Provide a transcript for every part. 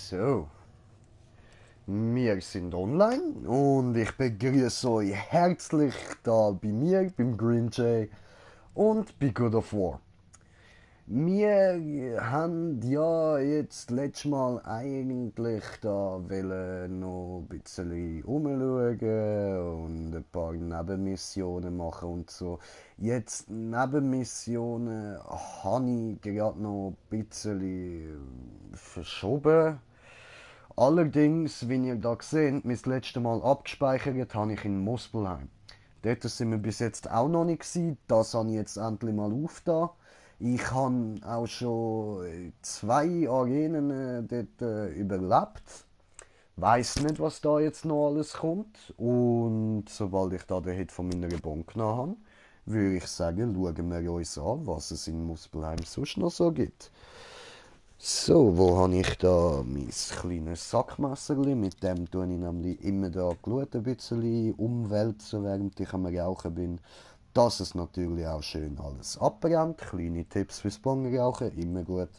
So, wir sind online und ich begrüße euch herzlich da bei mir, beim Green Jay und bei God of War. Wir haben ja jetzt letztes Mal eigentlich da noch ein bisschen rumschauen und ein paar Nebenmissionen machen und so. Jetzt Nebenmissionen habe ich gerade noch ein bisschen verschoben. Allerdings, wie ihr da seht, mein letztes Mal abgespeichert habe ich in Muspelheim. Dort sind wir bis jetzt auch noch nicht gewesen. Das habe ich jetzt endlich mal aufgetan. Ich habe auch schon 2 Arenen dort überlebt. Weiß nicht, was da jetzt noch alles kommt. Und sobald ich da den Hit von meiner Bonk genommen habe, würde ich sagen, schauen wir uns an, was es in Muspelheim sonst noch so gibt. So, wo habe ich da mein kleines Sackmesser? Mit dem tue ich nämlich immer da ein bisschen umwälzen, während ich am Rauchen bin. Dass es natürlich auch schön alles abbrennt. Kleine Tipps fürs Bongrauchen, immer gut.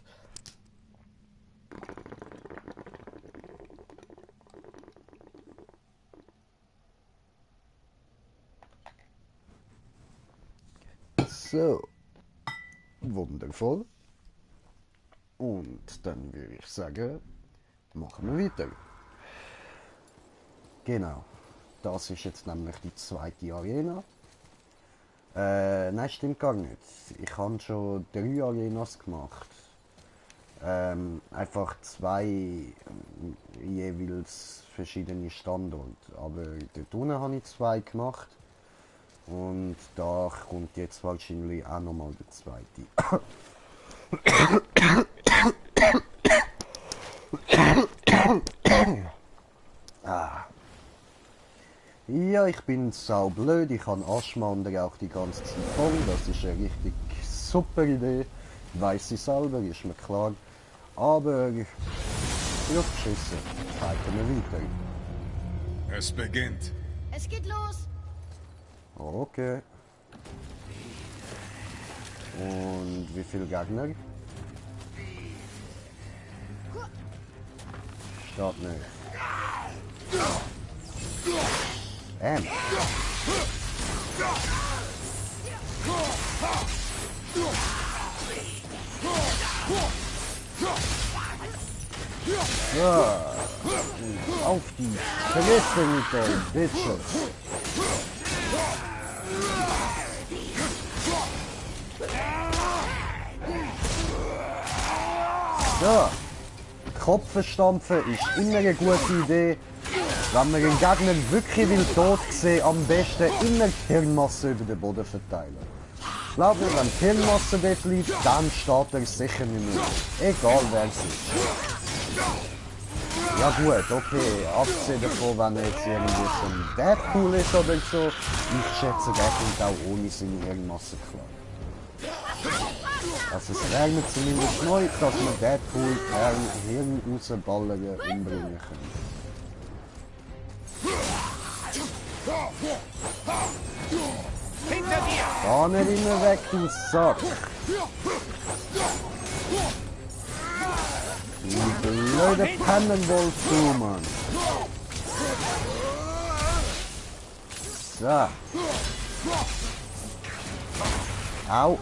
So, wundervoll. Und dann würde ich sagen, machen wir weiter. Genau, das ist jetzt nämlich die zweite Arena. Nein, stimmt gar nicht. Ich habe schon 3 Arenas gemacht. Einfach 2 jeweils verschiedene Standorte. Aber dort unten habe ich 2 gemacht. Und da kommt jetzt wahrscheinlich auch nochmal der zweite. Ja, ich bin saublöd, ich habe Asthma und rauche die ganze Zeit voll. Das ist eine richtig super Idee. Weiss ich selber, ist mir klar. Aber ich bin geschissen. Fighten wir weiter. Es beginnt. Es geht los. Okay. Und wie viele Gegner? Steht nicht. So. Auf die Fresse mit euch, Bitches. So. Kopfstampfen ist immer eine gute Idee. Wenn man einen Gegner wirklich tot sehen will, am besten immer die Hirnmasse über den Boden verteilen. Ich glaube, wenn die Hirnmasse dort liegt, dann steht er sicher nicht mehr. Egal wer es ist. Ja gut, okay, abgesehen davon, wenn er jetzt irgendwie so ein Deadpool ist oder so, ich schätze, der kommt auch ohne seine Hirnmasse klar. Also es wäre mir zumindest neu, dass man Deadpool per Hirn rausballern umbringen kann. Hinter dir! Fahr nicht immer weg, du Sack! Du blöde Pannenwolf, du Mann! So. Au!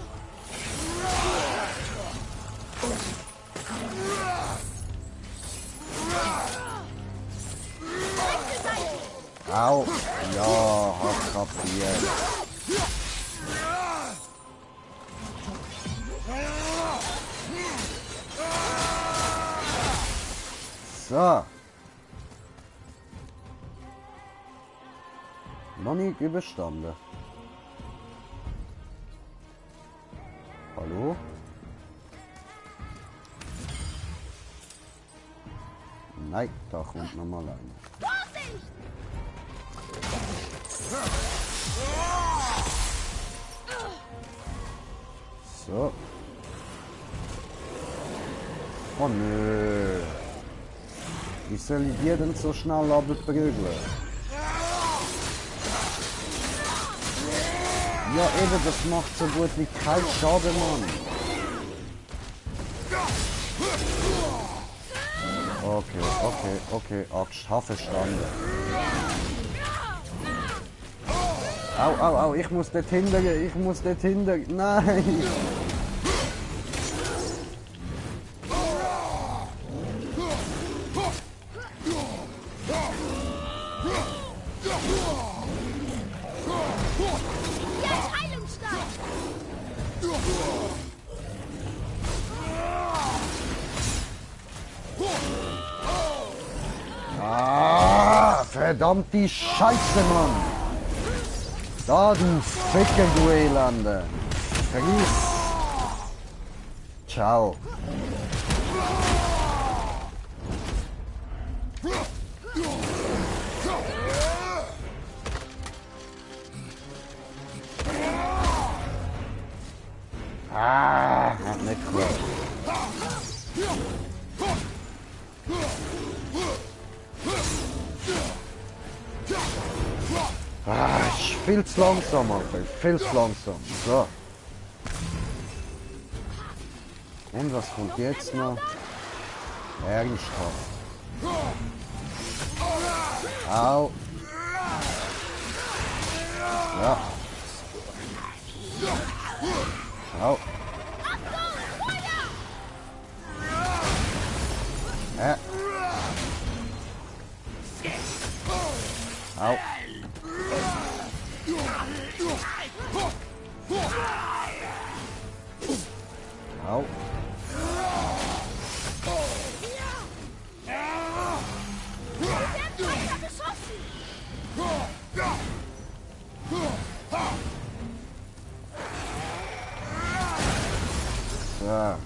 Au! Ja, hab kapiert. So. Noch nicht überstanden. Hallo? Nein, da kommt noch mal einer. Vorsicht! So. Oh nö. Wie soll ich die denn so schnell abprügeln? Ja eben, das macht so gut wie keinen Schaden, Mann. Okay, Axt, hab verstanden. Au, ich muss dort hinter, nein! Jetzt Heilungsstab! Ah, verdammte Scheiße, Mann! Da, du Ficker, du Elende! Friss! Ciao! Ah, hat nicht geklappt. Ah, ist viel zu langsam, Alter. Viel zu langsam. So. Und was kommt jetzt noch? Ernsthaft. Au. Ja. Au. Au. Au. So.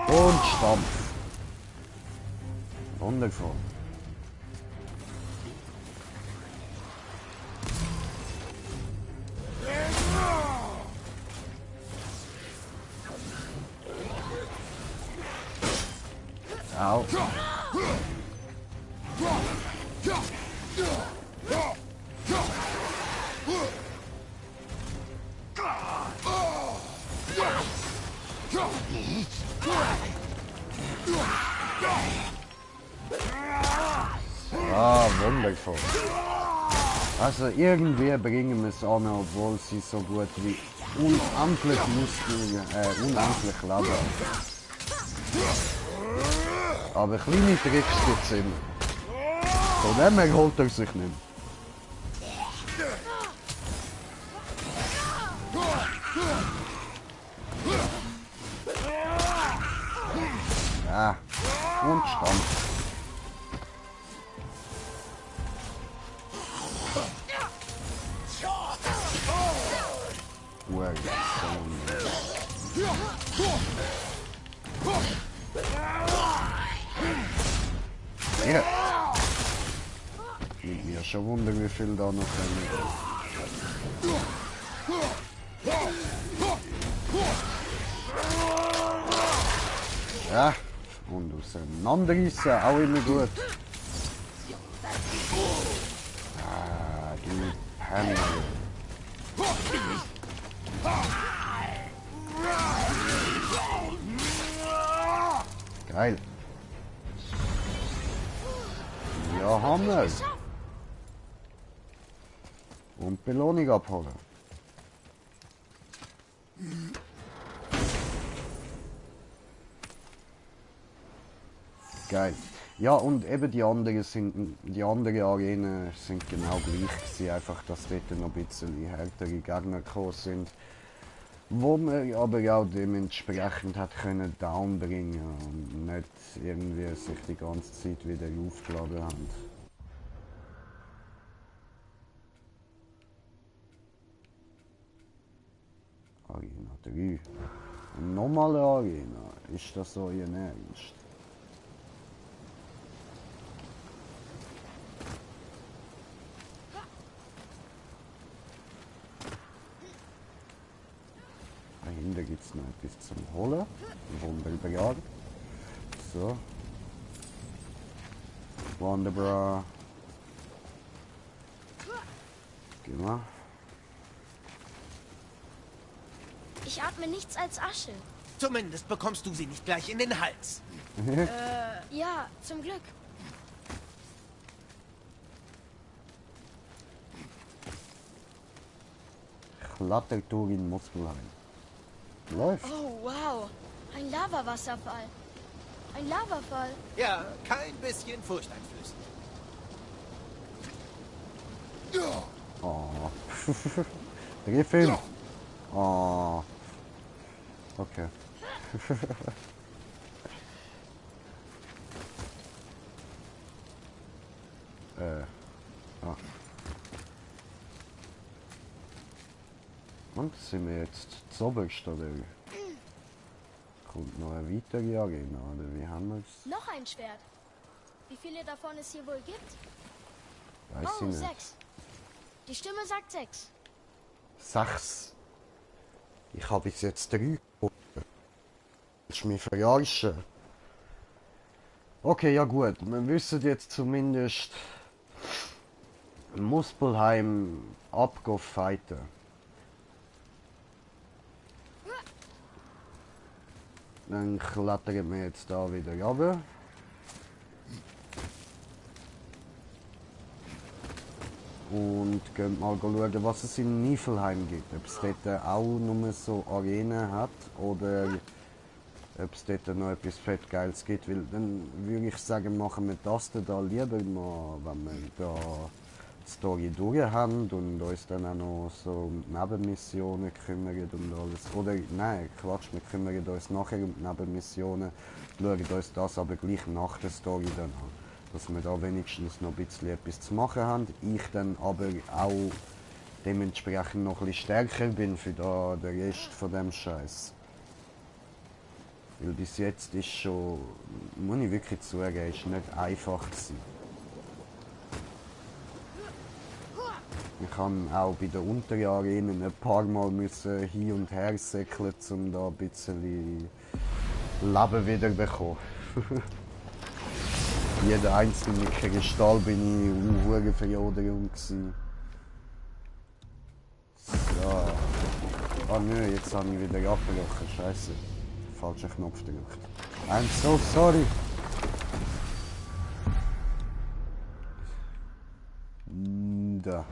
Und Stampf. Wundervoll. Au. Ah, wundervoll. Also irgendwie bringen wir es an, obwohl sie so gut wie unendlich unendlich leben. Aber kleine Tricks gibt es immer. Von dem her holt er sich nicht. Ja, und Stampf. Ja. Nimmt mir schon Wunder, wie viel da noch kommen. Ja, und auseinanderreißen, auch immer gut. Ah, du Penner. Geil. Ja, Hammer. Und Belohnung abholen. Geil. Ja, und eben die anderen Arenen sind genau gleich gewesen, einfach dass dort noch ein bisschen härtere Gegner gekommen sind, wo man aber auch dementsprechend hat können downbringen und nicht irgendwie sich die ganze Zeit wieder aufgeladen haben. Arena 3. Eine normale Arena, ist das so Ihr Ernst? Dahinter gibt es noch etwas zum Holen. Wunderbar. So. Wunderbar. Geh mal. Ich atme nichts als Asche. Zumindest bekommst du sie nicht gleich in den Hals. Ja, zum Glück. Klettertour in Muspelheim. Läuft. Oh, wow. Ein Lavawasserfall. Ein Lavafall. Ja, kein bisschen furchteinflößend. Oh. Griffin. Oh. Okay. Ah. Und sind wir jetzt zoberst oder kommt noch eine weitere Arena oder wie haben wir es? Noch ein Schwert. Wie viele davon es hier wohl gibt? Weiß Oh, ich nicht. 6. Die Stimme sagt 6. 6. Ich habe bis jetzt 3 gefunden. Willst du mich verarschen? Okay, ja gut. Wir wissen jetzt zumindest Muspelheim fighten. Dann klettern wir jetzt da wieder runter. Und gehen mal schauen, was es in Niflheim gibt. Ob es dort auch nur so Arenen hat oder ob es dort noch etwas Fettgeiles gibt. Weil dann würde ich sagen, machen wir das da lieber mal, wenn wir da die Story durch haben und uns dann auch noch so um die Nebenmissionen kümmern und alles. Oder nein, Quatsch, wir kümmern uns nachher um die Nebenmissionen, schauen uns das aber gleich nach der Story dann an. Dass wir da wenigstens noch ein bisschen etwas zu machen haben. Ich dann aber auch dementsprechend noch ein bisschen stärker bin für da den Rest von dem Scheiß. Weil bis jetzt ist schon, muss ich wirklich zugeben, ist nicht einfach gewesen. Ich kann auch bei den unteren Arenen ein paar Mal müssen hin und her säckeln, um da ein bisschen Leben wieder zu bekommen. Jeder einzelne Kristall bin ich hure Verjoderung gewesen. So. Ah nö, jetzt habe ich wieder abgebrochen. Scheiße. Falscher Knopf gedrückt. I'm so sorry. Da.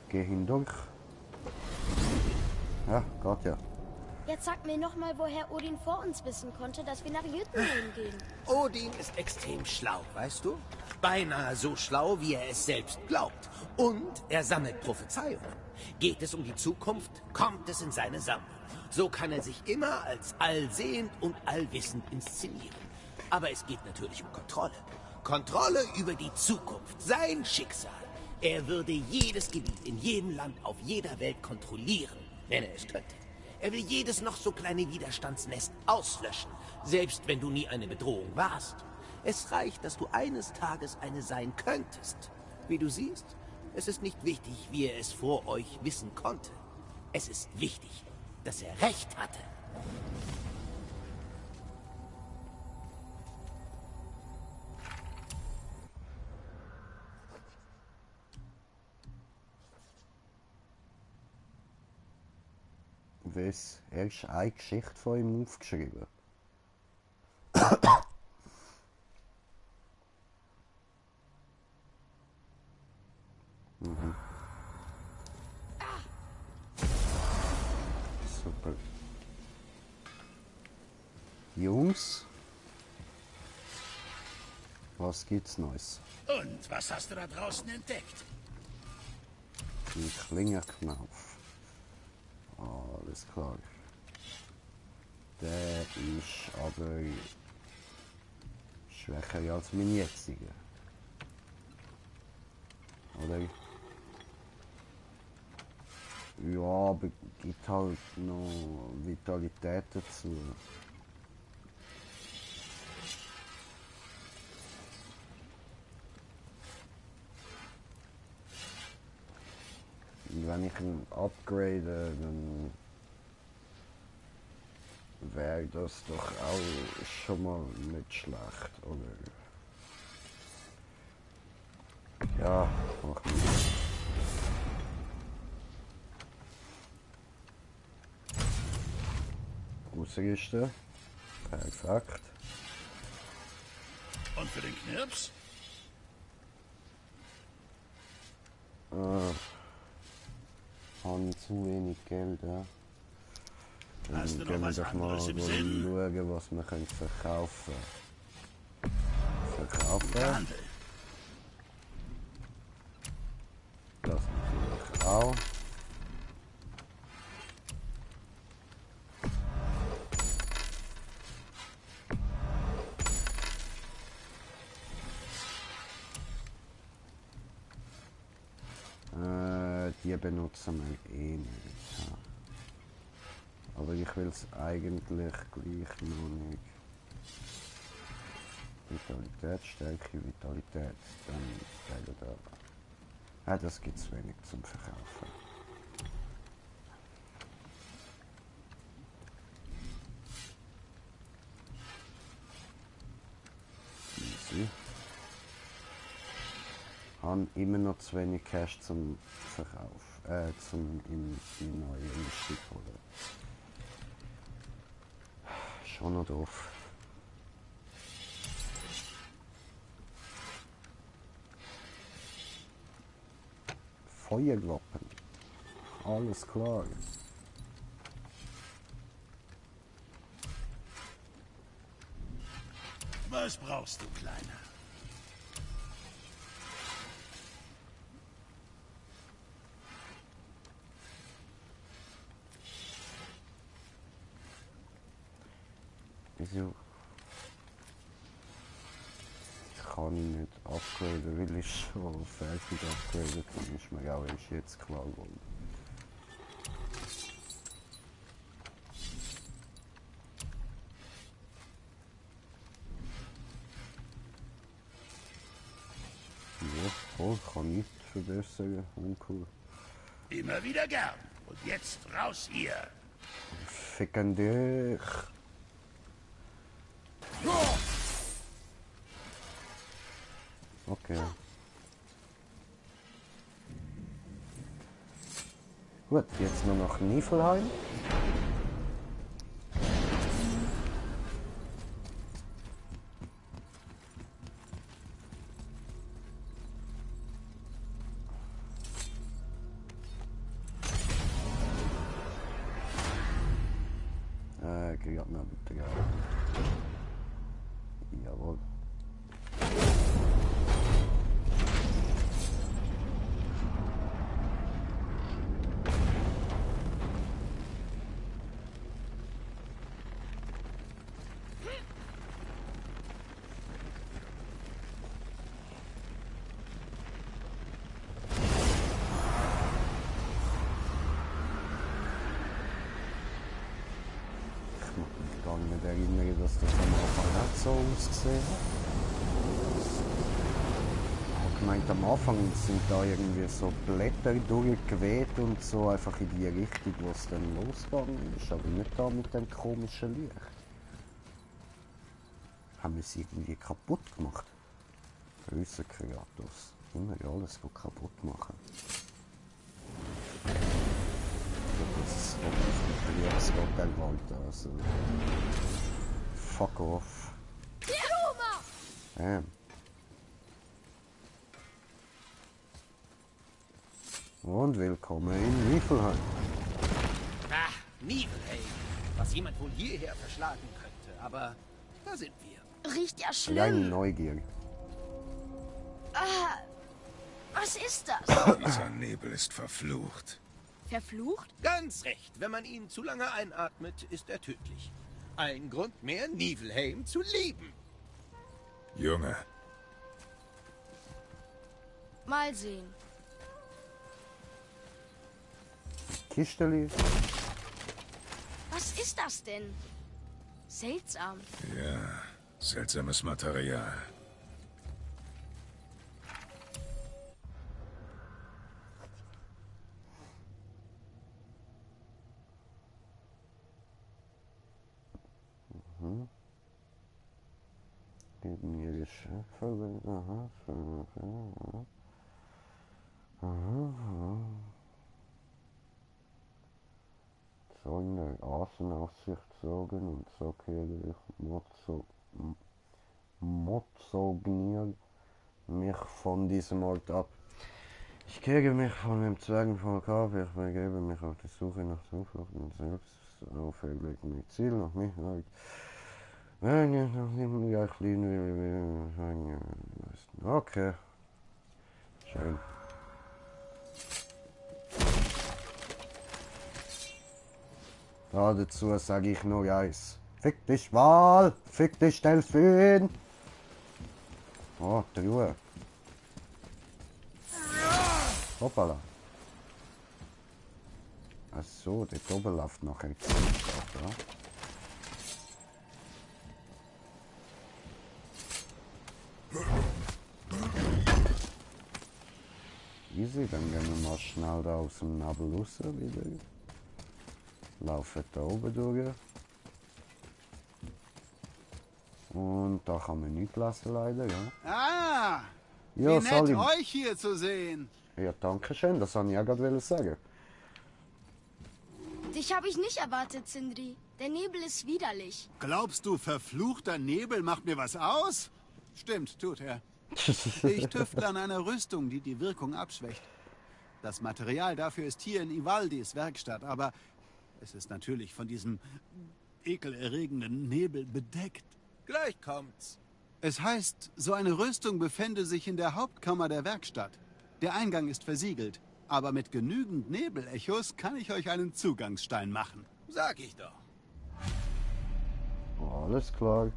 Geh hindurch. Ja, geht ja. Jetzt sag mir nochmal, woher Odin vor uns wissen konnte, dass wir nach Jötunheim gehen. Odin ist extrem schlau, weißt du? Beinahe so schlau, wie er es selbst glaubt. Und er sammelt Prophezeiungen. Geht es um die Zukunft, kommt es in seine Sammlung. So kann er sich immer als allsehend und allwissend inszenieren. Aber es geht natürlich um Kontrolle. Kontrolle über die Zukunft, sein Schicksal. Er würde jedes Gebiet in jedem Land auf jeder Welt kontrollieren, wenn er es könnte. Er will jedes noch so kleine Widerstandsnest auslöschen, selbst wenn du nie eine Bedrohung warst. Es reicht, dass du eines Tages eine sein könntest. Wie du siehst, es ist nicht wichtig, wie er es vor euch wissen konnte. Es ist wichtig, dass er recht hatte. Was? Er ist eine Geschichte von ihm aufgeschrieben. Mhm. Super. Jungs, was gibt's Neues? Und was hast du da draußen entdeckt? Ein Klingerknauf. Alles klar. Der ist aber schwächer als mein jetziger. Oder? Ja, aber gibt halt noch Vitalität dazu. Und wenn ich ihn upgrade, dann wäre das doch auch schon mal nicht schlecht, oder? Ja, mach mal. ausrüsten. Perfekt. Und für den Knirps? Haben zu wenig Geld, ja. Hast du Dann noch gehen wir was doch mal anderes im Sinn? schauen, was wir können verkaufen. Verkaufen. Handel. Das natürlich auch. Die benutzen wir eh nicht. Ja. Aber ich will es eigentlich gleich noch nicht. Vitalität, Stärke, Vitalität. Dann teile da. Ah, das gibt es wenig zum Verkaufen. Easy. Haben immer noch zu wenig Cash zum Verkauf, zum in die neue Industrie holen. Schon noch doof. Feuerglocken. Alles klar. Was brauchst du, Kleiner? Wieso? Ich kann ihn nicht upgraden, weil ich schon fertig upgraden kann. Ist mir auch erst jetzt klar geworden. Ja, voll, kann ich verbessern. Uncool. Immer wieder gern. Und jetzt raus hier. Ficken dich. Okay. Gut, jetzt nur noch Niflheim. Gerade noch bitte. Jawohl. Nicht erinnern, dass das am Anfang nicht so ausgesehen hat. Ich habe gemeint, am Anfang sind da irgendwie so Blätter durchgeweht und so einfach in die Richtung, wo es dann losgegangen ist, aber nicht da mit dem komischen Licht. Haben wir sie irgendwie kaputt gemacht? Grüße Kratos. Immer alles kaputt machen. Das ist Gott erwollt, also. Fuck off. Und willkommen in Niflheim. Ah, Nibelheim. Was jemand wohl hierher verschlagen könnte, aber da sind wir. Riecht ja Rein schlimm. Neugier. Was ist das? Dieser Nebel ist verflucht. Verflucht? Ganz recht. Wenn man ihn zu lange einatmet, ist er tödlich. Ein Grund mehr, Niflheim zu lieben. Junge, Mal sehen. Kisteli. Was ist das denn? Seltsam. ja, seltsames Material. Gib mir Geschäfte. Aha. folgende Außenaufsicht sorgen und so kehre ich mozognier mich von diesem Ort ab. Ich kehre mich von dem Zwergenvolk ab, ich begebe mich auf die Suche nach Zuflucht und selbst auferlegten Ziel nach mich. Wenn ich noch nicht gleich lieben will, okay. Schön. Da dazu sage ich nur eins. Fick dich, Wal! Fick dich, Delfin! Oh, die Ruhe. Hoppala. Ach so, der Doppel läuft noch ein bisschen ab, ja? Easy, dann gehen wir mal schnell da aus dem Nebel raus wieder. Laufen da oben durch. Und da kann man nicht lassen leider, ja. Ah! Ja, wie nett, Salim. euch hier zu sehen. Ja, danke schön, das wollte ich ja gerade sagen. Dich habe ich nicht erwartet, Sindri. Der Nebel ist widerlich. Glaubst du, verfluchter Nebel macht mir was aus? Stimmt, tut er. Ich tüftle an einer Rüstung, die die Wirkung abschwächt. Das Material dafür ist hier in Ivaldis Werkstatt, aber es ist natürlich von diesem ekelerregenden Nebel bedeckt. Gleich kommt's. Es heißt, so eine Rüstung befände sich in der Hauptkammer der Werkstatt. Der Eingang ist versiegelt, aber mit genügend Nebelechos kann ich euch einen Zugangsstein machen. Sag ich doch. Alles klar.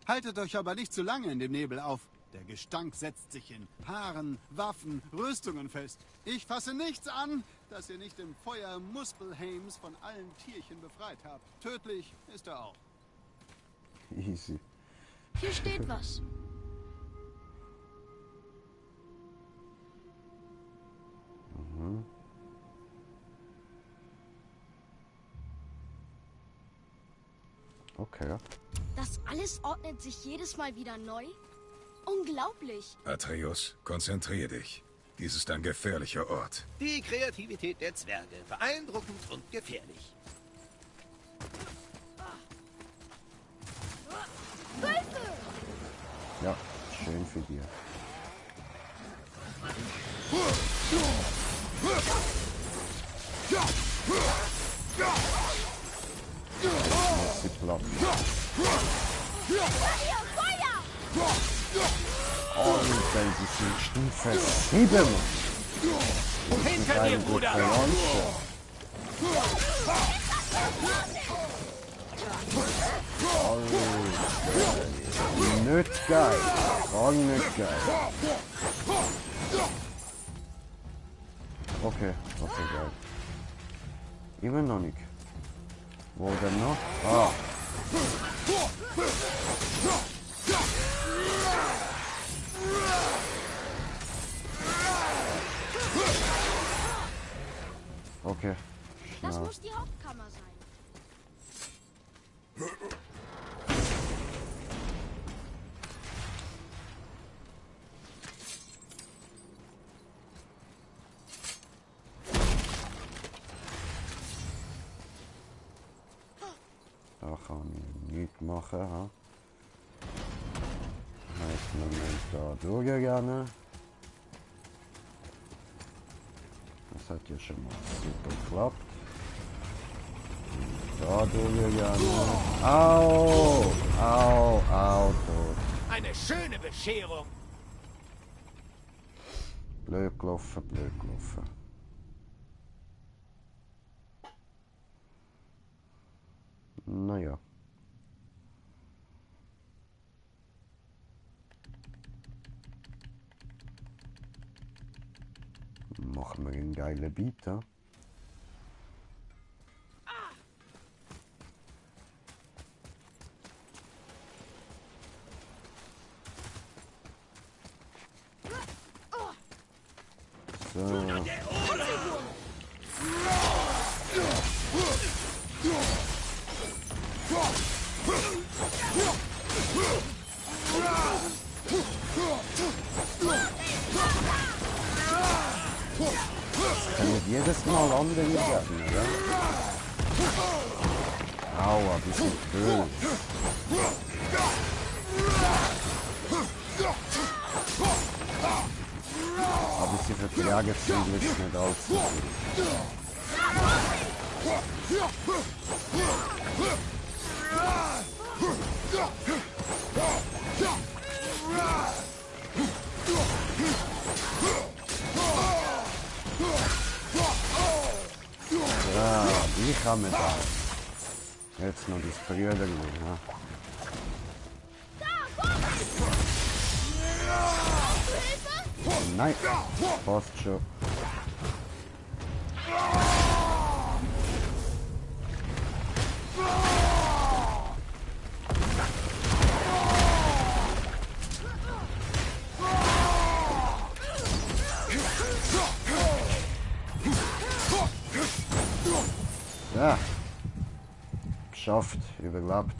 Haltet euch aber nicht zu lange in dem Nebel auf. Der Gestank setzt sich in Haaren, Waffen, Rüstungen fest. Ich fasse nichts an, das ihr nicht im Feuer Muspelheims von allen Tierchen befreit habt. Tödlich ist er auch. Easy. Hier steht was. Okay. Das alles ordnet sich jedes Mal wieder neu? Unglaublich. Atreus, konzentrier dich. Dies ist ein gefährlicher Ort. Die Kreativität der Zwerge. Beeindruckend und gefährlich. Ja, schön für dir. Muss sie platzen. Alter, die sind Stufe 7. Hinter dir, Bruder! Nicht geil. Gar nicht geil. Okay, was ist geil. Immer noch nicht. Wo denn noch? Ah. Okay. Das Schnell. muss die Hauptkammer sein. Da kann ich nichts machen. Ha? Heißt, Moment da durchgegangen. Das hat ja schon mal super geklappt. Da durchgegangen. Au! Au! Au! Tot. Eine schöne Bescherung. Blöd gelaufen, blöd gelaufen. Naja. Machen wir einen geilen Beat, ja? So. Kann ich jedes Mal andere werden, oder? Aua, die sind böse. Aber sie vertragen zum Glück nicht allzu viel. Ja, die kann man da. Jetzt noch das Brüderli, ja. Nein, passt schon. Ja, geschafft, überlebt.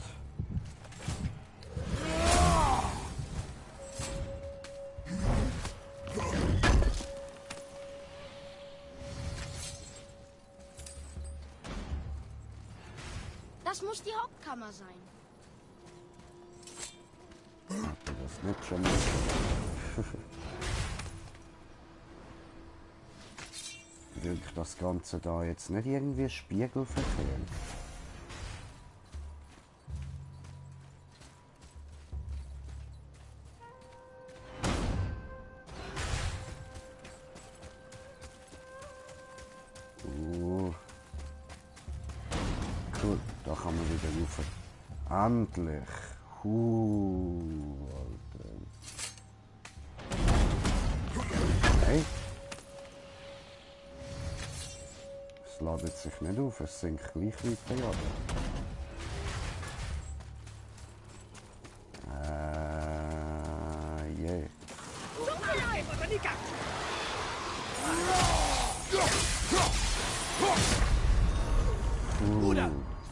Das muss die Hauptkammer sein. Habt ihr das nicht schon mal? Wirkt das Ganze da jetzt nicht irgendwie spiegelverkehrt? Cool, da kann man wieder rauf. Endlich. Alter. Hey. Es ladet sich nicht auf, es sinkt gleich weiter runter. Yeah.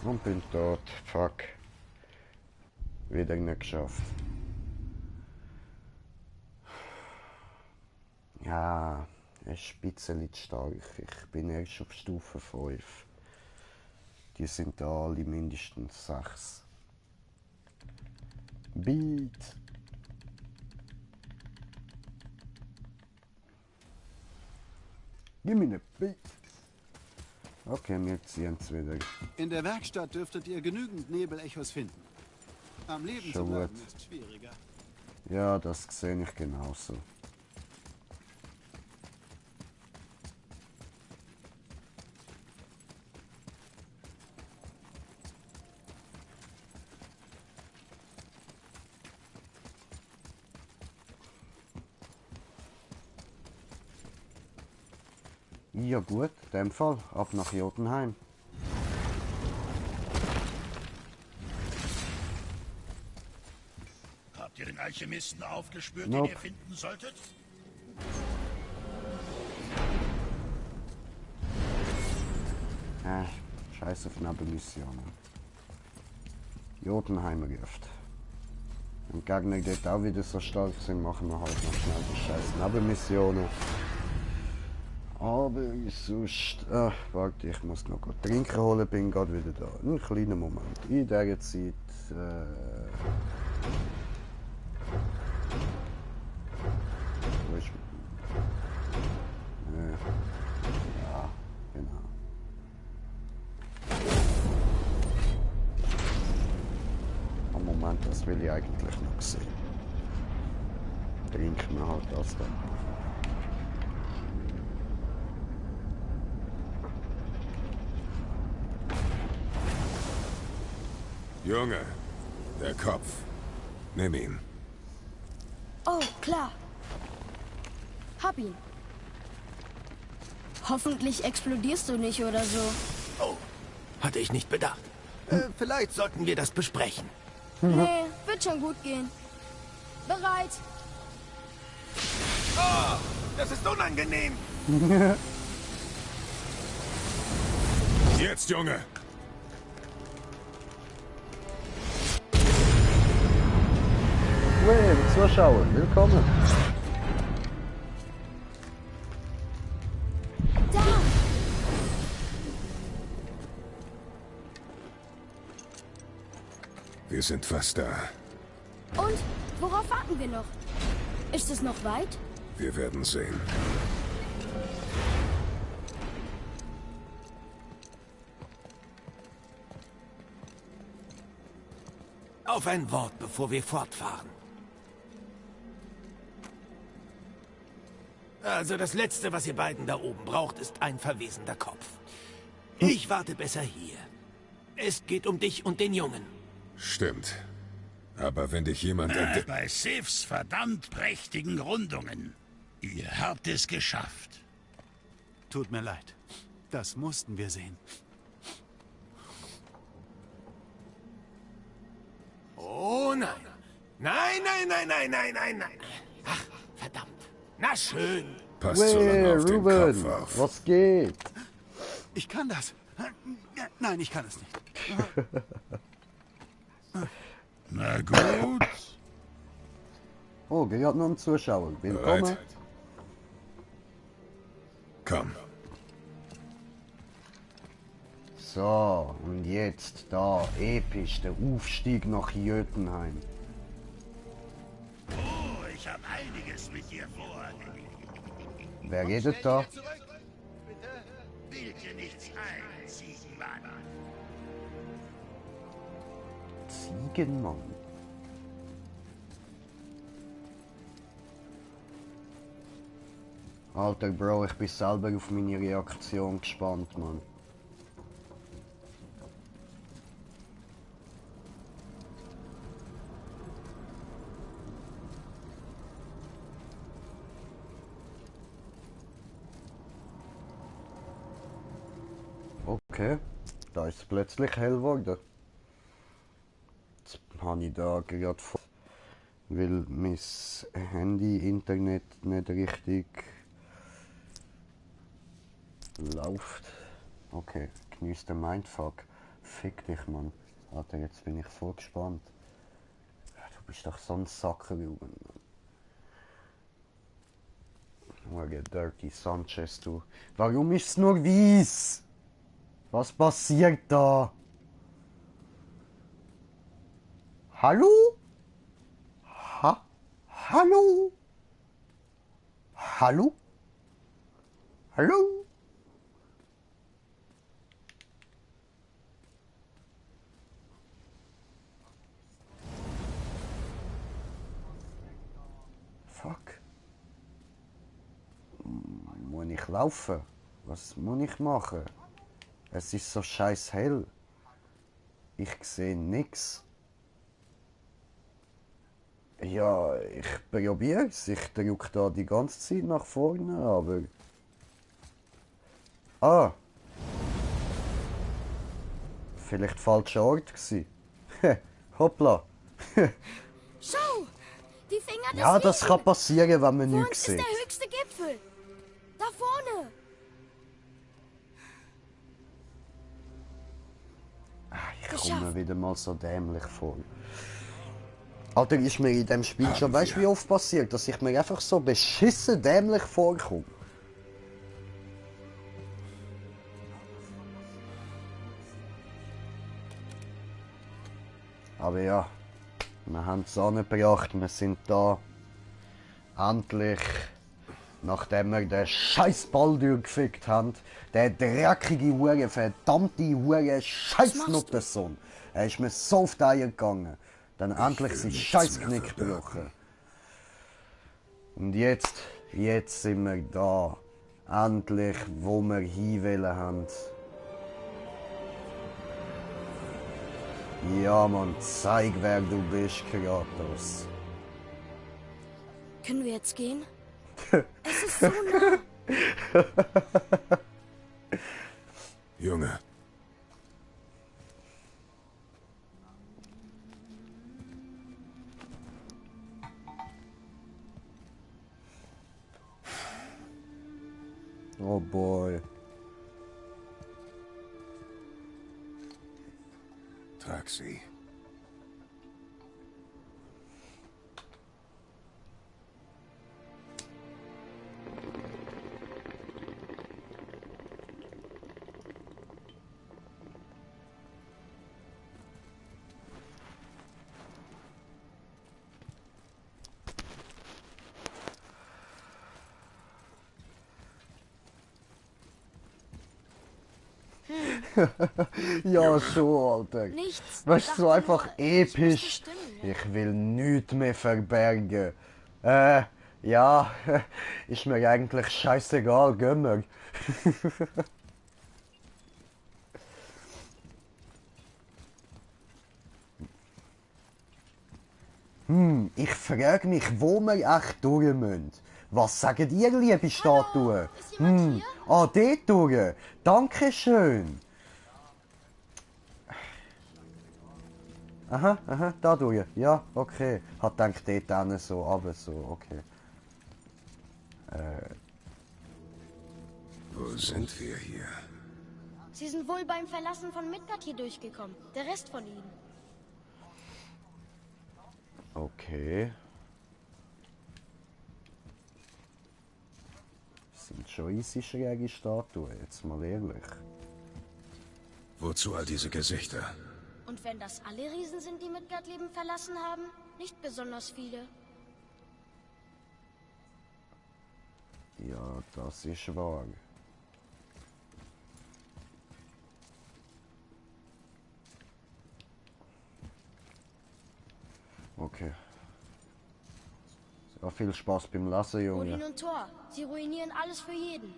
Und bin tot. Fuck. Wieder nicht geschafft. Ja, ein bisschen stark. Ich bin erst auf Stufe 5. Die sind da alle mindestens 6. Beat. Gib mir ne Beat. Okay, wir ziehen es wieder. In der Werkstatt dürftet ihr genügend Nebelechos finden. Am Leben zu bleiben ist schwieriger. Ja, das sehe ich genauso. Ja gut, in dem Fall ab nach Jotunheim. Habt ihr den Alchemisten aufgespürt, Nope. den ihr finden solltet? Scheiß auf Nebenmissionen. Jotunheim ruft. Wenn die Gegner dort auch wieder so stark sind, machen wir halt noch schnell die scheiß Nebenmissionen. Aber sonst... warte, ich muss noch trinken holen, bin gerade wieder da. Ein kleiner Moment. In dieser Zeit... wo ist... ja, genau. Am Moment, das will ich eigentlich noch sehen. Trinken wir halt das dann. Junge, der Kopf. Nimm ihn. Oh, klar. Hab ihn. Hoffentlich explodierst du nicht oder so. Oh, hatte ich nicht bedacht. Vielleicht sollten wir das besprechen. Nee, wird schon gut gehen. Bereit. Oh, das ist unangenehm. Jetzt, Junge! Hey, Zuschauer, willkommen. Da! Wir sind fast da. Und? Worauf warten wir noch? Ist es noch weit? Wir werden sehen. Auf ein Wort, bevor wir fortfahren. Also das Letzte, was ihr beiden da oben braucht, ist ein verwesender Kopf. Ich warte besser hier. Es geht um dich und den Jungen. Stimmt. Aber wenn dich jemand Bei Sifs verdammt prächtigen Rundungen. Ihr habt es geschafft. Tut mir leid. Das mussten wir sehen. Oh nein. Nein, nein, nein, nein, nein, nein, nein. Ach, verdammt. Na schön. passt so lange auf den Ruben, Kopf auf. was geht? Ich kann das. Nein, ich kann es nicht. Na gut. Oh, gerade noch ein Zuschauer. Willkommen. Bereit? Komm. So, und jetzt da, episch, der Aufstieg nach Jötunheim. Oh, ich habe einiges mit dir vor. Wer redet da? Bild dir nichts ein, Ziegenmann. Ziegenmann. Alter Bro, ich bin selber auf meine Reaktion gespannt, Mann. Okay, da ist es plötzlich hell geworden. Jetzt habe ich da gerade vor, weil mein Handy-Internet nicht richtig läuft. Okay, genießt den Mindfuck. Fick dich, Mann. Alter, jetzt bin ich voll gespannt. Ja, du bist doch so ein Sackerjugend, Mann. Oh, Dirty Sanchez, du. Warum ist es nur weiß? Was passiert da? Hallo? Hallo? Hallo? Hallo? Fuck. Muss ich laufen? Was muss ich machen? Es ist so scheiß hell. Ich sehe nix. Ja, ich probiere es. Ich drücke da die ganze Zeit nach vorne, aber... Ah! Vielleicht falscher Ort gsi. Hoppla! Schau! Die Finger des Ja, das Riesen. kann passieren, wenn man Vor nichts uns ist sieht. der höchste Gipfel. Da vorne. Ich Geschafft. komme mir wieder mal so dämlich vor. Alter, ist mir in dem Spiel schon, weißt du, wie oft passiert, dass ich mir einfach so beschissen dämlich vorkomme. Aber ja, wir haben es angebracht, wir sind da. Endlich, nachdem wir den scheiß Ball durchgefickt haben, der dreckige Hure, verdammte Hure, scheiß Nuttensohn. Er ist mir so auf die Eier gegangen. Dann endlich sein scheiß Knick gebrochen. Und jetzt sind wir da. Endlich, wo wir hinwollen haben. Ja, Mann, zeig, wer du bist, Kratos. Können wir jetzt gehen? Es ist so nah. Junge, Oh boy. trag sie. Ja, schon, Alter. Nichts. Weißt du, so Dachte einfach nur, es musste episch. stimmen, ne? Ich will nichts mehr verbergen. Ja, ist mir eigentlich scheißegal, gönn Ich frage mich, wo wir echt durch müssen. Was sagt ihr, liebe Statue? Ist jemand hier? Dort durch. Dankeschön. Aha, da durch. Ja, okay. Hat gedacht, dort dann so, aber so, okay. Wo sind wir hier? Sie sind wohl beim Verlassen von Midgard hier durchgekommen. Der Rest von ihnen. Okay. Sind schon easy schräge Statuen, jetzt mal ehrlich. Wozu all diese Gesichter? Und wenn das alle Riesen sind, die Midgard Leben verlassen haben? Nicht besonders viele. Ja, das ist wahr. Okay. Ja, viel Spaß beim Lassen, Odin Junge. und Thor, sie ruinieren alles für jeden.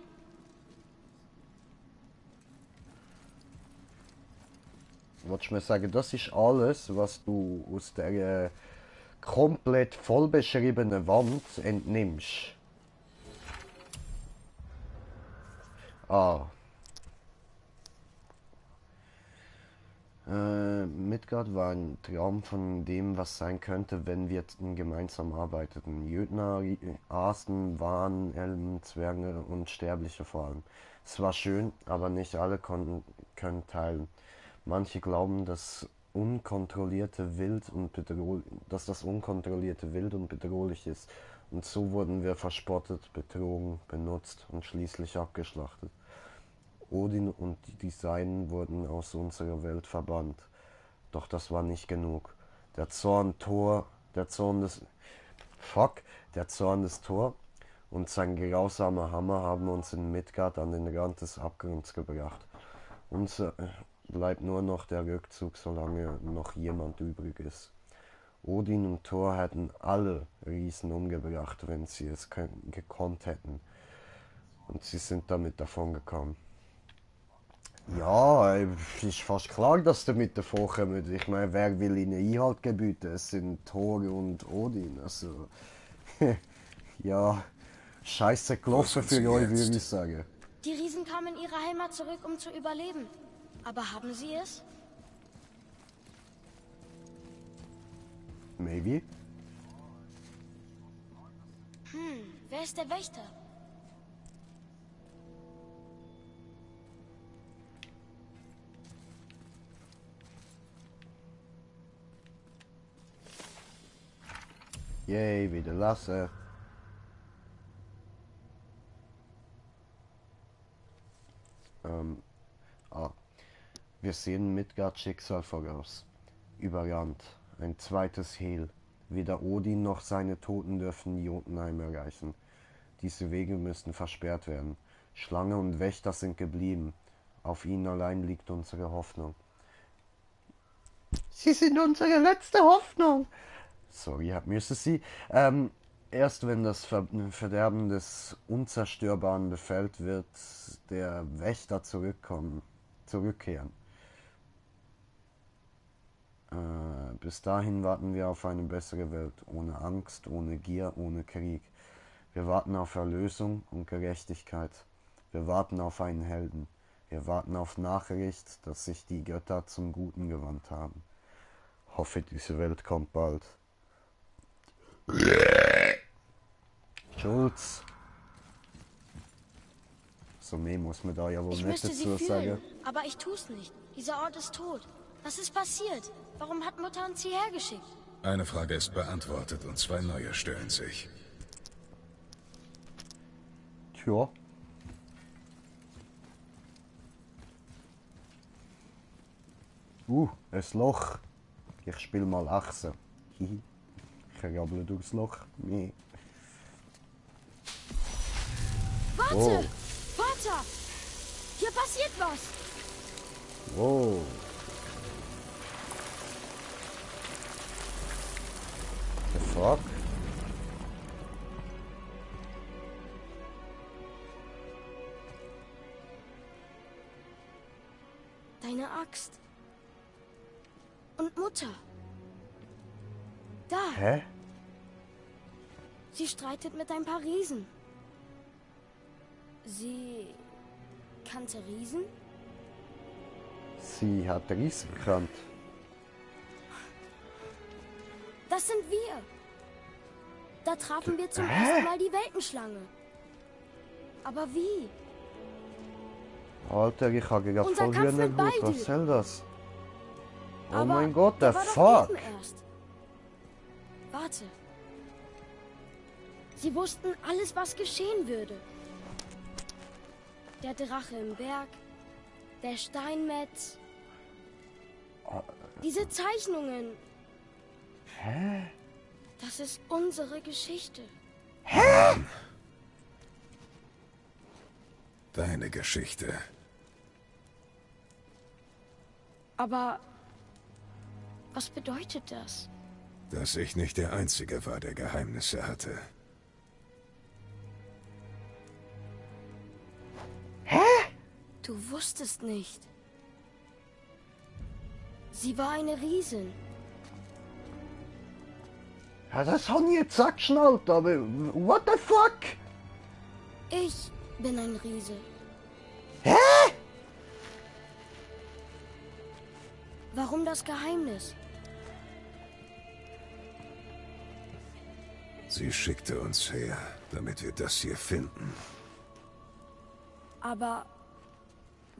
Wolltest du mir sagen, das ist alles, was du aus der komplett voll beschriebenen Wand entnimmst? Ah. Midgard war ein Traum von dem, was sein könnte, wenn wir gemeinsam arbeiteten. Jötner, Asten, Wahn, Elben, Zwerge und Sterbliche vor allem. Es war schön, aber nicht alle können teilen. Manche glauben, dass das unkontrollierte wild und bedrohlich ist. Und so wurden wir verspottet, betrogen, benutzt und schließlich abgeschlachtet. Odin und die Seinen wurden aus unserer Welt verbannt. Doch das war nicht genug. Der Zorn des Thor und sein grausamer Hammer haben uns in Midgard an den Rand des Abgrunds gebracht. Uns bleibt nur noch der Rückzug, solange noch jemand übrig ist. Odin und Thor hätten alle Riesen umgebracht, wenn sie es gekonnt hätten. Und sie sind damit davongekommen. Ja, ist fast klar, dass damit davon kommen. Ich meine, wer will ihnen Einhalt gebieten? Es sind Thor und Odin. Also, ja, scheiße gelaufen für sind sie euch, würde jetzt? ich sagen. Die Riesen kamen in ihre Heimat zurück, um zu überleben. Aber haben sie es? Maybe? Wer ist der Wächter? Yay, wieder lassen. Wir sehen Midgards Schicksal voraus. Überrannt. Ein zweites Hehl. Weder Odin noch seine Toten dürfen Jotunheim erreichen. Diese Wege müssen versperrt werden. Schlange und Wächter sind geblieben. Auf ihnen allein liegt unsere Hoffnung. Sie sind unsere letzte Hoffnung. Sorry, müssen Sie. Erst wenn das Verderben des Unzerstörbaren befällt, wird der Wächter zurückkehren. Bis dahin warten wir auf eine bessere Welt, ohne Angst, ohne Gier, ohne Krieg. Wir warten auf Erlösung und Gerechtigkeit. Wir warten auf einen Helden. Wir warten auf Nachricht, dass sich die Götter zum Guten gewandt haben. Hoffe, diese Welt kommt bald. Schulz. So mehr muss man da ja wohl Ich nicht müsste sie dazu fühlen, sagen. aber ich tu's nicht. Dieser Ort ist tot. Was ist passiert? Warum hat Mutter uns hierher geschickt? Eine Frage ist beantwortet und zwei neue stellen sich. Tja. Ein Loch. Ich spiel mal Achse. Hihi. Ich krabbel durchs Loch. Nee. Warte! Oh. Vater! Hier passiert was! Oh. The fuck? Deine Axt. Und Mutter. Da. Hä? Sie streitet mit ein paar Riesen. Sie kannte Riesen? Sie hat Riesen gekannt. Das sind wir. Da trafen wir zum ersten Mal die Weltenschlange. Aber wie? Alter, ich habe gerade Unser voll Kampf mit Hühnerhut. Baldur. Was soll das? Oh Aber mein Gott, der war doch Fuck! eben erst. Warte. Sie wussten alles, was geschehen würde. Der Drache im Berg, der Steinmetz, diese Zeichnungen. Hä? Das ist unsere Geschichte. Deine Geschichte. Aber was bedeutet das? Dass ich nicht der Einzige war, der Geheimnisse hatte. Du wusstest nicht. Sie war eine Riesin. Ja, das habe ich jetzt angeschnallt, aber what the fuck? Ich bin ein Riese. Hä? Warum das Geheimnis? Sie schickte uns her, damit wir das hier finden. Aber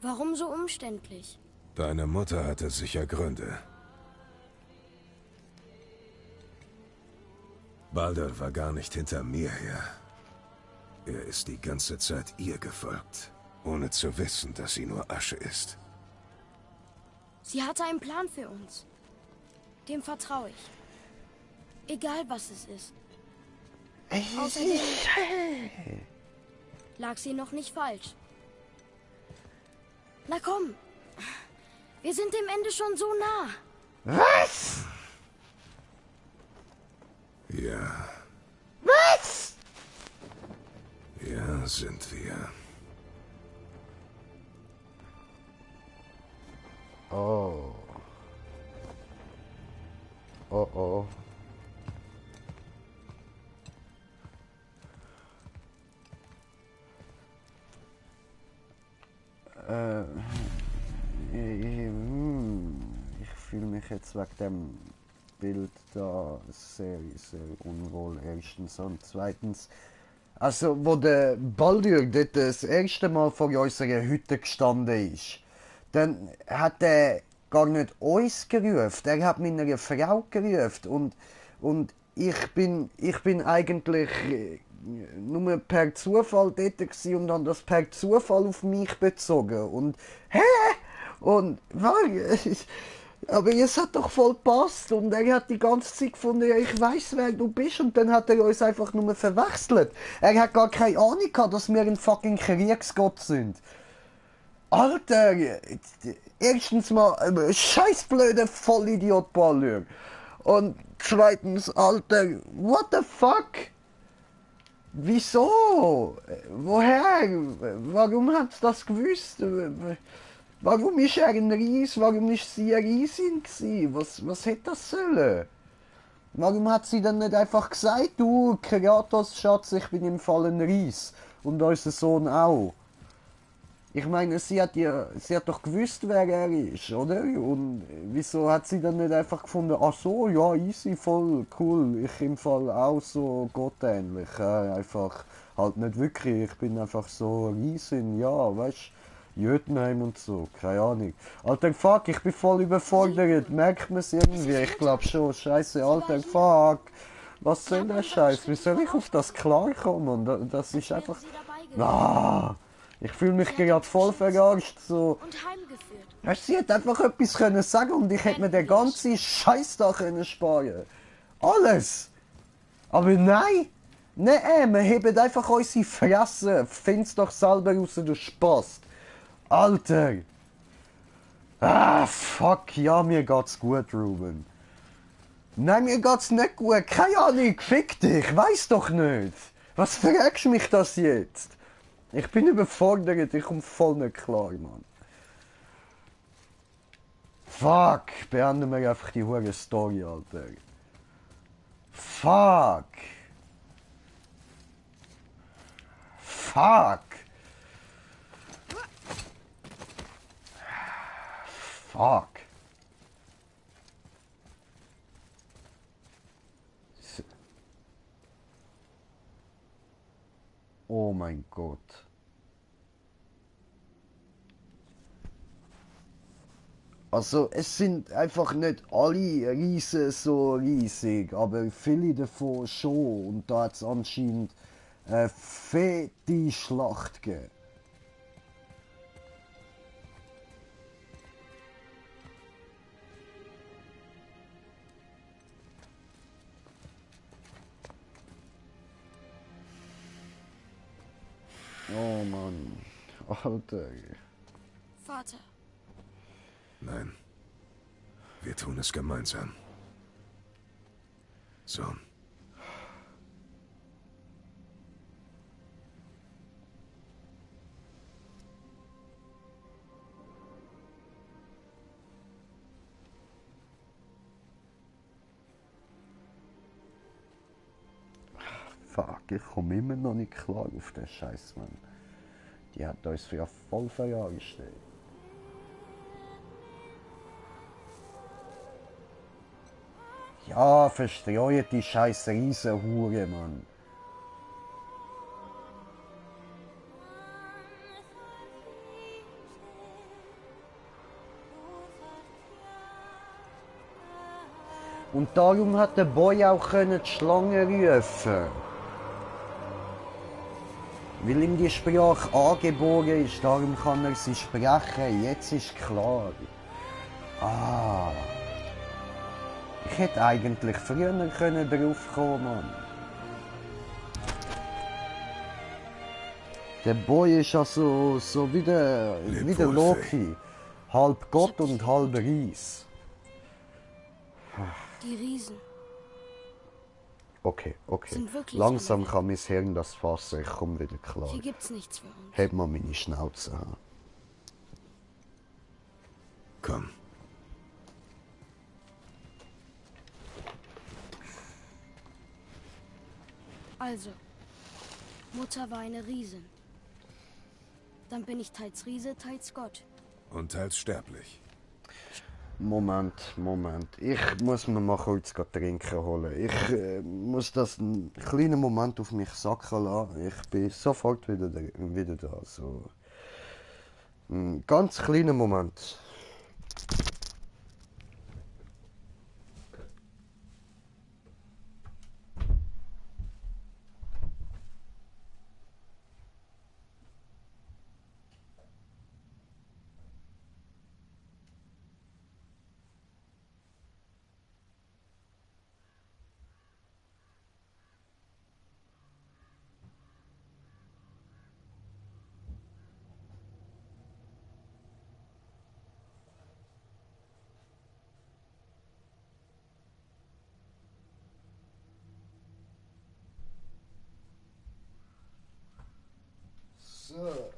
warum so umständlich? Deine Mutter hatte sicher Gründe. Baldur war gar nicht hinter mir her. Er ist die ganze Zeit ihr gefolgt, ohne zu wissen, dass sie nur Asche ist. Sie hatte einen Plan für uns. Dem vertraue ich. Egal was es ist. Außerdem lag sie noch nicht falsch. Na komm. Wir sind dem Ende schon so nah. Was? Ja. Was? Ja, sind wir. Oh. Oh oh. Ich fühle mich jetzt wegen dem Bild da sehr, sehr unwohl, erstens. Und zweitens, also wo der Baldur dort das erste Mal vor unserer Hütte gestanden ist, dann hat er gar nicht uns gerufen, er hat meiner Frau gerufen und ich bin eigentlich nur per Zufall dort gewesen und habe das per Zufall auf mich bezogen und und aber es hat doch voll gepasst und er hat die ganze Zeit gefunden, ja, ich weiß, wer du bist und dann hat er uns einfach nur verwechselt. Er hat gar keine Ahnung gehabt, dass wir ein fucking Kriegsgott sind. Alter, erstens mal, scheiß blöde Vollidiot Baldur. Und zweitens, Alter, what the fuck? Wieso? Woher? Warum hat das gewusst? Warum ist er ein Ries? Warum ist sie eine Riesin gewesen? Was hätte das sollen? Warum hat sie dann nicht einfach gesagt, du, Kratos, Schatz, ich bin im Fall ein Ries. Und unser Sohn auch. Ich meine, sie hat doch gewusst, wer er ist, oder? Und wieso hat sie dann nicht einfach gefunden, ach so, ja, easy, voll cool, ich im Fall auch so gottähnlich. Einfach, halt nicht wirklich, ich bin einfach so Riesin, ja, weißt du, Jötunheim und so, keine Ahnung. Alter, fuck, ich bin voll überfordert, merkt man es irgendwie? Ich glaube schon, scheiße, alter, fuck. Was soll der Scheiß? Wie soll ich auf das klarkommen? Und das ist einfach... Ah, ich fühle mich gerade voll verarscht, so... Und heimgeführt. Weißt du, sie hätte einfach etwas können sagen und ich hätte mir den ganzen Scheiß da können sparen. Alles! Aber nein! Nein, wir heben einfach unsere Fresse. Find's doch selber raus, du Spaß. Alter! Ah, fuck, ja, mir geht's gut, Ruben. Nein, mir geht's nicht gut. Keine Ahnung, fick dich, weiß doch nicht. Was fragst du mich das jetzt? Ich bin überfordert, ich komm voll nicht klar, Mann. Fuck, beenden wir einfach die hure Story, Alter. Fuck. Fuck. Fuck. Oh mein Gott. Also es sind einfach nicht alle Riesen so riesig, aber viele davon schon. Und da hat es anscheinend eine fette Schlacht gegeben. Oh Mann, Alter. Vater. Nein. Wir tun es gemeinsam. Sohn. Fuck, ich komme immer noch nicht klar auf den Scheiß, Mann. Die hat uns für voll verjagt. Ja, verstreut die scheiß Riesenhure, Mann. Und darum hat der Boy auch die Schlange rufen. Weil ihm die Sprache angeboren ist, darum kann er sie sprechen. Jetzt ist klar. Ah. Ich hätte eigentlich früher drauf kommen, Mann. Der Boy ist also so wie der Loki. Halb Gott und halb Ries. Die Riesen. Okay. Sind wirklich Langsam alle weg. kann mein Hirn das fassen. Ich komme wieder klar. Hier gibt's nichts für uns. Heb mal meine Schnauze. Komm. Also, Mutter war eine Riesin. Dann bin ich teils Riese, teils Gott. Und teils sterblich. Moment. Ich muss mir mal kurz trinken holen. Ich muss das einen kleinen Moment auf mich sacken lassen. Ich bin sofort wieder da. So. Einen ganz kleinen Moment. So.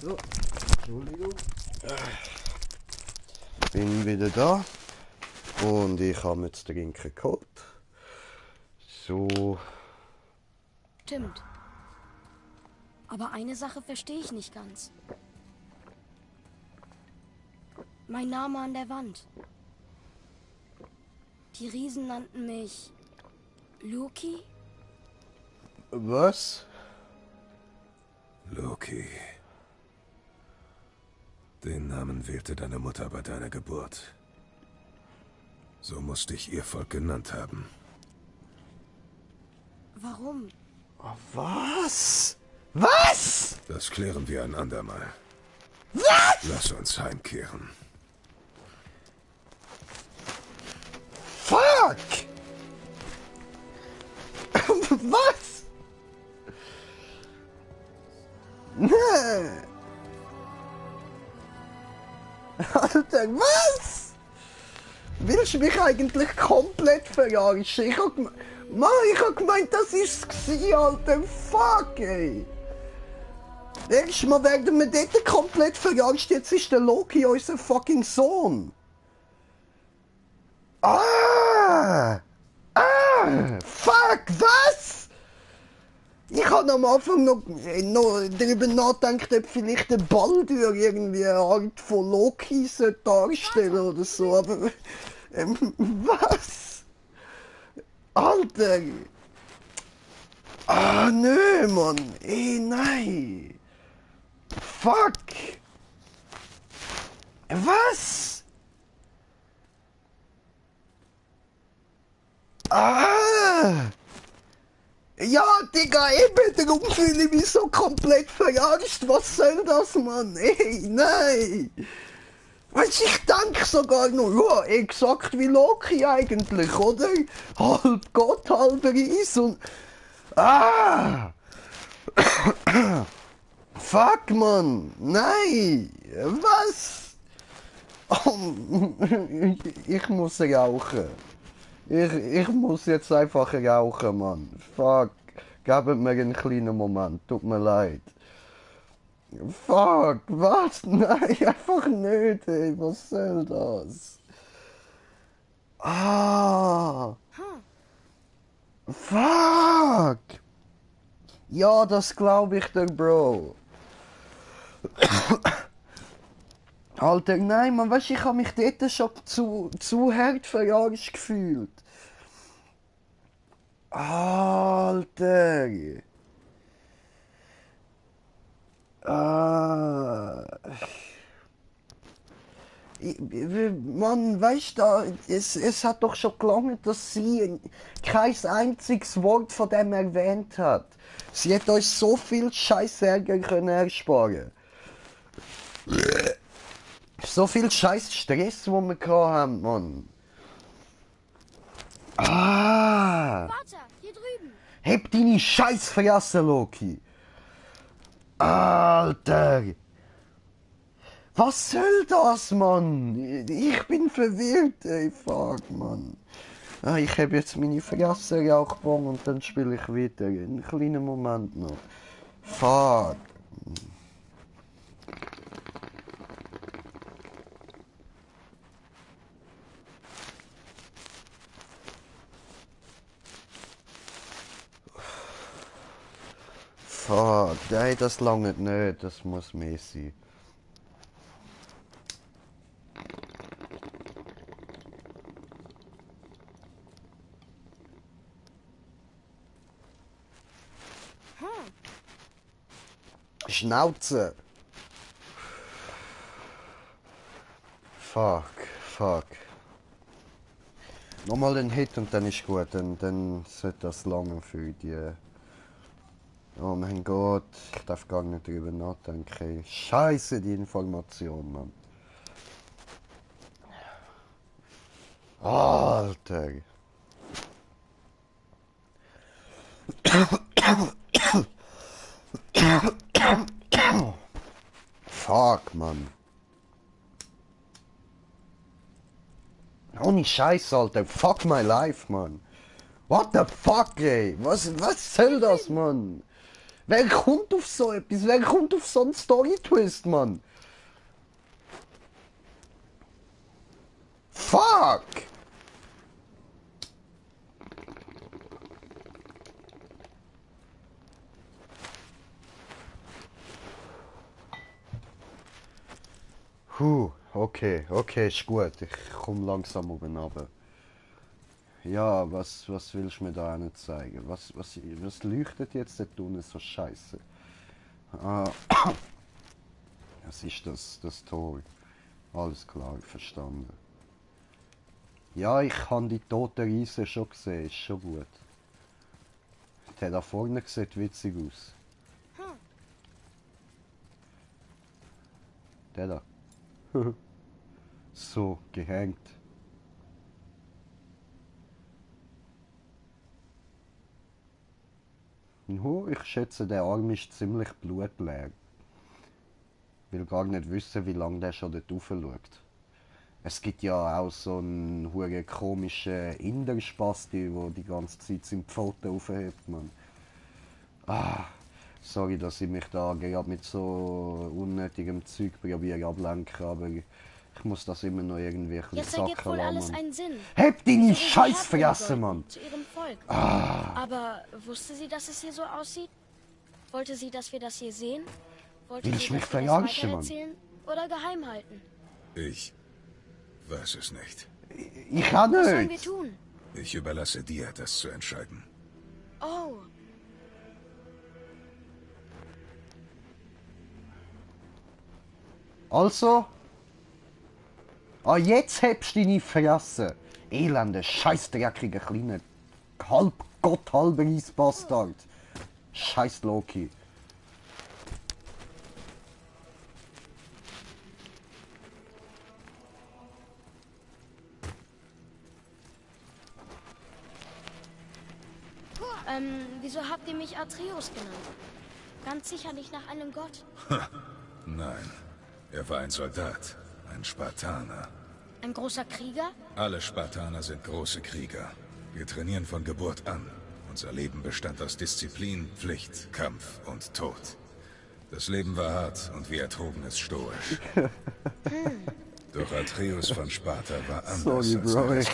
So, Entschuldigung. Bin wieder da und ich habe mir zu trinken geholt. So. Stimmt. Aber eine Sache verstehe ich nicht ganz. Mein Name an der Wand. Die Riesen nannten mich Loki? Was? Loki. Den Namen wählte deine Mutter bei deiner Geburt. So muss dich ihr Volk genannt haben. Warum? Was? Was? Das klären wir ein andermal. Was? Lass uns heimkehren. Fuck! Was? Nee! Alter, was? Willst du mich eigentlich komplett verarschen? Ich hab gemeint, das ist's gsi, Alter. Fuck, ey. Erstmal werden wir dort komplett verarscht. Jetzt ist der Loki unser fucking Sohn. Ah! Ah! Fuck, was? Ich habe am Anfang noch darüber nachgedacht, ob vielleicht der Baldur irgendwie eine Art von Loki darstellen oder so, aber was? Alter! Ah, nö, Mann! Nein! Fuck! Was? Ah! Ja, Digga, eben, darum fühle ich mich so komplett verarscht. Was soll das, Mann? Nein! Weißt du, ich denke sogar noch, ja, exakt wie Loki eigentlich, oder? Halb Gott, halb Ries und... Ah! Fuck, Mann! Nein! Was? Oh, ich muss rauchen. Ich muss jetzt einfach rauchen, Mann. Fuck. Gebt mir einen kleinen Moment. Tut mir leid. Fuck. Was? Nein, einfach nicht, ey. Was soll das? Ah. Fuck. Ja, das glaube ich dir, Bro. Alter, nein, man, weißt du, ich habe mich dort schon zu hart verarscht gefühlt. Alter. Ah. Mann, weißt du, es hat doch schon gelangt, dass sie kein einziges Wort von dem erwähnt hat. Sie hat euch so viel Scheißärger können ersparen. So viel scheiß Stress, wo wir haben, Mann. Ah! Vater, hier drüben. Heb deine Scheißfresse, Loki! Alter! Was soll das, Mann? Ich bin verwirrt, ey, fuck, Mann. Ah, ich habe jetzt meine Fresse Rauchbombe und dann spiele ich weiter. Einen kleinen Moment noch. Fuck. Fuck, nein, das langt nicht, das muss mehr sein. Schnauze! Fuck. Nochmal den Hit und dann ist gut, dann sollte das lange für die... Oh mein Gott, ich darf gar nicht drüber nachdenken. Scheiße, die Information, Mann. Alter. Fuck, Mann. Ohne Scheiß, Alter. Fuck my life, Mann. What the fuck, ey? Was soll das, Mann? Wer kommt auf so etwas? Wer kommt auf so einen Story-Twist, Mann? Fuck! Okay, ist gut. Ich komme langsam oben runter. Ja, was willst du mir da nicht zeigen? Was leuchtet jetzt dort unten so scheiße? Ah, das ist das Tor. Alles klar, verstanden. Ja, ich habe die toten Riesen schon gesehen, ist schon gut. Der da vorne sieht witzig aus. Der da. So, gehängt. Ich schätze, der Arm ist ziemlich blutleer. Ich will gar nicht wissen, wie lange der schon dort rauf schaut. Es gibt ja auch so einen hure komischen Inder-Spasti, der die ganze Zeit seine Pfoten aufhebt, man. Sorry, dass ich mich da gerade mit so unnötigem Zeug probiere ablenken, aber ich muss das immer noch irgendwie ein Jetzt bisschen ergibt sacken wohl lassen, alles Mann. einen Sinn. Heb deine So Scheißfresse, Mann! zu ihrem Volk. Aber wusste sie, dass es hier so aussieht? Wollte sie, dass wir das hier sehen? Wollte Willst sie, du mich dass wir das verarschen, Mann? weitererzählen oder geheim halten? Ich weiß es nicht. Ich kann Was sollen wir nicht! tun? Ich überlasse dir, das zu entscheiden. Oh, Also? Jetzt hebst du deine Fresse! Elende, scheißdreckiger, kleiner, halber Eisbastard! Scheiß Loki! wieso habt ihr mich Atreus genannt? Ganz sicher nicht nach einem Gott. Nein, er war ein Soldat, ein Spartaner. Ein großer Krieger? Alle Spartaner sind große Krieger. Wir trainieren von Geburt an. Unser Leben bestand aus Disziplin, Pflicht, Kampf und Tod. Das Leben war hart und wir ertrugen es stoisch. Doch Atreus von Sparta war anders Sorry, als Bro, der Rest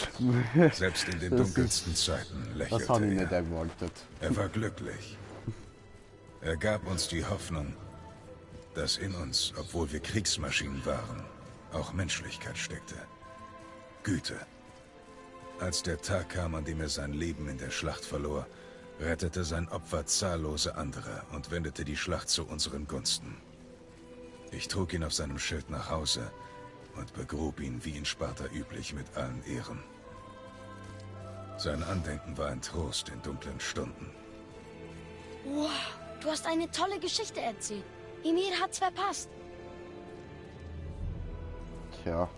von uns. Selbst in den dunkelsten Zeiten Das lächelte habe ich nicht er. erwartet. Er war glücklich. Er gab uns die Hoffnung, dass in uns, obwohl wir Kriegsmaschinen waren, auch Menschlichkeit steckte. Güte. Als der Tag kam, an dem er sein Leben in der Schlacht verlor, rettete sein Opfer zahllose andere und wendete die Schlacht zu unseren Gunsten. Ich trug ihn auf seinem Schild nach Hause und begrub ihn wie in Sparta üblich mit allen Ehren. Sein Andenken war ein Trost in dunklen Stunden. Wow, du hast eine tolle Geschichte erzählt. Ymir hat's verpasst. Tja.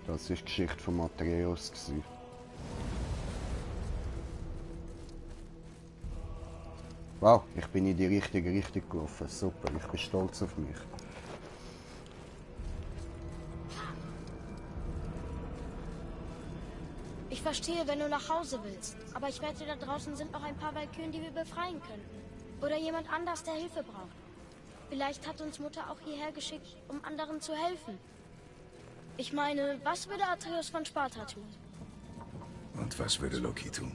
Das ist die Geschichte von Atreus gewesen. Wow, ich bin in die richtige Richtung gelaufen. Super, ich bin stolz auf mich. Ich verstehe, wenn du nach Hause willst. Aber ich wette, da draußen sind noch ein paar Walküren, die wir befreien könnten. Oder jemand anders, der Hilfe braucht. Vielleicht hat uns Mutter auch hierher geschickt, um anderen zu helfen. Ich meine, was würde Atreus von Sparta tun? Und was würde Loki tun?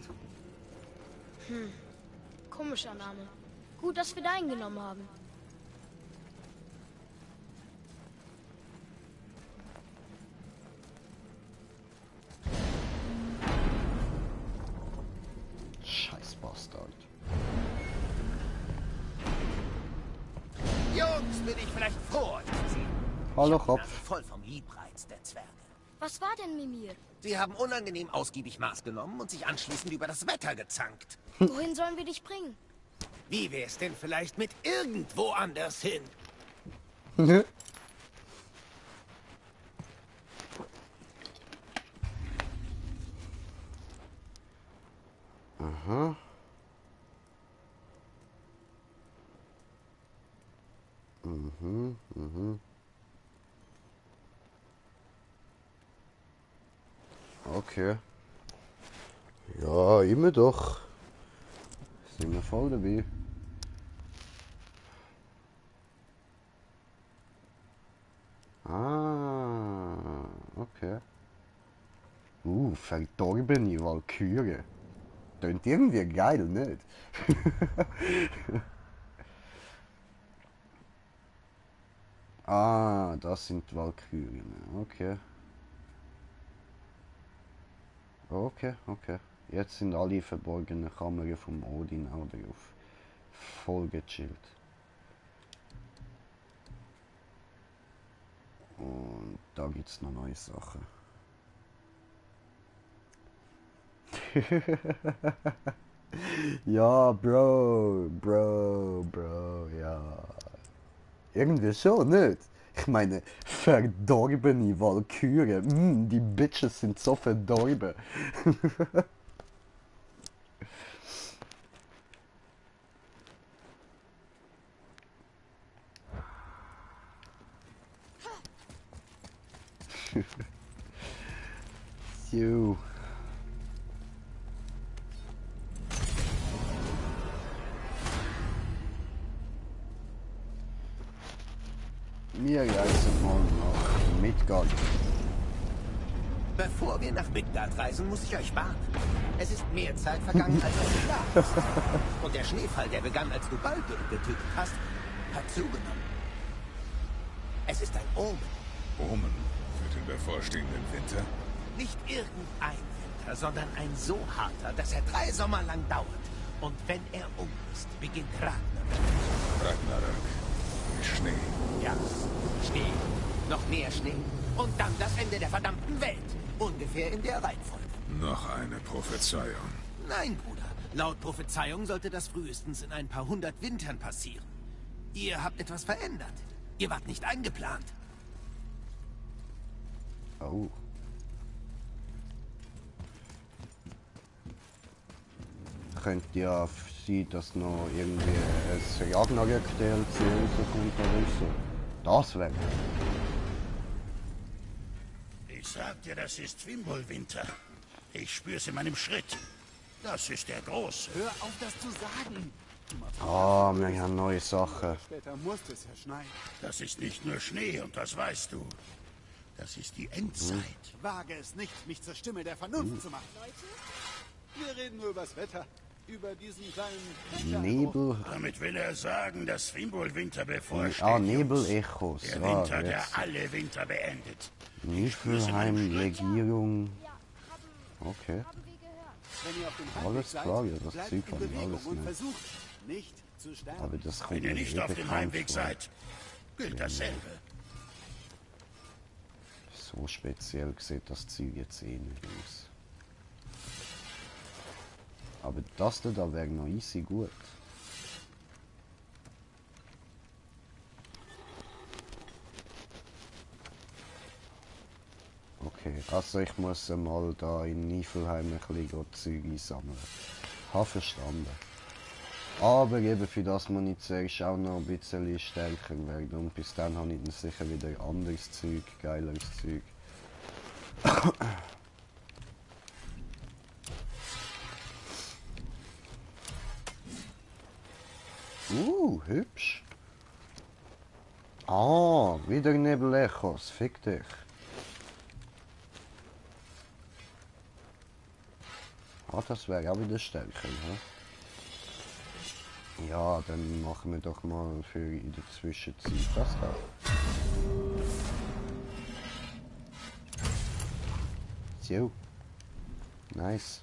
Komischer Name. Gut, dass wir deinen genommen haben. Scheiß Bastard. Jungs, bin ich vielleicht froh, euch zu sehen. Hallo Ich hab die Nase Kopf. voll vom Liebreiz der Zwerge. Was war denn Mimir? Sie haben unangenehm ausgiebig Maß genommen und sich anschließend über das Wetter gezankt. Wohin sollen wir dich bringen? Wie wär's denn vielleicht mit irgendwo anders hin? Aha. Okay. Ja, immer doch. Sind wir voll dabei. Ah, okay. Verdorbene Walküre. Klingt irgendwie geil, nicht? Ah, das sind die Walkürien. Okay. Okay. Jetzt sind alle verborgenen Kammern vom Odin auch drauf. Voll gechillt. Und da gibt's noch neue Sachen. Ja, Bro, ja. Irgendwie schon, nicht? Ich meine, verdorbene Walküre. Die Bitches sind so verdorben. So. Wir reisen mal nach Midgard. Bevor wir nach Midgard reisen, muss ich euch warnen. Es ist mehr Zeit vergangen, als es klar ist. Und der Schneefall, der begann, als du Baldur getötet hast, hat zugenommen. Es ist ein Omen. Omen für den bevorstehenden Winter? Nicht irgendein Winter, sondern ein so harter, dass er 3 Sommer lang dauert. Und wenn er ist, beginnt Ragnarök. Ragnarök. Mit Schnee. Ja, Schnee. Noch mehr Schnee. Und dann das Ende der verdammten Welt. Ungefähr in der Reihenfolge. Noch eine Prophezeiung. Nein, Bruder. Laut Prophezeiung sollte das frühestens in ein paar 100 Wintern passieren. Ihr habt etwas verändert. Ihr wart nicht eingeplant. Oh. Könnte ja sein, dass noch irgendwie ein Ragnarök DLC rauskommt oder so. Das wäre. Ich sag dir, das ist Fimbulwinter. Ich spür's in meinem Schritt. Das ist der Große. Hör auf, das zu sagen. Ah, wir haben neue Sachen. Später muss es ja schneien. Das ist nicht nur Schnee und das weißt du. Das ist die Endzeit. Wage es nicht, mich zur Stimme der Vernunft zu machen. Wir reden nur übers Wetter. Über diesen kleinen Nebel. Damit will er sagen, dass Fimbulwinter bevorsteht. Ah, Nebelechos. Der Ah, Winter, der jetzt. alle Winter beendet. Niflheim, Legierung. Okay. Haben wir gehört. Wenn ihr auf dem Alles Heimweg seid, klar, ja, das bleibt Zeug in habe ich Bewegung alles und nicht. versucht, nicht zu sterben. Aber das kommt Wenn ihr mir nicht eh auf dem bekannt Heimweg vor. seid, gilt dasselbe. So speziell sieht das Ziel jetzt eh nicht aus. Aber das da wäre noch easy gut. Okay, also ich muss mal da in Niflheim ein bisschen Zeug einsammeln. Habe verstanden. Aber eben für das muss ich zuerst auch noch ein bisschen stärker werden. Und bis dann habe ich dann sicher wieder anderes Zeug, geileres Zeug. Hübsch. Ah, wieder Nebelechos, fick dich. Ah, das wäre auch wieder stärker, ne? Ja, dann machen wir doch mal für in der Zwischenzeit das da. So. Nice.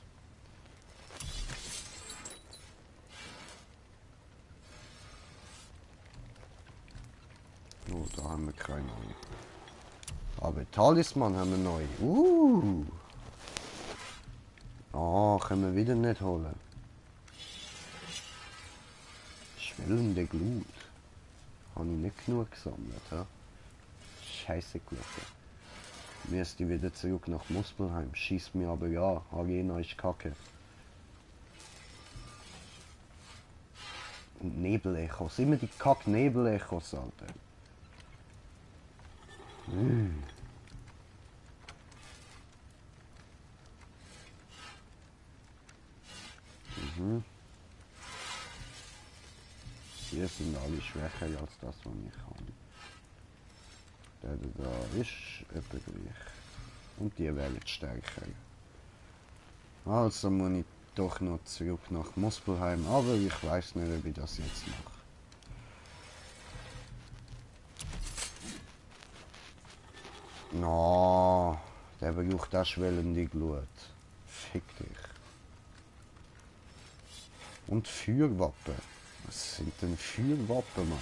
Oh, da haben wir keine neue. Aber Talisman haben wir neu. Ah, können wir wieder nicht holen. Schwellende Glut. Habe ich nicht genug gesammelt, ha? Scheiße gelaufen. Müsste ich wieder zurück nach Muspelheim. Schießt mir aber ja. Arena ist kacke. Und Nebelechos. Immer die Kack-Nebelechos, Alter. Mhm. Hier sind alle schwächer als das, was ich kann. Der da ist etwa gleich. Und die werden stärker. Also muss ich doch noch zurück nach Muspelheim, aber ich weiß nicht, ob ich das jetzt mache. No, der braucht auch schwellende Glut. Fick dich. Und Feuerwappen. Was sind denn Feuerwappen, Mann?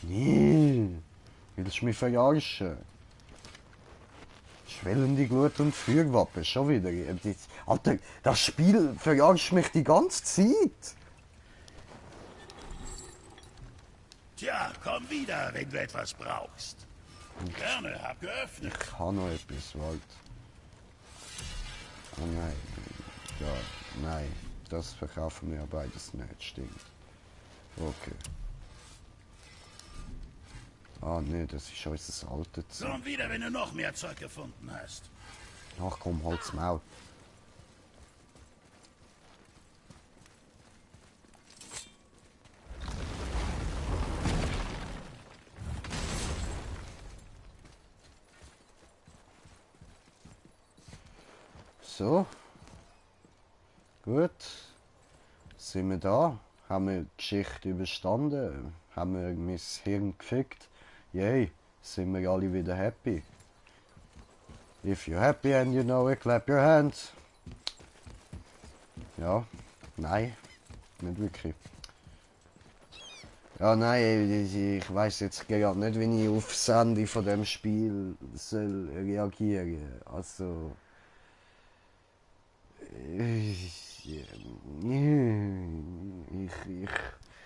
Nee, willst du mich verarschen? Schwellende Glut und Feuerwappen, schon wieder. Alter, das Spiel verarscht mich die ganze Zeit. Tja, komm wieder, wenn du etwas brauchst. Gerne, hab geöffnet. Ich kann noch etwas, Wald. Oh nein. Ja, nein. Das verkaufen wir ja beides nicht, stimmt. Okay. Ah, nee, das ist unser altes Zeug. Komm wieder, wenn du noch mehr Zeug gefunden hast. Ach komm, halt's Maul. So. Gut. Sind wir da? Haben wir die Geschichte überstanden? Haben wir mein Hirn gefickt? Yay, sind wir alle wieder happy? If you're happy and you know it, clap your hands. Ja, nein, nicht wirklich. Ja, nein, ich weiß jetzt gerade nicht, wie ich auf das Ende von dem Spiel soll reagieren. Also...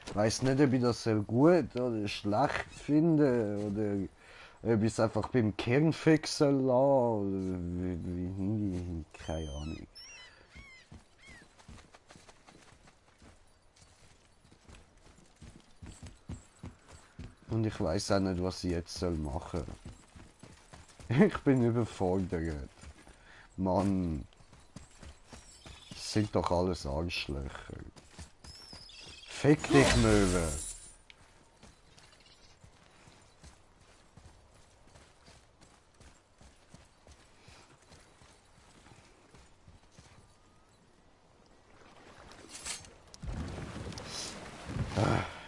Ich weiß nicht, ob ich das gut oder schlecht finde oder ob ich es einfach beim Kernfixen lasse. Keine Ahnung. Und ich weiß auch nicht, was ich jetzt machen soll. Ich bin überfordert. Mann. Sind doch alles Arschlöcher. Fick dich, Möwe!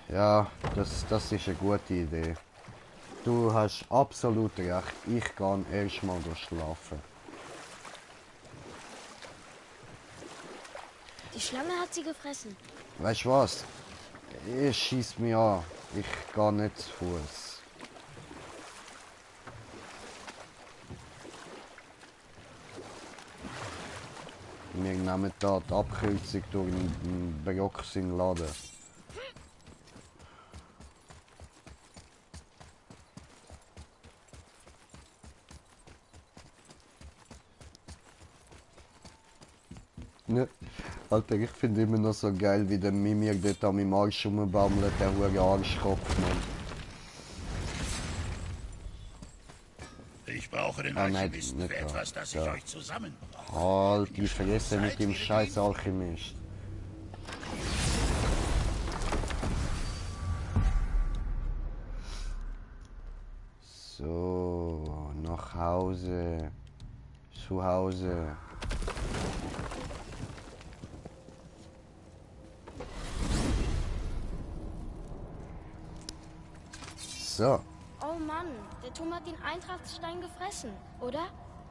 Ja, das ist eine gute Idee. Du hast absolut recht. Ich gehe erstmal schlafen. Die Schlange hat sie gefressen. Weißt du was? Ich schieß mich an. Ich gehe nicht zu Fuß. Wir nehmen da die Abkürzung durch den Barocksin Laden. Ne? Alter, ich finde immer noch so geil, wie der Mimir dort an meinem Arsch rumbaumelt, der hure Arschkopf, Mann. Ich brauche den Ah, nein, Alchemisten nicht für da. etwas, das ich Da. euch zusammenbrachte. Halt die Fresse mit dem scheiß Alchemist. So, nach Hause. Zu Hause. So. Oh Mann, der Turm hat den Eintrachtsstein gefressen, oder?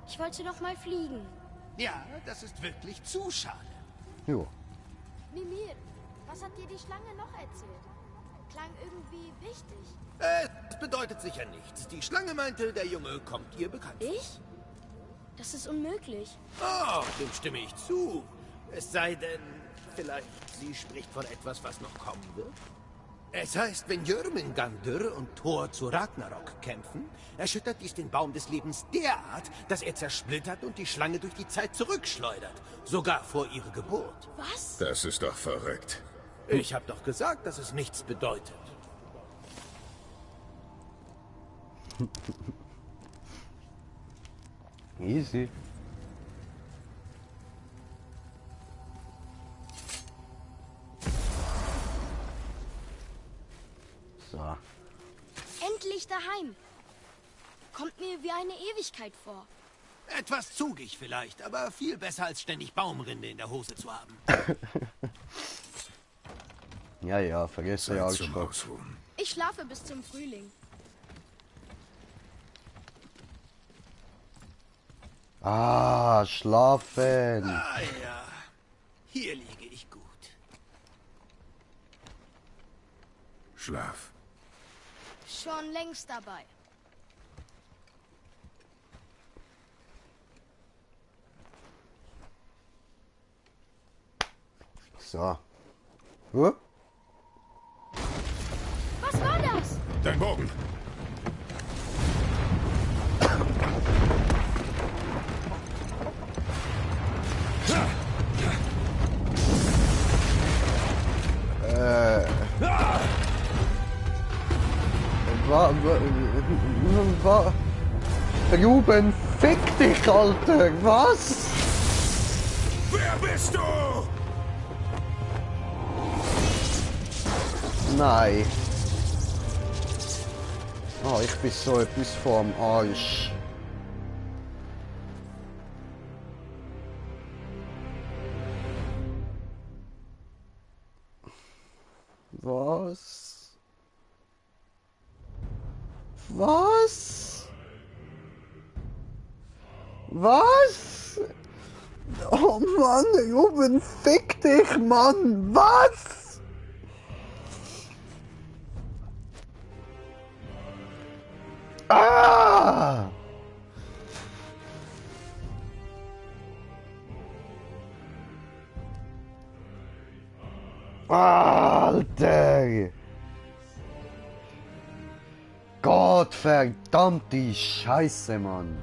Ich wollte doch mal fliegen. Ja, das ist wirklich zu schade. Jo. Mimir, was hat dir die Schlange noch erzählt? Klang irgendwie wichtig. Es bedeutet sicher nichts. Die Schlange meinte, der Junge kommt ihr bekannt. Ich? Das ist unmöglich. Oh, dem stimme ich zu. Es sei denn, vielleicht sie spricht von etwas, was noch kommen wird. Es heißt, wenn Jörmungandr und Thor zu Ragnarok kämpfen, erschüttert dies den Baum des Lebens derart, dass er zersplittert und die Schlange durch die Zeit zurückschleudert. Sogar vor ihrer Geburt. Was? Das ist doch verrückt. Ich habe doch gesagt, dass es nichts bedeutet. Easy. So. Endlich daheim. Kommt mir wie eine Ewigkeit vor. Etwas zugig vielleicht, aber viel besser als ständig Baumrinde in der Hose zu haben. Ja, ja, vergiss ja Zeit zum Arschkopf. Ausruhen. Ich schlafe bis zum Frühling. Ah, schlafen. Ah ja, hier liege ich gut. Schlaf. Schon längst dabei. So. Huh? Was war das? Dein Bogen. Juben, fick dich, Alter! Was? Wer bist du? Nein. Oh, ich bin so etwas vorm Arsch. Was? Was? Was? Oh Mann, Ruben, fick dich, Mann! Was? Ah! Alter! Gottverdammte Scheiße, Mann!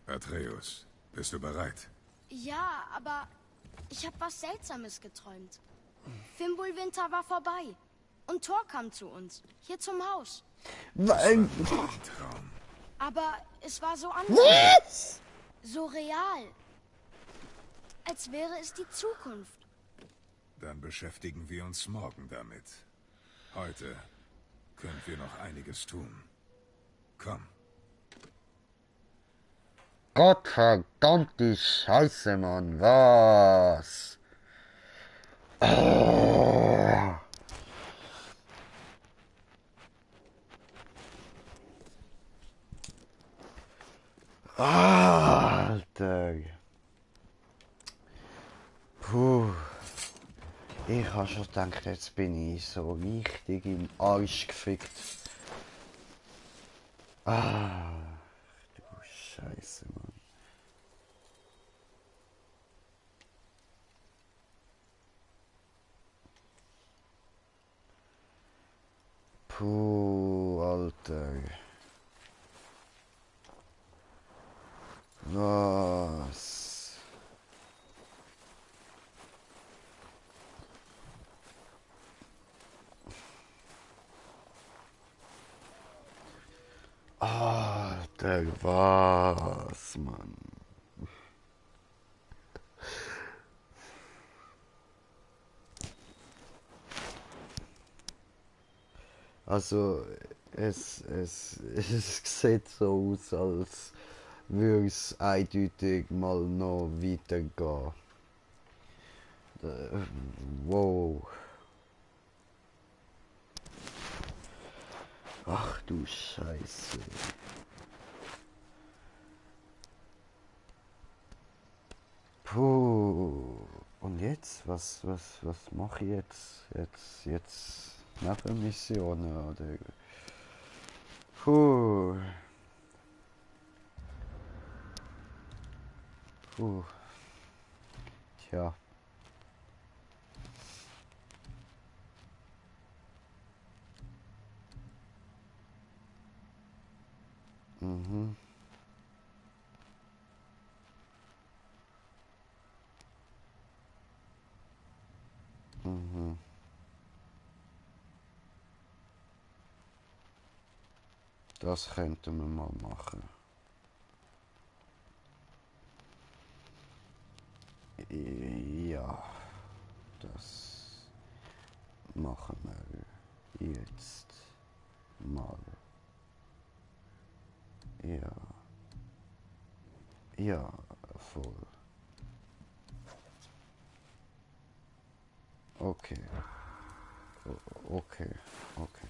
Atreus, bist du bereit? Ja, aber ich habe was Seltsames geträumt. Fimbulwinter war vorbei. Und Thor kam zu uns. Hier zum Haus. Traum. Aber es war so anders. Was? So real. Als wäre es die Zukunft. Dann beschäftigen wir uns morgen damit. Heute können wir noch einiges tun. Komm. Gottverdammte Scheiße, Mann! Was? Oh. Alter! Puh. Ich habe schon gedacht, jetzt bin ich so richtig im Arsch gefickt. Ah, du Scheiße, Mann. Puh, Alter. Was? Alter, was, Mann? Also, es sieht so aus, als würde es eindeutig mal noch weitergehen. Wow. Ach du Scheiße. Puh. Und jetzt? Was mache ich jetzt? Nebenmissionen oder? Puh. Puh. Tja. Mhm. Mhm. Das könnten wir mal machen. Ja, das machen wir jetzt mal. Ja, ja, voll. Okay, okay, okay.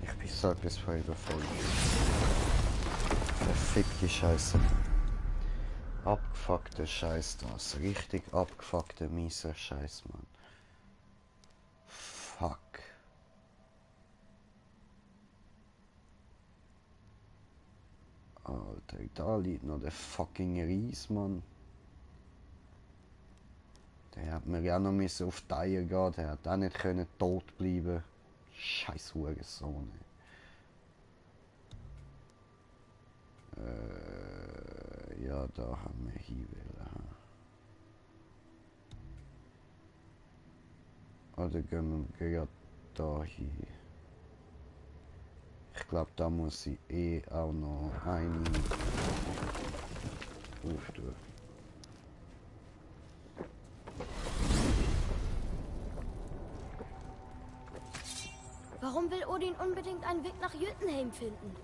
Ich bin so etwas von überfordert. Verfickte Scheiße. Abgefuckter Scheiß das. Richtig abgefuckter, mieser Scheiß, Mann. Fuck. Alter, da liegt noch der fucking Ries, Mann. Der hat mir ja noch müssen auf die Eier gehen, der hat auch nicht können tot bleiben. Scheiß Hurensohn. Ja, da haben wir hinwollen. Oder gehen wir da hin? Ich glaube, da muss ich auch noch eine auftun. Warum will Odin unbedingt einen Weg nach Jötunheim finden?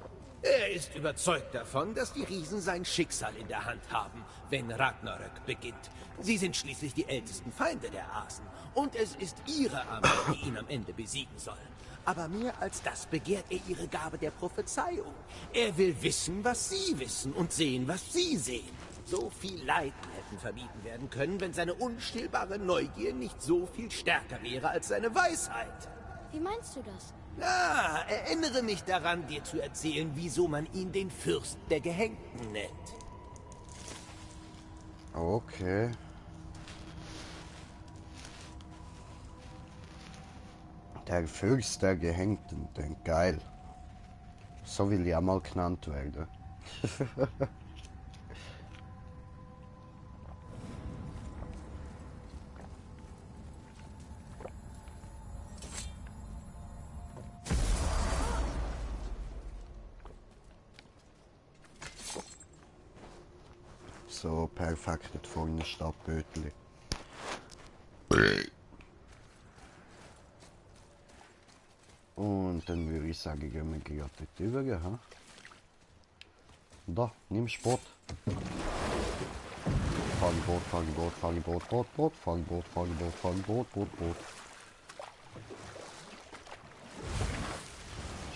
Er ist überzeugt davon, dass die Riesen sein Schicksal in der Hand haben, wenn Ragnarök beginnt. Sie sind schließlich die ältesten Feinde der Asen. Und es ist ihre Armee, die ihn am Ende besiegen soll. Aber mehr als das begehrt er ihre Gabe der Prophezeiung. Er will wissen, was sie wissen und sehen, was sie sehen. So viel Leiden hätten vermieden werden können, wenn seine unstillbare Neugier nicht so viel stärker wäre als seine Weisheit. Wie meinst du das? Ah, erinnere mich daran, dir zu erzählen, wieso man ihn den Fürsten der Gehängten nennt. Okay. Der Fürst der Gehängten, denn geil. So will ja mal genannt werden. So, perfekt, dort vorne steht Bötli. Und dann würde ich sagen, gehen wir gerade dort rüber, ha? Da, nimm Sport. Fangboot, Fangboot, Fangboot, Boot, Boot, Fangboot, Fangboot, Fangboot, Boot, Boot.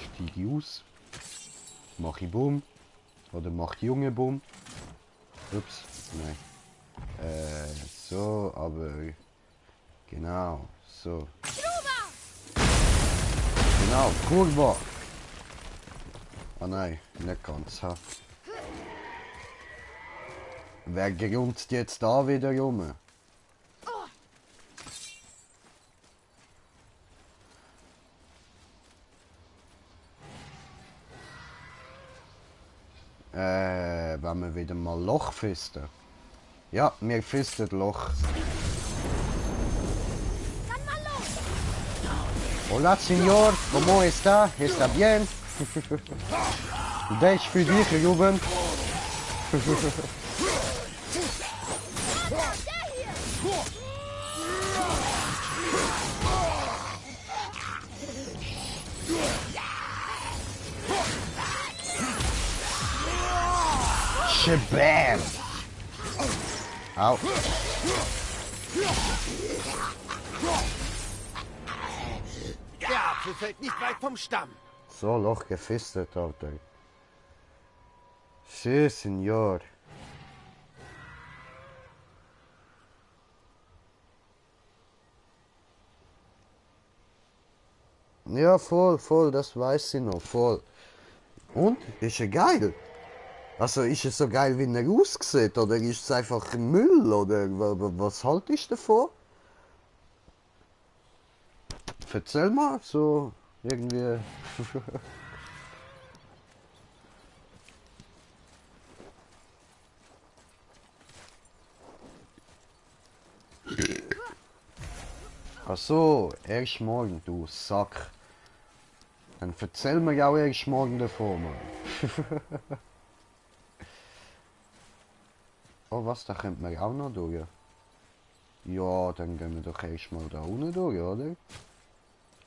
Stiege aus. Mach ich Boom. Oder mach junge Boom. Ups, nein. So, aber... Genau, so. Genau, Kurva! Ah nein, nicht ganz, ha. Wer grunzt jetzt da wieder rum? Wenn wir wieder mal Loch fisten. Ja, wir fisten Loch. Hola, señor, ¿cómo está? ¿Está bien? Das ist für dich, Ruben. Shabam! Au. Der Apfel fällt nicht weit vom Stamm. So, Loch gefistet, Alter. Sí, señor. Ja, voll, das weiß ich noch, voll. Und? Ist er geil? Also, ist es so geil, wie er aussieht, oder ist es einfach Müll, oder was haltest du davon? Erzähl mal, so irgendwie. Ach so, erst morgen, du Sack. Dann erzähl mir ja auch erst morgen davon, Mann. Oh was, da könnte man auch noch durch. Ja, dann gehen wir doch erst mal da unten durch, oder?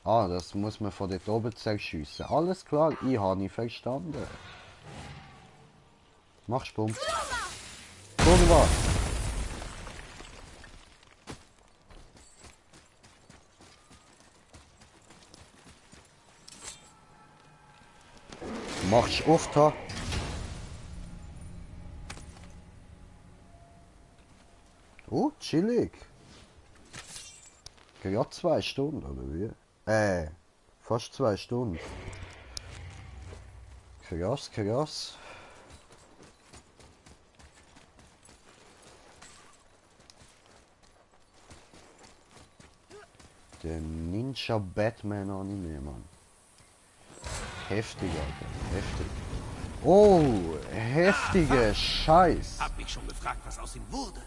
Ah, das muss man von dort oben zerschiessen. Alles klar, ich habe nicht verstanden. Mach Sprung. Kurva! Machst oft, ha? Oh, chillig. Gerade 2 Stunden, oder wie? Fast 2 Stunden. Krass, krass. Der Ninja Batman Anime, Mann. Heftig, Alter. Heftig. Oh, heftige Scheiß. Hab mich schon gefragt, was aus ihm wurde.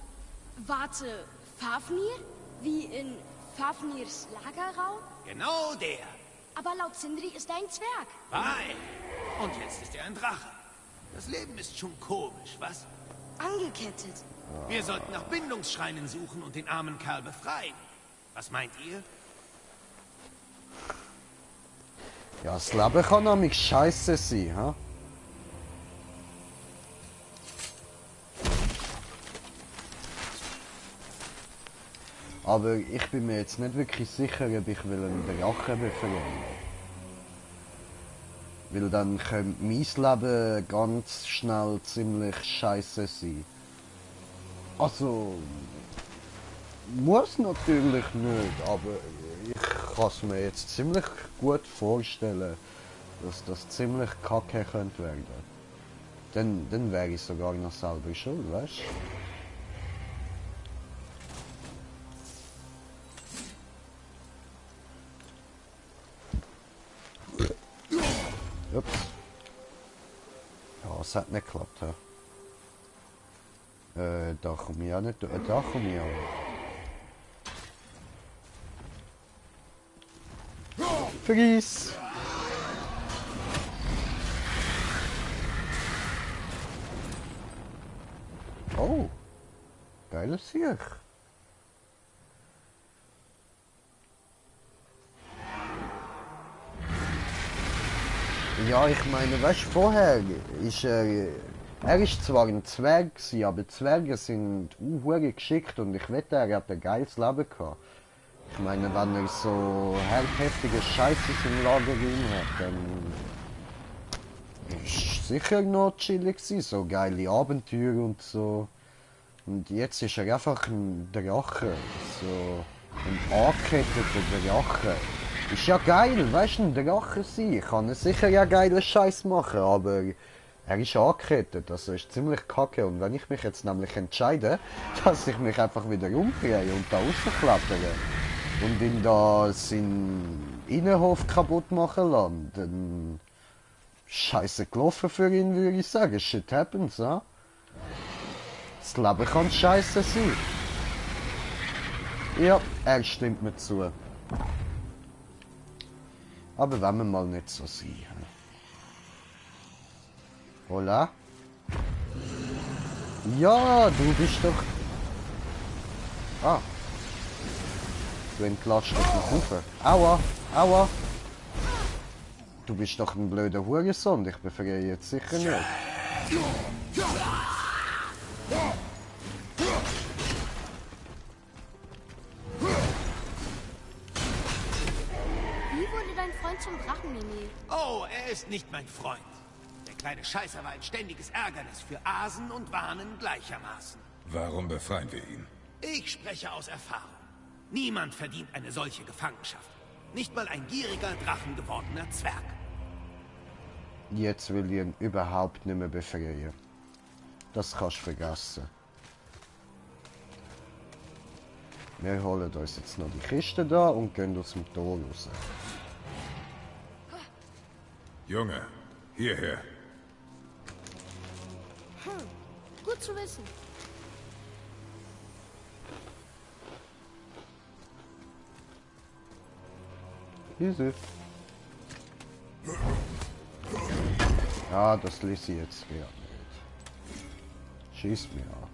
Warte, Fafnir? Wie in Fafnirs Lagerraum? Genau der. Aber laut Sindri ist er ein Zwerg. Nein. Und jetzt ist er ein Drache. Das Leben ist schon komisch, was? Angekettet. Wir sollten nach Bindungsschreinen suchen und den armen Kerl befreien. Was meint ihr? Ja, das Leben kann nämlich scheiße sein, ha? Aber ich bin mir jetzt nicht wirklich sicher, ob ich einen Drachen befreien. Weil dann könnte mein Leben ganz schnell ziemlich scheiße sein. Also... muss natürlich nicht, aber ich kann es mir jetzt ziemlich gut vorstellen, dass das ziemlich kacke könnte werden. Dann wäre ich sogar noch selber schuld, weißt du? Ups. Ja, es hat nicht geklappt. Da komme ich auch nicht durch. Da komme ich auch. Vergiss! Oh! Geiles Sieg! Ja, ich meine, weißt du, vorher ist er ist zwar ein Zwerg gewesen, aber Zwerge sind hure geschickt und ich wette, er hat ein geiles Leben gehabt. Ich meine, wenn er so heftige Scheiße im Lager drin hat, dann ist sicher noch chillig gewesen, so geile Abenteuer und so. Und jetzt ist er einfach ein Drache, so ein angeketteter Drache. Ist ja geil, weißt du, ein Drache sein. Kann er sicher ja geilen Scheiß machen, aber er ist angekettet, also ist ziemlich kacke. Und wenn ich mich jetzt nämlich entscheide, dass ich mich einfach wieder umdrehe und da rausklettere und ihn da seinen Innenhof kaputt machen lasse, dann scheiße gelaufen für ihn, würde ich sagen. Shit happens, ha? Das Leben kann scheiße sein. Ja, er stimmt mir zu. Aber wenn wir mal nicht so sein. Hola? Ja, du bist doch... Ah. Du entlatscht mich rauf. Aua, aua. Du bist doch ein blöder Hurensohn, ich befreie jetzt sicher nicht. Wie wurde dein Freund zum Drachen, Mimi? Oh, er ist nicht mein Freund. Der kleine Scheißer war ein ständiges Ärgernis für Asen und Wanen gleichermaßen. Warum befreien wir ihn? Ich spreche aus Erfahrung. Niemand verdient eine solche Gefangenschaft. Nicht mal ein gieriger, drachengewordener Zwerg. Jetzt will ich ihn überhaupt nicht mehr befreien. Das kannst du vergessen. Wir holen uns jetzt noch die Kiste da und gehen aus dem Tor raus. Junge, hierher. Gut zu wissen. Easy. Ja, das ließ ich jetzt wieder nicht. Schieß mir an.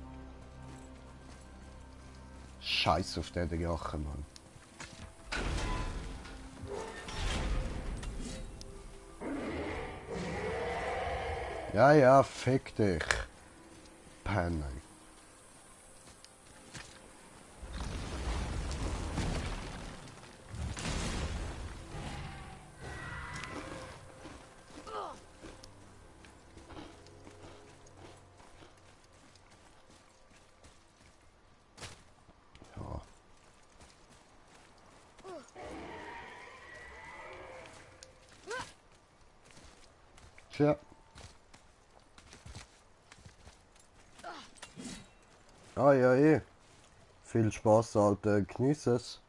Scheiß auf den Drachen, Mann. Ja, ja, fick dich. Penner. Tja. Ah ja, eh. Viel Spaß, Alter. Genieß es.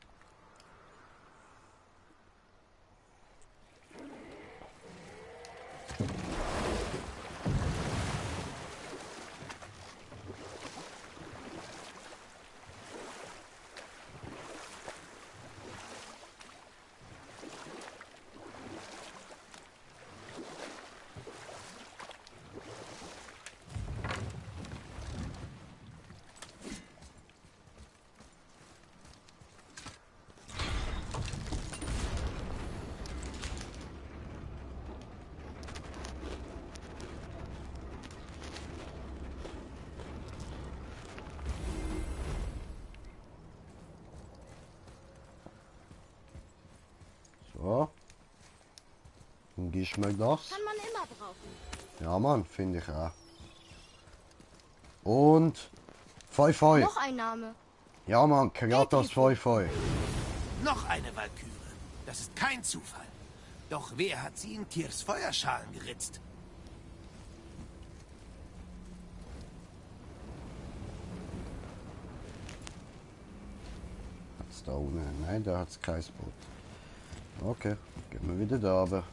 Ja. Dann gibst du mir das. Kann man immer brauchen. Ja, Mann, finde ich auch. Und... Feu. Noch ein Name. Ja, Mann, Kratos Feu. Noch eine Walküre. Das ist kein Zufall. Doch wer hat sie in Tyrs Feuerschalen geritzt? Hat's da unten? Nein, da hat's kein Boot. Okay, gehen wir wieder da runter.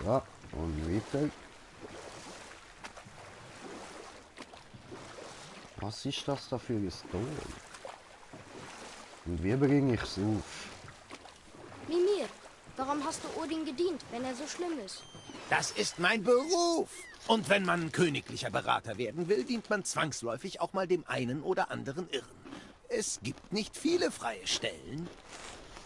So, und weiter. Was ist das da für ein Ton? Und wie bringe ich es auf? Mimir, warum hast du Odin gedient, wenn er so schlimm ist? Das ist mein Beruf. Und wenn man königlicher Berater werden will, dient man zwangsläufig auch mal dem einen oder anderen Irren. Es gibt nicht viele freie Stellen.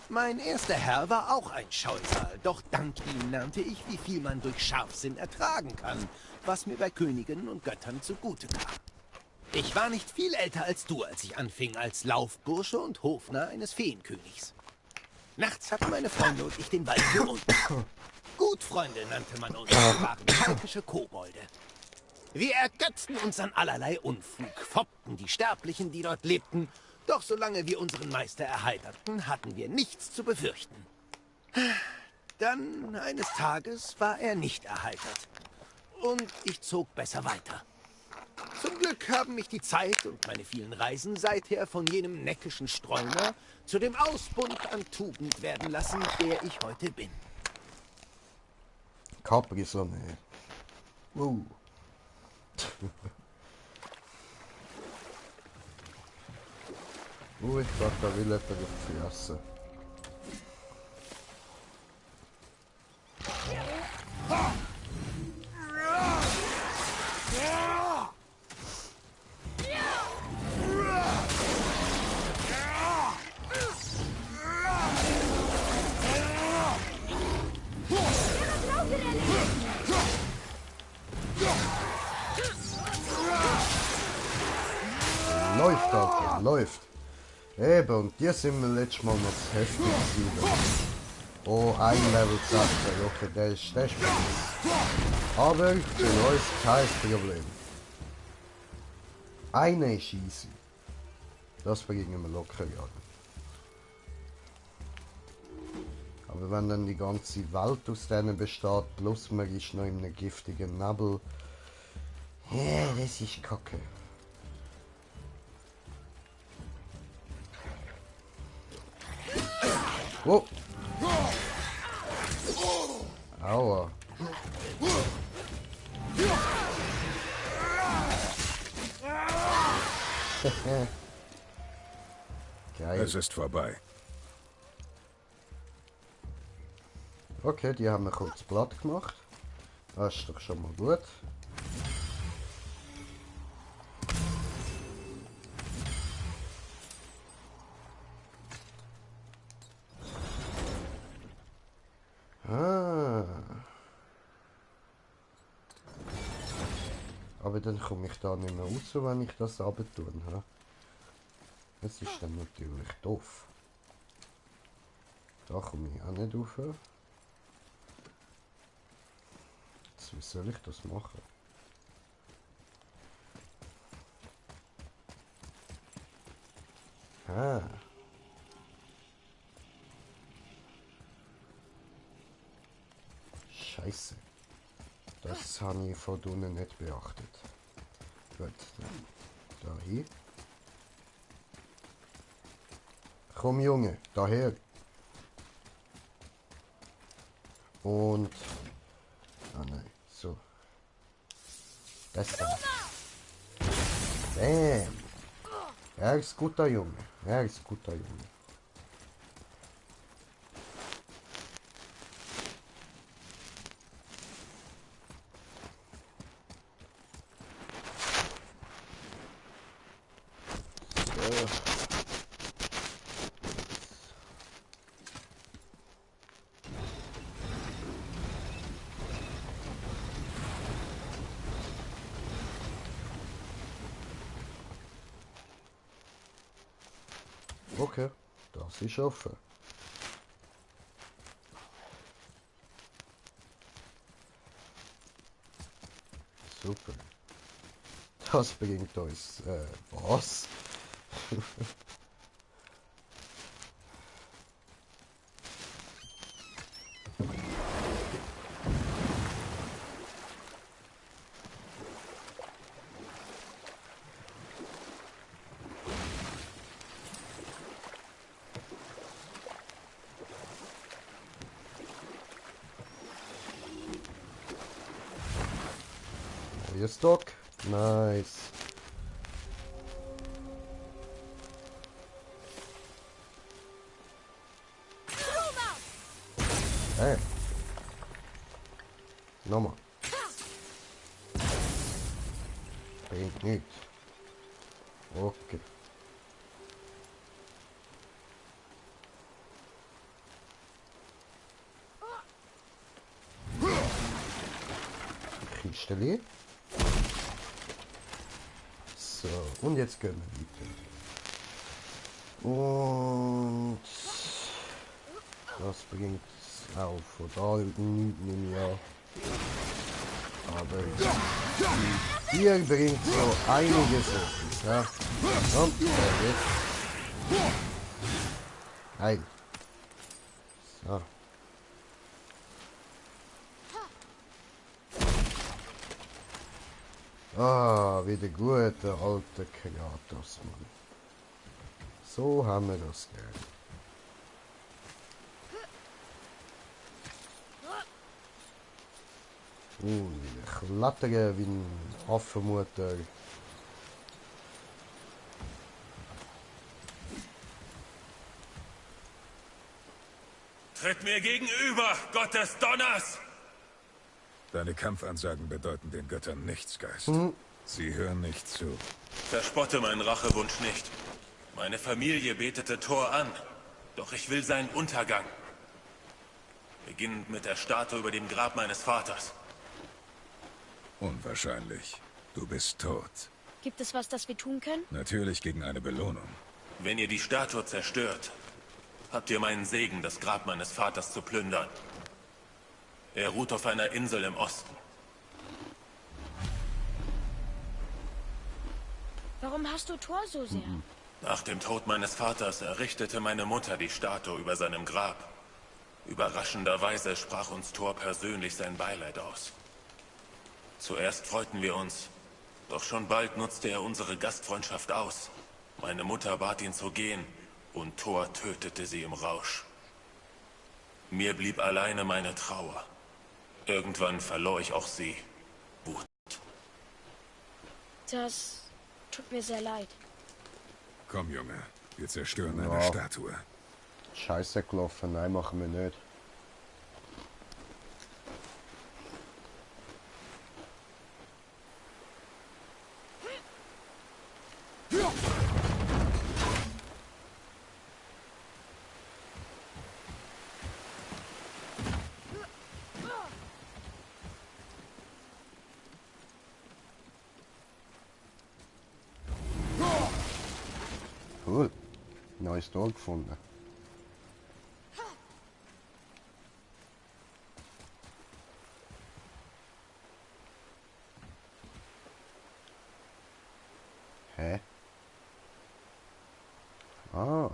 Mein erster Herr war auch ein Scheusal, doch dank ihm lernte ich, wie viel man durch Scharfsinn ertragen kann, was mir bei Königinnen und Göttern zugute kam. Ich war nicht viel älter als du, als ich anfing als Laufbursche und Hofnarr eines Feenkönigs. Nachts hatten meine Freunde und ich den Wald gerunden. Gutfreunde nannte man uns, wir waren kalkische Kobolde. Wir ergötzten uns an allerlei Unfug, foppten die Sterblichen, die dort lebten. Doch solange wir unseren Meister erheiterten, hatten wir nichts zu befürchten. Dann eines Tages war er nicht erheitert. Und ich zog besser weiter. Zum Glück haben mich die Zeit und meine vielen Reisen seither von jenem neckischen Streuner zu dem Ausbund an Tugend werden lassen, der ich heute bin. Capri-Sonne. Ich dachte, da will jemand auf die Fresse. Läuft, Alter, läuft. Eben, und die sind wir letztes Mal noch das heftig gewesen. Oh, ein Level 16, okay, der ist besser. Aber für uns kein Problem. Einer ist easy. Das bringen wir locker an. Aber wenn dann die ganze Welt aus denen besteht, plus man ist noch in einem giftigen Nebel, ja, das ist kacke. Oh! Aua! Geil. Es ist vorbei. Okay, die haben wir kurz platt gemacht. Das ist doch schon mal gut. Aber dann komme ich da nicht mehr raus, wenn ich das abtun habe. Das ist dann natürlich doof. Da komme ich auch nicht rauf. Jetzt, wie soll ich das machen? Ah. Scheiße. Das habe ich von unten nicht beachtet. Gut, dann da hier. Komm Junge, daher. Und... Ah nein, so. Das da. Bam. Er ist guter Junge. Er ist guter Junge. Okay, das ist offen. Super. Das bringt uns, was? Neuer Stock. Nice. Hey. Nochmal. Bringt nichts. Okay. Kiste. So, und jetzt gehen wir weiter. Und das bringt auch von da nichts mehr. Aber hier bringt so einiges etwas. Ja. Komm, jetzt. Nein. So. Ah, wie der gute alte Kratos, Mann. So haben wir das gern. Wieder klattern wie ein Affenmutter. Tritt mir gegenüber, Gott des Donners! Deine Kampfansagen bedeuten den Göttern nichts, Geist. Sie hören nicht zu. Verspotte meinen Rachewunsch nicht. Meine Familie betete Thor an, doch ich will seinen Untergang. Beginnend mit der Statue über dem Grab meines Vaters. Unwahrscheinlich. Du bist tot. Gibt es was, das wir tun können? Natürlich gegen eine Belohnung. Wenn ihr die Statue zerstört, habt ihr meinen Segen, das Grab meines Vaters zu plündern. Er ruht auf einer Insel im Osten. Warum hast du Thor so sehr? Nach dem Tod meines Vaters errichtete meine Mutter die Statue über seinem Grab. Überraschenderweise sprach uns Thor persönlich sein Beileid aus. Zuerst freuten wir uns, doch schon bald nutzte er unsere Gastfreundschaft aus. Meine Mutter bat ihn zu gehen und Thor tötete sie im Rausch. Mir blieb alleine meine Trauer. Irgendwann verlor ich auch sie. Wut. Das tut mir sehr leid. Komm, Junge. Wir zerstören eine Statue. Scheiße gelaufen, nein, machen wir nicht. Cool. Neues Tor gefunden. Hä? Ah.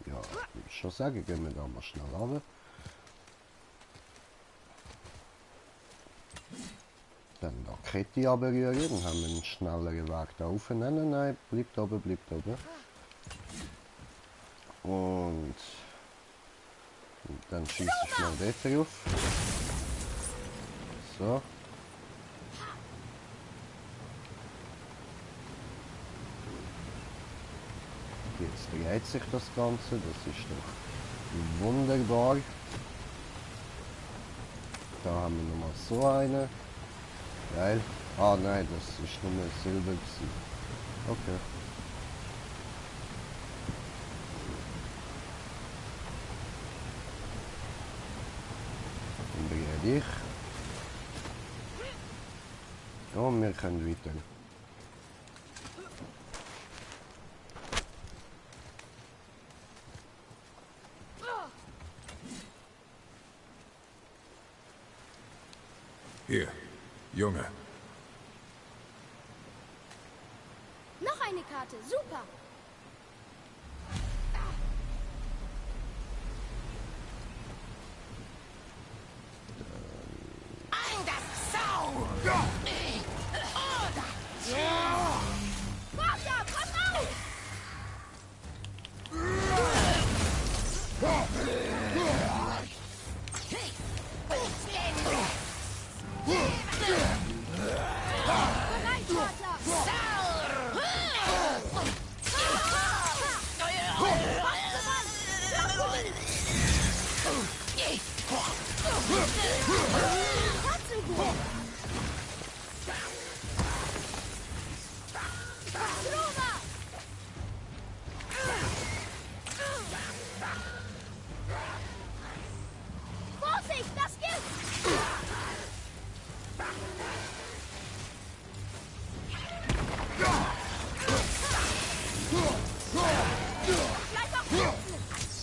Ja, ich schon sagen, gehen wir da mal schnell runter. Dann da Kette runterrühren, dann haben wir einen schnelleren Weg da rauf. Nein, nein, bleibt oben, bleibt oben. Und dann schieße ich mal dort drauf. So. Jetzt dreht sich das Ganze, das ist doch wunderbar. Da haben wir nochmal so eine. Geil. Ah nein, das ist nur Silber gewesen. Okay. Dann drehe ich. Und wir können weiter. Hier, Junge. Noch eine Karte, super. Vater, pass auf! Bereit, Vorsicht, das Gift!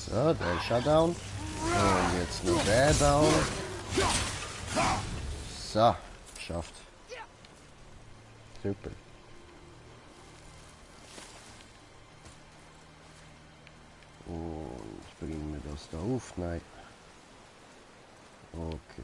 So, der ist schon down. Und jetzt noch der down. So, geschafft. Super. Und bringen wir das da auf? Nein. Okay.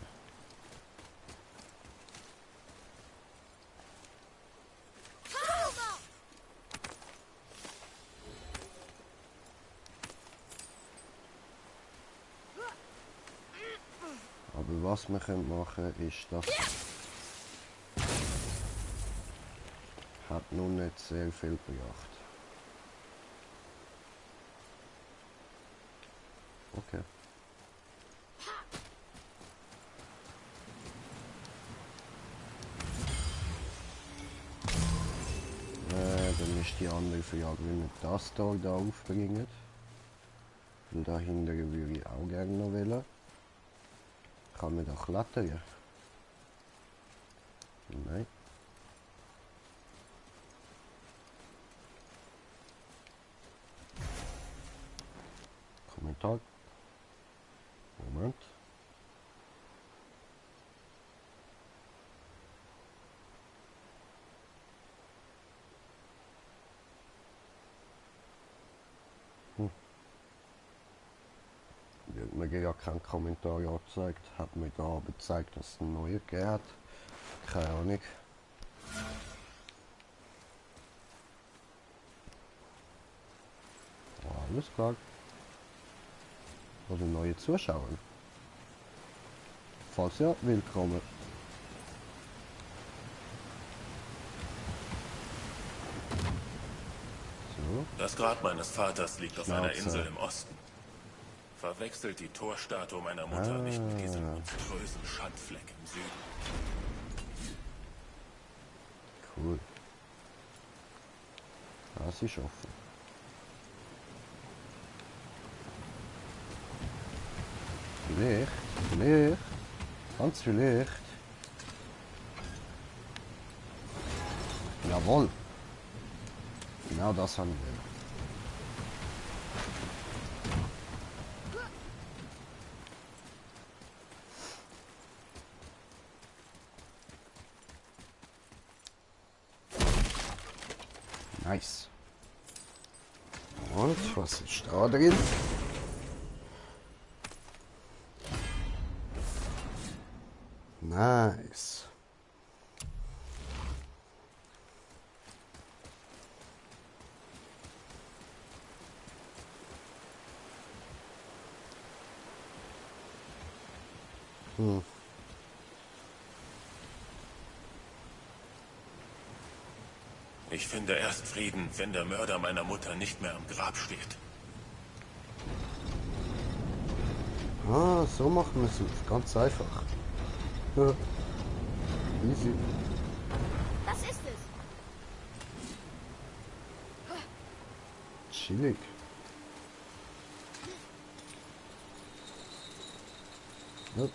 Aber was wir machen können, ist das. Hat noch nicht sehr viel gebracht. Okay. Dann ist die andere Frage, wenn wir das da aufbringen. Und dahinter würde ich auch gerne noch wählen. Kann man da klettern? Nein. Kommentar. Moment. Wird mir ja kein Kommentar angezeigt, hat mir da aber gezeigt, dass es ein neuer gegeben hat. Keine Ahnung. Alles klar. Oder neue Zuschauer. Falls ja, willkommen. So. Das Grab meines Vaters liegt auf einer Schnauze. Insel im Osten. Verwechselt die Torstatue meiner Mutter nicht mit diesem monströsen Schandfleck im Süden. Cool. Das ist offen. Vielleicht, ganz vielleicht. Jawohl. Genau das haben wir. Nice. Und was ist da drin? Nice. Ich finde erst Frieden, wenn der Mörder meiner Mutter nicht mehr am Grab steht. Ah, so machen wir es auf. Ganz einfach. Ja. Easy. Was ist es? Chillig. Habe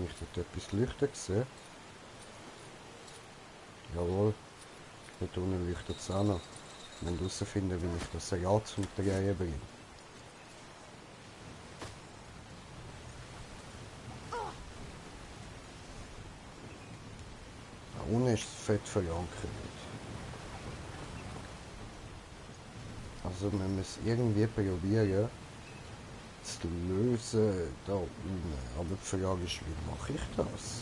ich dort etwas leuchten gesehen? Jawohl. Dort unten leuchtet es auch noch. Ich muss herausfinden, wie ich das Regal zum Drehen bringe. unten ist es fett verankert. Also wir müssen irgendwie probieren zu lösen da unten. Aber die Frage ist, wie mache ich das?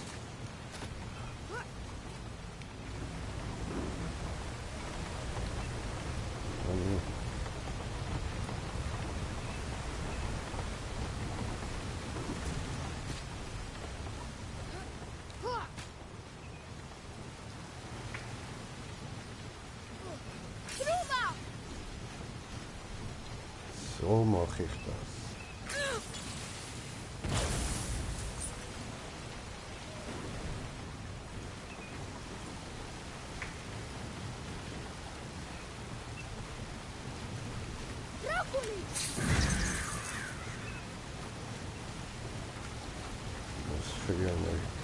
So mache ich das. Das für eine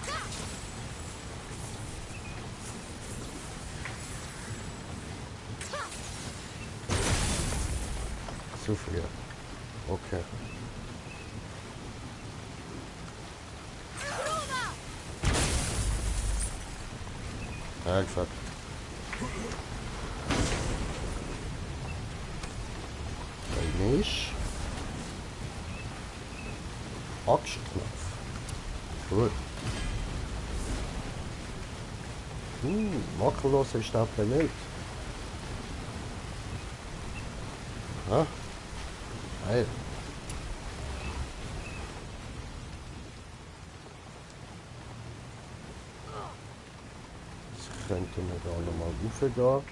zu früh. Okay. Einfach. Bei nicht. Axtknopf. Gut. Makellos ist das nicht. Ah. Geil. Jetzt könnten wir da nochmal raufgehen.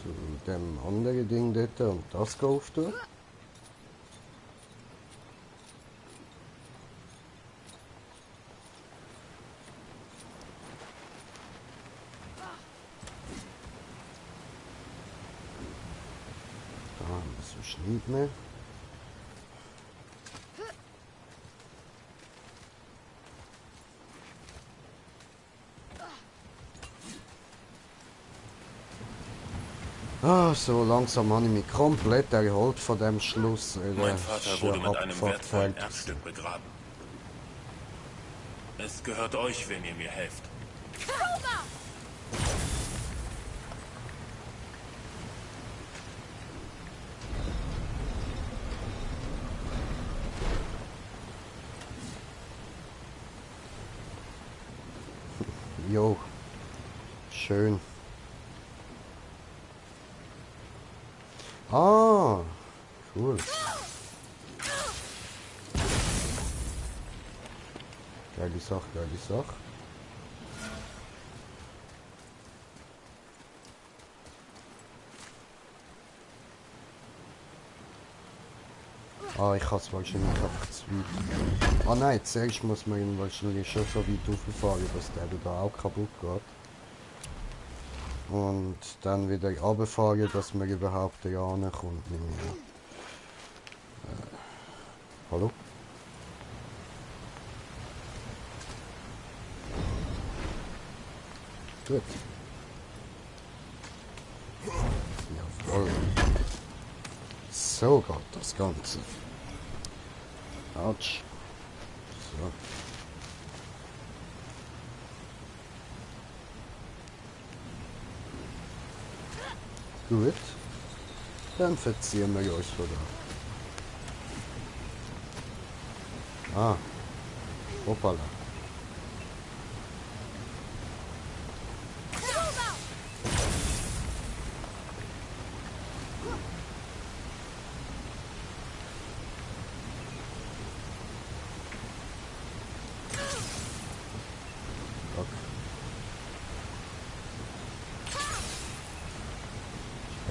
Zu dem anderen Ding dort und das kauft er. So nicht mehr. Ah, so langsam habe ich mich komplett erholt von dem Schluss. Mein Vater wurde mit einem wertvollen Erbstück begraben. Es gehört euch, wenn ihr mir helft. Jo, schön. Ah, cool. Geile Sache, geile Sache. Ah, ich kann es wahrscheinlich einfach zu weit. Ah nein, zuerst muss man ihn wahrscheinlich schon so weit rauffahren, dass der da auch kaputt geht. Und dann wieder runterfahren, dass man überhaupt da kommt. Hallo? Gut. Jawohl. So geht das Ganze. Autsch. So. Gut. Dann verziehen wir uns von da. Ah. Hoppala.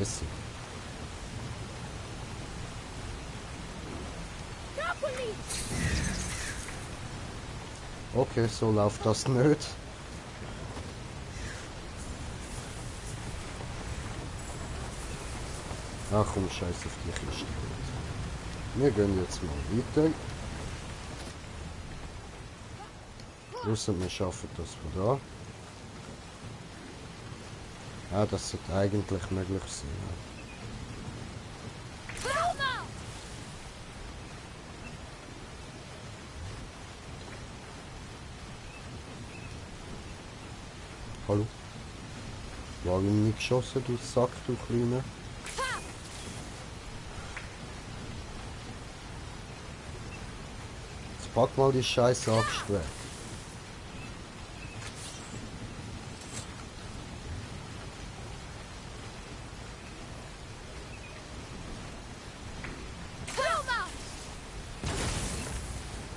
Scheiße. Okay, so läuft das nicht. Ach komm, scheiß auf die Kiste. Wir gehen jetzt mal weiter. Ausser wir schaffen das von da. Ja, das sollte eigentlich möglich sein. Hallo? Warum nicht geschossen, du Sack, du Kleiner? Jetzt pack mal die scheiß Axt weg.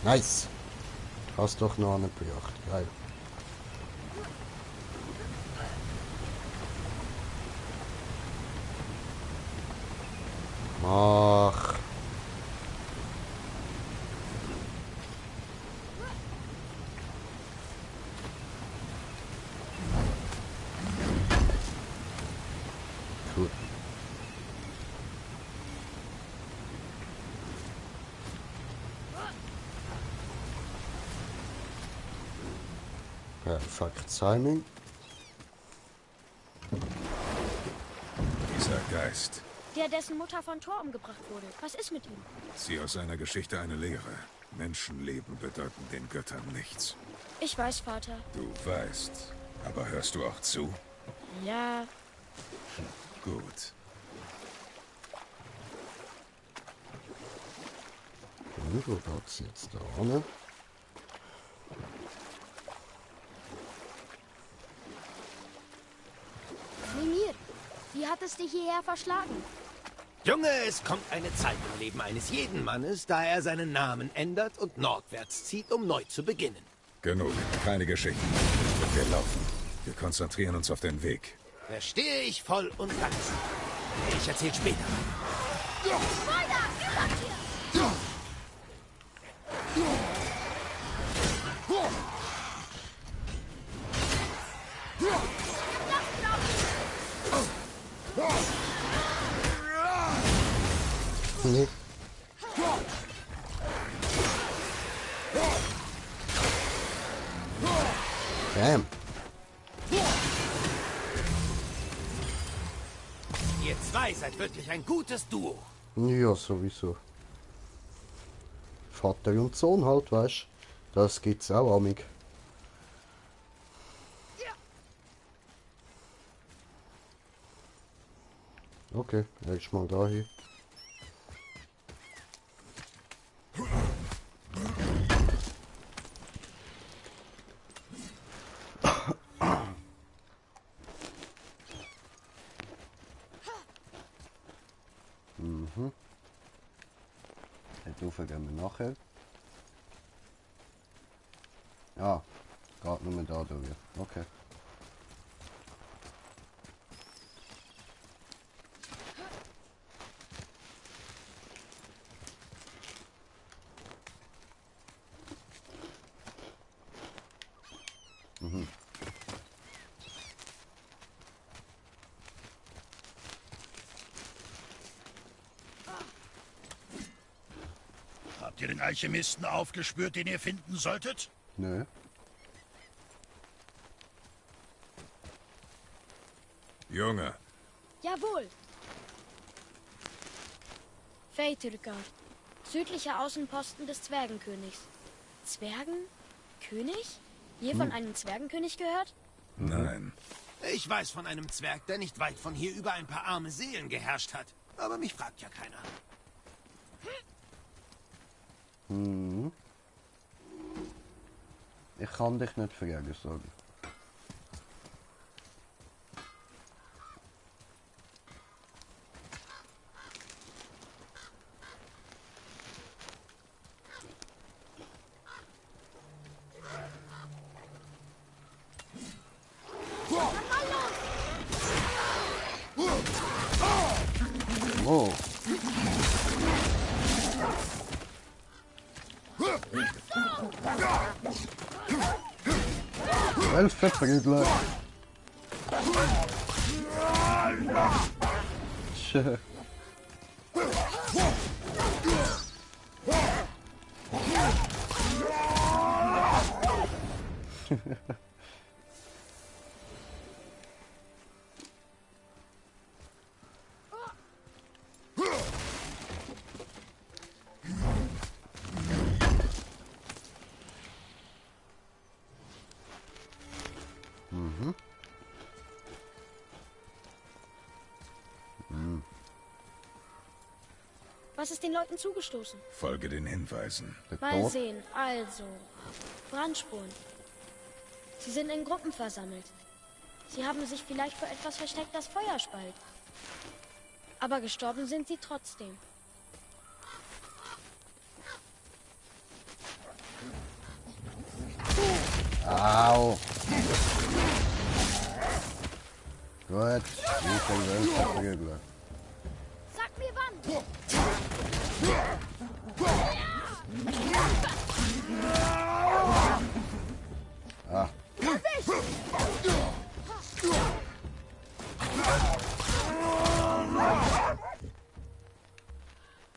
Nice! Hast doch noch eine gebracht, geil. Mach! Gut. Perfekt Timing. Dieser Geist. Der, dessen Mutter von Thor umgebracht wurde. Was ist mit ihm? Zieh aus seiner Geschichte eine Lehre. Menschenleben bedeuten den Göttern nichts. Ich weiß, Vater. Du weißt. Aber hörst du auch zu? Ja. Gut. Wo geht's jetzt da, ne? Mimir, wie hat es dich hierher verschlagen? Junge, es kommt eine Zeit im Leben eines jeden Mannes, da er seinen Namen ändert und nordwärts zieht, um neu zu beginnen. Genug. Keine Geschichten. Wir laufen. Wir konzentrieren uns auf den Weg. Verstehe ich voll und ganz. Ich erzähl später. Nee. Bam. Ihr zwei seid wirklich ein gutes Duo. Ja, sowieso. Vater und Sohn halt, weißt du? Das gibt's auch amig. Okay, erst mal dahin. Dort rauf gehen wir nachher. Ah, geht nur da durch. Okay. Habt ihr den Alchemisten aufgespürt, den ihr finden solltet? Nö. Junge, Jawohl. Feytürkar. Südlicher Außenposten des Zwergenkönigs. Zwergenkönig? Je von einem Zwergenkönig gehört? nein. Ich weiß von einem Zwerg, der nicht weit von hier über ein paar arme Seelen geherrscht hat. Aber mich fragt ja keiner. Ich kann dich nicht fragen, sagen. Oh. Elf Brüdler. Tja. Was ist den Leuten zugestoßen? Folge den Hinweisen. Der Mal Tod. sehen. Also, Brandspuren. Sie sind in Gruppen versammelt. Sie haben sich vielleicht vor etwas versteckt, das Feuer spalt. Aber gestorben sind sie trotzdem. Au. Gut, wie viel Wölfe prügeln. Sag mir wann! Ah.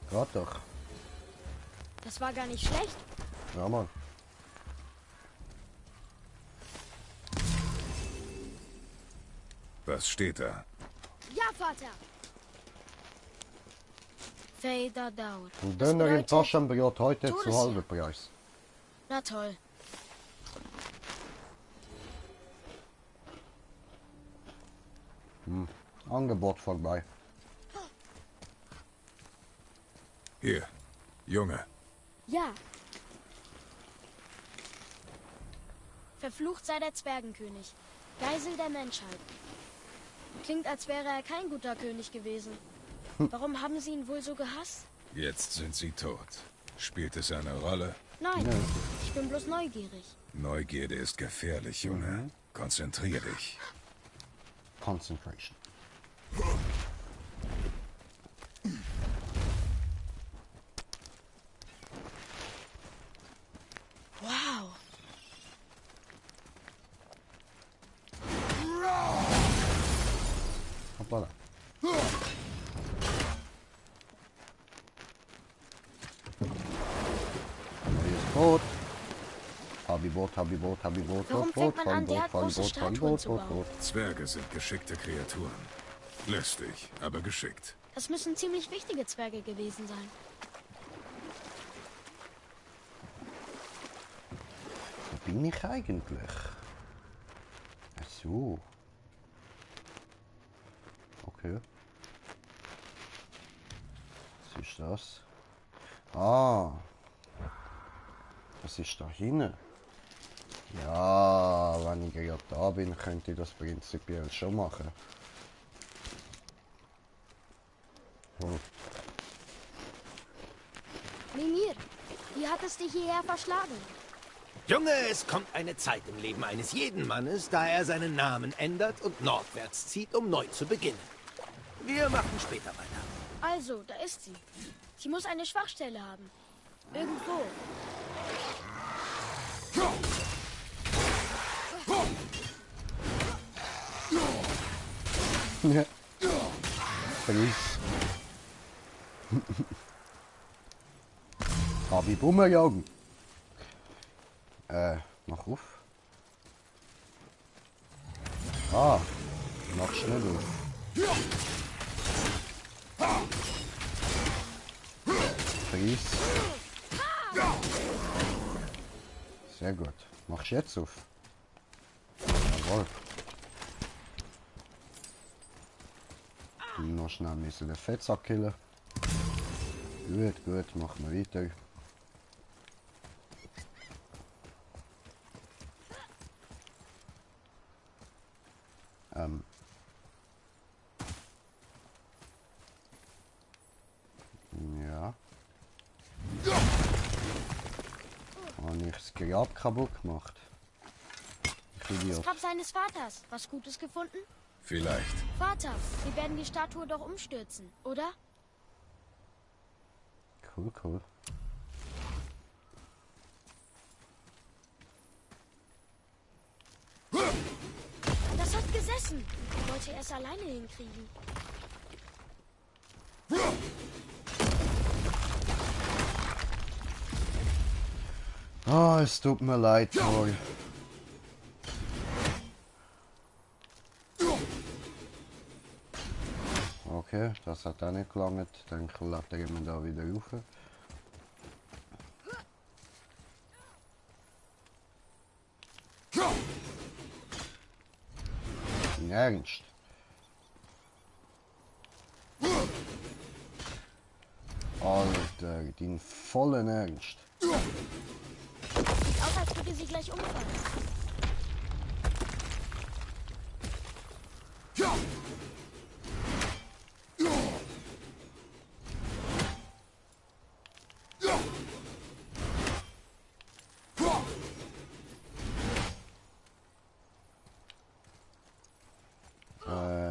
Gott doch. Das war gar nicht schlecht. Ja, Mann. Was steht da? Ja, Vater! Vader Daud. Ein Das Döner in bedeutet Taschenbrot heute zu Todesjahr. halbem Preis. Na toll. Angebot vorbei. Hier, Junge. Ja. Verflucht sei der Zwergenkönig, Geisel der Menschheit. Klingt, als wäre er kein guter König gewesen. Warum haben sie ihn wohl so gehasst? Jetzt sind sie tot. Spielt es eine Rolle? Nein, ich bin bloß neugierig. Neugierde ist gefährlich, Junge. Konzentrier dich. Concentration. Wow. Hoppala. Er ist tot. Habibot, Habibot, Habibot, Warum tot, fängt man an, derart große Statuen zu bauen? tot. Zwerge sind geschickte Kreaturen. Lästig, aber geschickt. Das müssen ziemlich wichtige Zwerge gewesen sein. Wo bin ich eigentlich? Ach so. Okay. Was ist das? Ah. Das ist da hinten. Ja, wenn ich gerade da bin, könnte ich das prinzipiell schon machen. Hm. Mimir, wie hat es dich hierher verschlagen? Junge, es kommt eine Zeit im Leben eines jeden Mannes, da er seinen Namen ändert und nordwärts zieht, um neu zu beginnen. Wir machen später weiter. Also, da ist sie. Sie muss eine Schwachstelle haben. Irgendwo. Ja. Verlies. Hab ich Bummerjagen. Mach auf. Ah, mach schnell auf. Verlies. Sehr gut. Mach's jetzt auf. Jawohl. Noch schnell ein bisschen den Fettsack killen. Gut, gut, machen wir weiter. Ja. Habe ich das Grab kaputt gemacht? Ich Das Idiot. Grab seines Vaters. Was Gutes gefunden? Vielleicht. Vater, wir werden die Statue doch umstürzen, oder? Cool, cool. Das hat gesessen. Ich wollte es alleine hinkriegen. Ah, es tut mir leid, Troll. Okay, das hat auch nicht gelangt. Dann klettern wir da wieder rauf. Im Ernst? Alter, den vollen Ernst. Sieht aus, als würde sie gleich umfallen.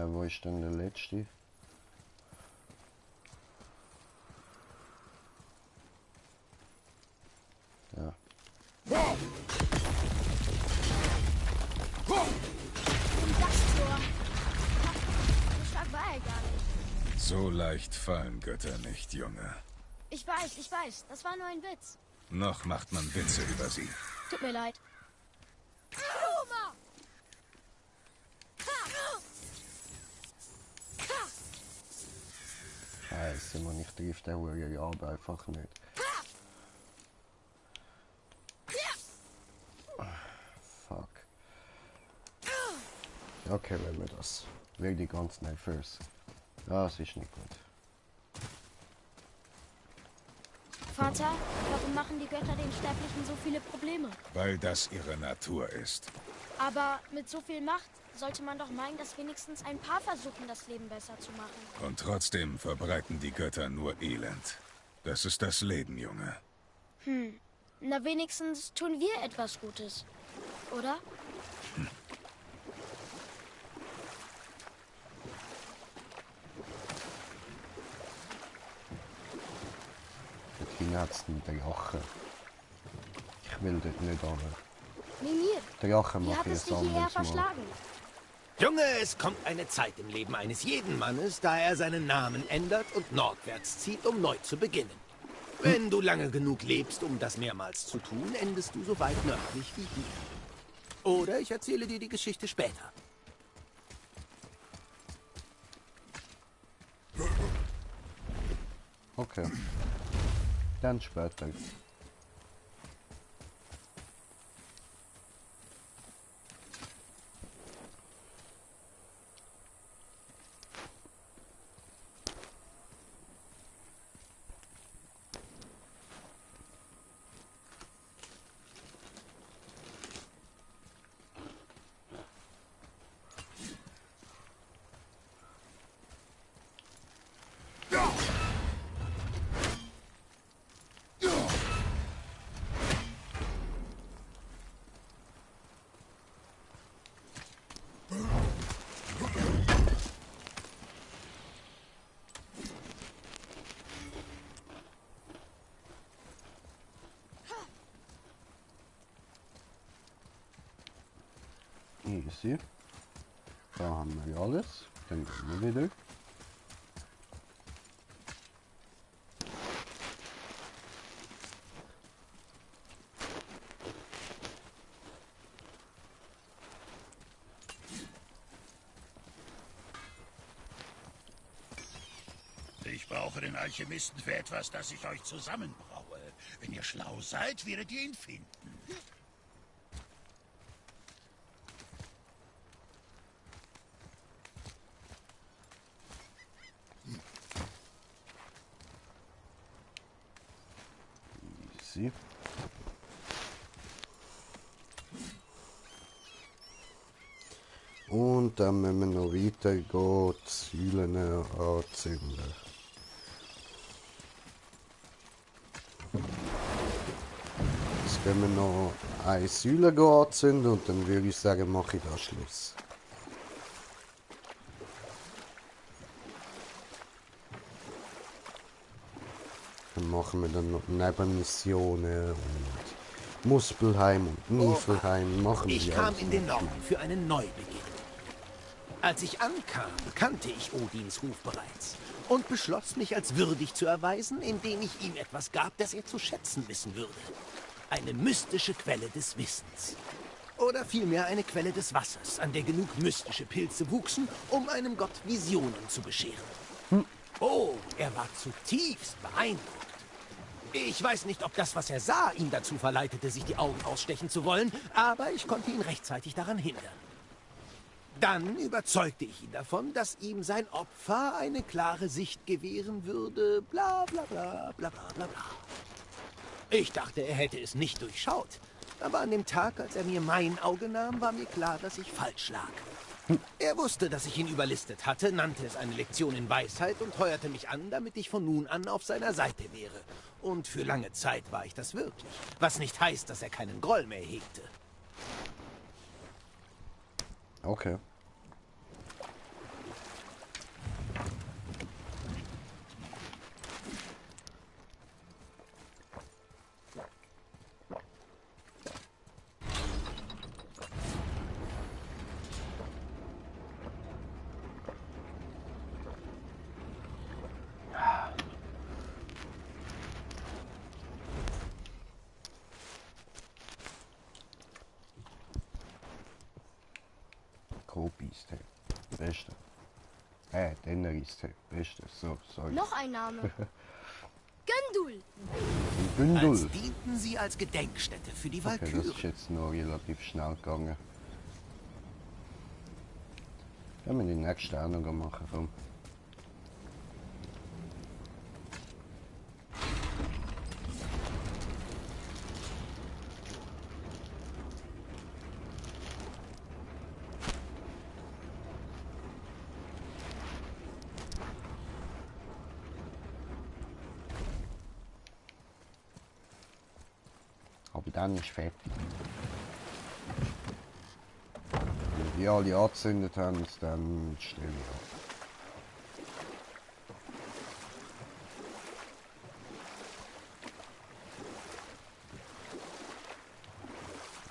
Wo ist denn der letzte? Ja. Und das Tor. So stark war er gar nicht. So leicht fallen Götter nicht, Junge. Ich weiß. Das war nur ein Witz. Noch macht man Witze über sie. Tut mir leid. Scheiße, man, ich triff den Huren aber einfach nicht. Fuck. Okay, wenn wir das. Will die ganz schnell first. Das ist nicht gut. Vater, warum machen die Götter den Sterblichen so viele Probleme? Weil das ihre Natur ist. Aber mit so viel Macht sollte man doch meinen, dass wenigstens ein paar versuchen, das Leben besser zu machen. Und trotzdem verbreiten die Götter nur Elend. Das ist das Leben, Junge. Na, wenigstens tun wir etwas Gutes. Oder? Der hat's nicht, der Jache. Ich will dort nicht aber. Mimir, Der Jache wie macht hat es jetzt dich hierher anders mal. verschlagen? Junge, es kommt eine Zeit im Leben eines jeden Mannes, da er seinen Namen ändert und nordwärts zieht, um neu zu beginnen. Wenn du lange genug lebst, um das mehrmals zu tun, endest du so weit nördlich wie hier. Oder ich erzähle dir die Geschichte später. Okay. Dann später. Easy. Da haben wir ja alles. Dann gehen wir wieder. Ich brauche den Alchemisten für etwas, das ich euch zusammenbraue. Wenn ihr schlau seid, werdet ihr ihn finden. Easy. Und dann müssen wir noch weitergehen, Zielen anzünden. Jetzt können wir noch eine Säule anzünden und dann würde ich sagen, mache ich da Schluss. Dann machen wir dann noch Nebenmissionen und Muspelheim und Niflheim. Machen wir Ich die kam alles in den noch. Norden für einen Neubeginn. Als ich ankam, kannte ich Odins Ruf bereits und beschloss, mich als würdig zu erweisen, indem ich ihm etwas gab, das er zu schätzen wissen würde. Eine mystische Quelle des Wissens. Oder vielmehr eine Quelle des Wassers, an der genug mystische Pilze wuchsen, um einem Gott Visionen zu bescheren. Oh, er war zutiefst beeindruckt. Ich weiß nicht, ob das, was er sah, ihn dazu verleitete, sich die Augen ausstechen zu wollen, aber ich konnte ihn rechtzeitig daran hindern. Dann überzeugte ich ihn davon, dass ihm sein Opfer eine klare Sicht gewähren würde, bla bla bla bla bla bla bla. Ich dachte, er hätte es nicht durchschaut. Aber an dem Tag, als er mir mein Auge nahm, war mir klar, dass ich falsch lag. Er wusste, dass ich ihn überlistet hatte, nannte es eine Lektion in Weisheit und heuerte mich an, damit ich von nun an auf seiner Seite wäre. Und für lange Zeit war ich das wirklich. Was nicht heißt, dass er keinen Groll mehr hegte. Okay. Kopiste. Beste. Tenerife. Beste. So, sorry. Noch ein Name. Gündul. Bündel. Als dienten sie als Gedenkstätte für die Okay, das Walküren. ist jetzt noch relativ schnell gegangen. Können wir die nächste auch noch machen, komm. Aber dann ist fertig. Wenn die alle angezündet haben, dann stelle ich ab.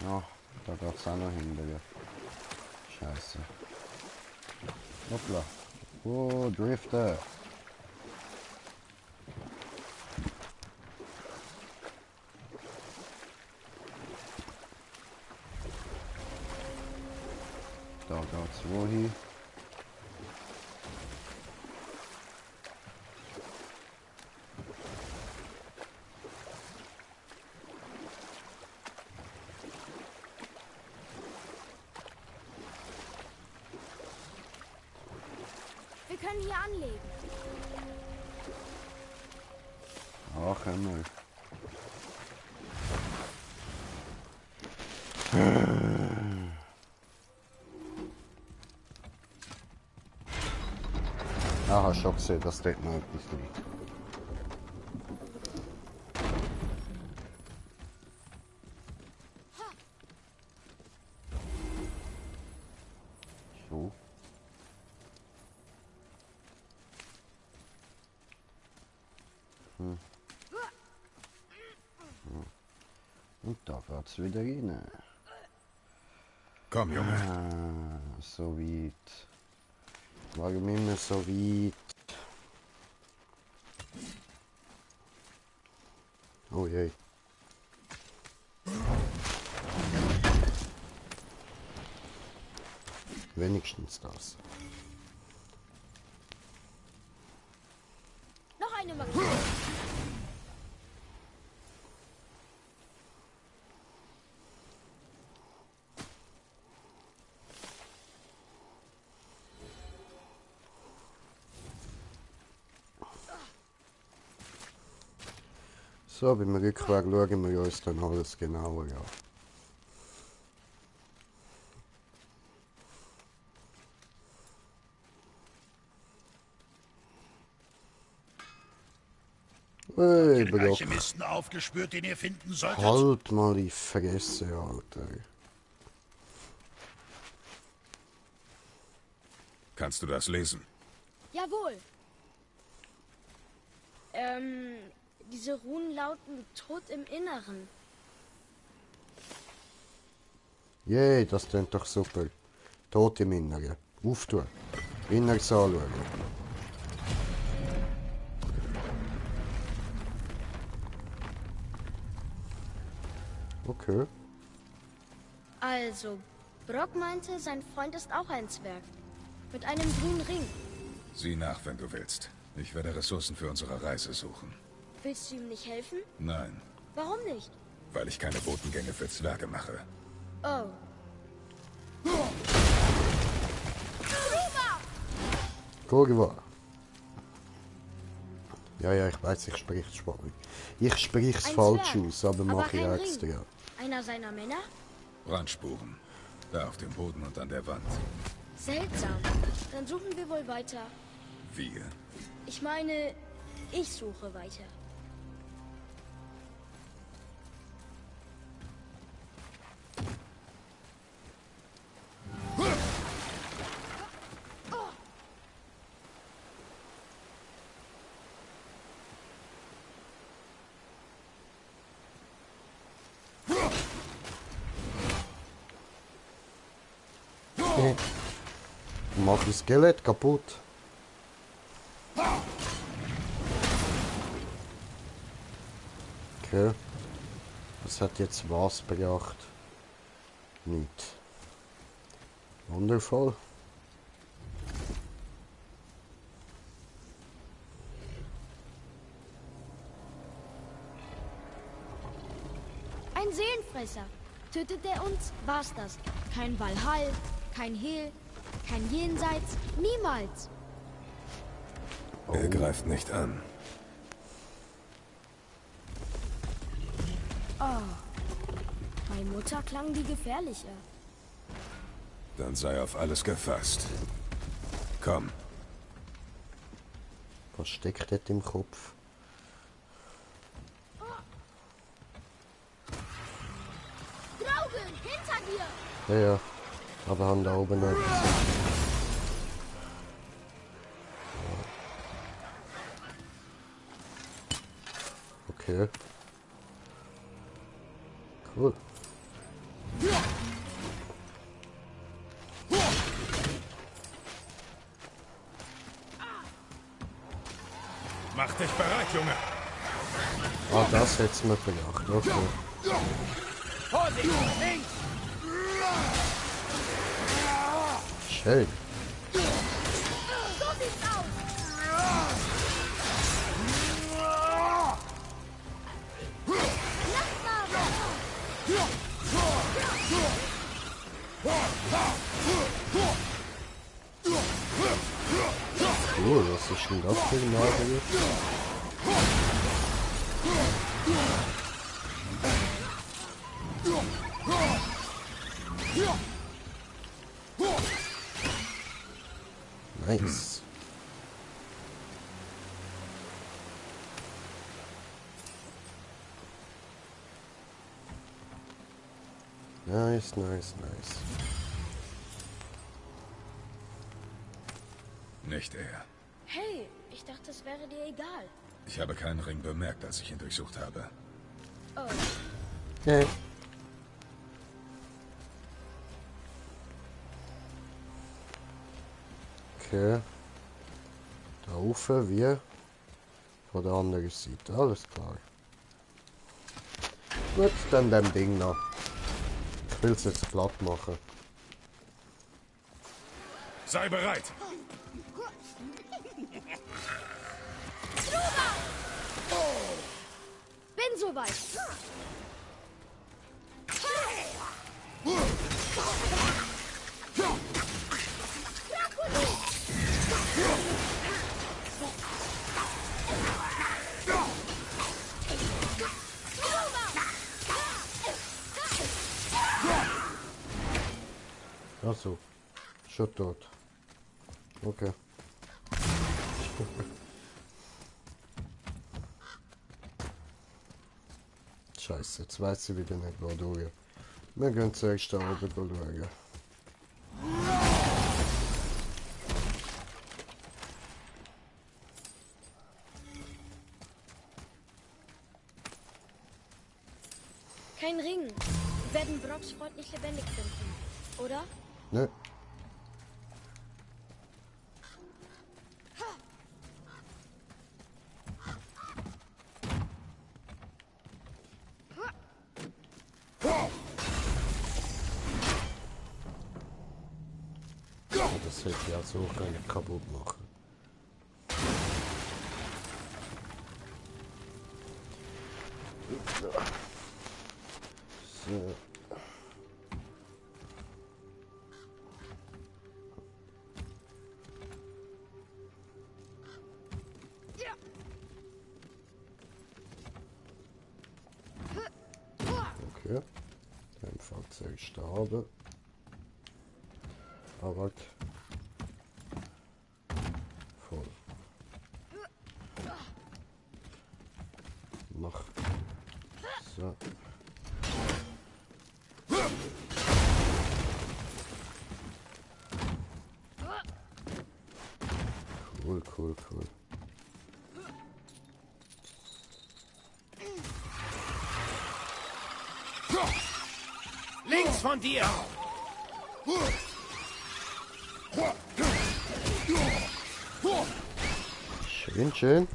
Ja, da geht es auch noch hinterher. Scheiße. Hoppla. Oh, Drifter. Da geht's wohin? Wir können hier anlegen. Ach, einmal. Aha, schon gesehen, dass dort noch etwas liegt. So. Und da geht's wieder rein. Komm, Junge. Ah, so weit. Warum immer so weit? Oh je. Wenigstens das. Noch eine Markierung. So, beim Rückweg schauen wir uns dann alles genauer an. Hey, Den Alchemisten aufgespürt, den ihr finden solltet? halt mal die Fresse, Alter. Kannst du das lesen? Jawohl. Diese Runen lauten Tod im Inneren. Jee, das klingt doch super. Tod im Inneren. Auftun. Inneres anschauen. Okay. Also, Brock meinte, sein Freund ist auch ein Zwerg. Mit einem grünen Ring. Sieh nach, wenn du willst. Ich werde Ressourcen für unsere Reise suchen. Willst du ihm nicht helfen? Nein, Warum nicht? weil ich keine Botengänge für Zwerge mache. Oh. Vorgewarnt. Ja, ja, ich weiß, ich spreche Spanisch. Ich spreche es Ein falsch Zwerg, aus, aber mache ich kein extra. Ring. Einer seiner Männer? Brandspuren. Da auf dem Boden und an der Wand. Seltsam. Dann suchen wir wohl weiter. Wir. Ich meine, ich suche weiter. Mach das Skelett kaputt. Okay. Das hat jetzt was gebracht? Nicht. Wundervoll. Ein Seelenfresser. Tötet er uns, war's das. Kein Valhall, kein Heil, kein Jenseits, niemals. Er greift nicht an. Bei Mutter klang die gefährlicher. Dann sei auf alles gefasst. Komm. Was steckt dort im Kopf? Draugen, hinter dir! Ja, ja. Aber haben da oben etwas. Okay. Cool. Mach dich bereit, Junge. Ah, das hätt's mir gedacht. Okay. Vorsicht, links! Schön. So sieht's aus! Cool, was ist denn das für ein Nagel? Nice. Nice, nice, nice. Nicht er. Hey, ich dachte, es wäre dir egal. Ich habe keinen Ring bemerkt, als ich ihn durchsucht habe. Oh, Okay. Okay. Da rauf, wir von der anderen Seite. Alles klar. Gut, dann dem Ding noch. Ich will es jetzt glatt machen. Sei bereit. bin soweit. Ach so. Schon tot. Okay. Scheiße, jetzt weiß ich wieder nicht, wo durch. Wir gehen zuerst da oben schauen. Kein Ring. Wir werden Brocks Freund nicht lebendig finden, oder? Ne? Das hätte ich ja so gar nicht kaputt machen. So. Okay. Ein Fahrzeug starben. Fahrrad. Voll. Mach. So. Cool, cool, cool. Links von dir! Schön, schön.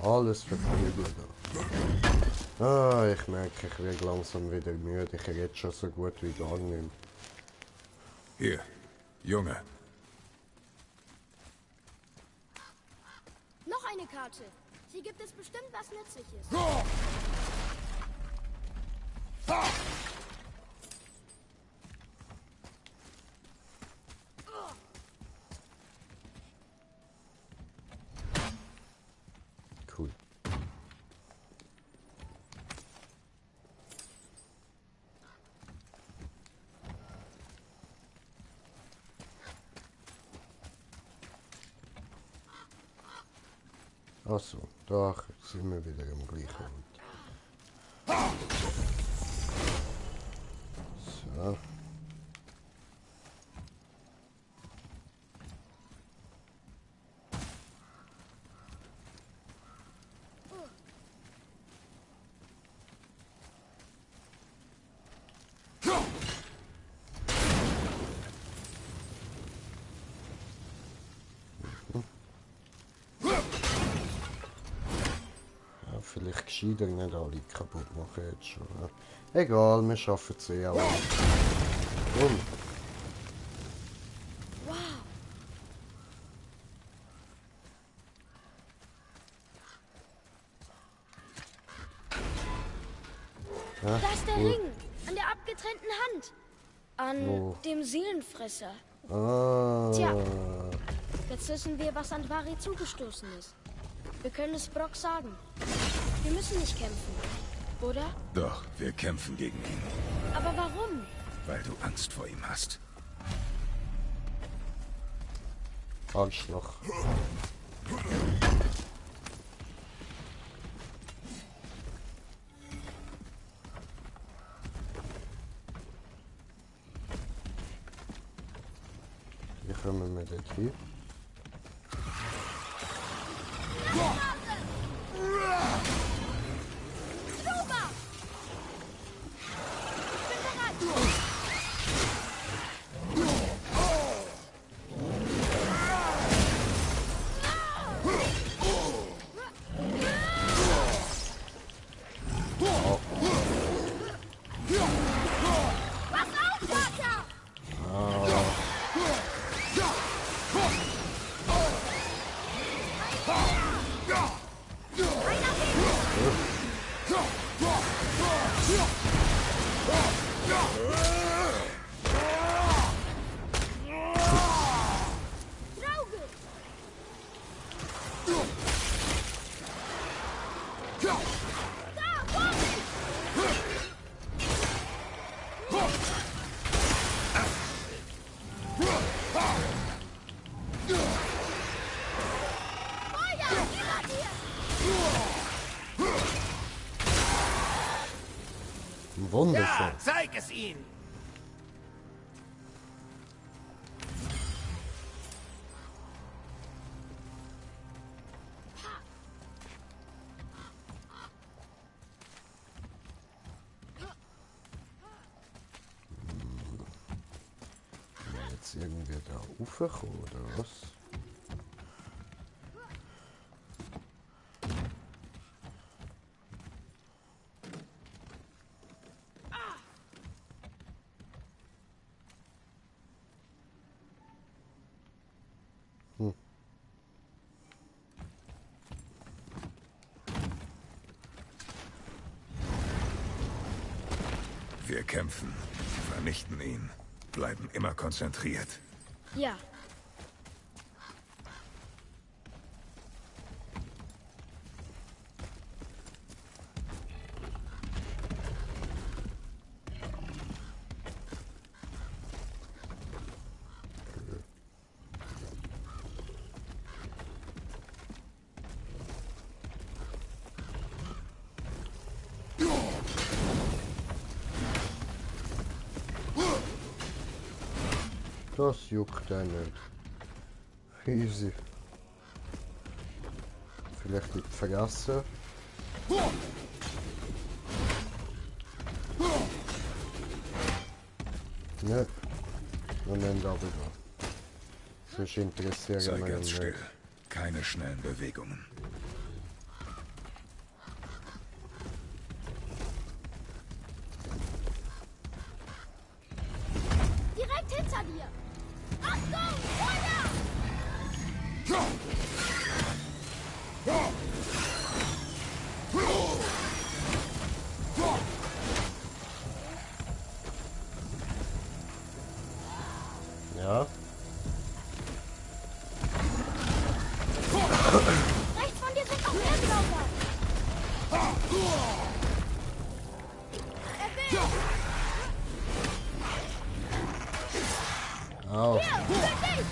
Alles verprügelt. Ah, ich merke, ich werde langsam wieder müde. Ich rede schon so gut wie gar nicht mehr. Hier, Junge. Noch eine Karte. Hier gibt es bestimmt was Nützliches. Cool. Achso, da sind wir wieder im gleichen Ort. So. Vielleicht gescheiter nicht alle kaputt machen jetzt schon. Ja. Egal, wir schaffen es eh auch. Und. Wow. Ja, Da ist der cool. Ring. An der abgetrennten Hand. An Wo? dem Seelenfresser. Ah. Tja. Jetzt wissen wir, was Andvari zugestoßen ist. Wir können es Brock sagen. Wir müssen nicht kämpfen, oder? Doch, wir kämpfen gegen ihn, Aber warum? weil du Angst vor ihm hast. Arschloch. Wie kommen wir dort hin? Wundervoll. Ja, zeig es ihnen! Jetzt irgendwie da raufkommen, oder was? Wir kämpfen, vernichten ihn Bleiben immer konzentriert. Ja. Das juckt ja nicht. Easy. Vielleicht nicht vergessen. Ne. Moment, aber da. Sonst interessiert Sei mich ganz nicht. still. Keine schnellen Bewegungen. Direkt hinter dir. Achtung, Feuer! Ja. Rechts von dir sind noch mehr Blauber. Er will! Au. Hier, für dich!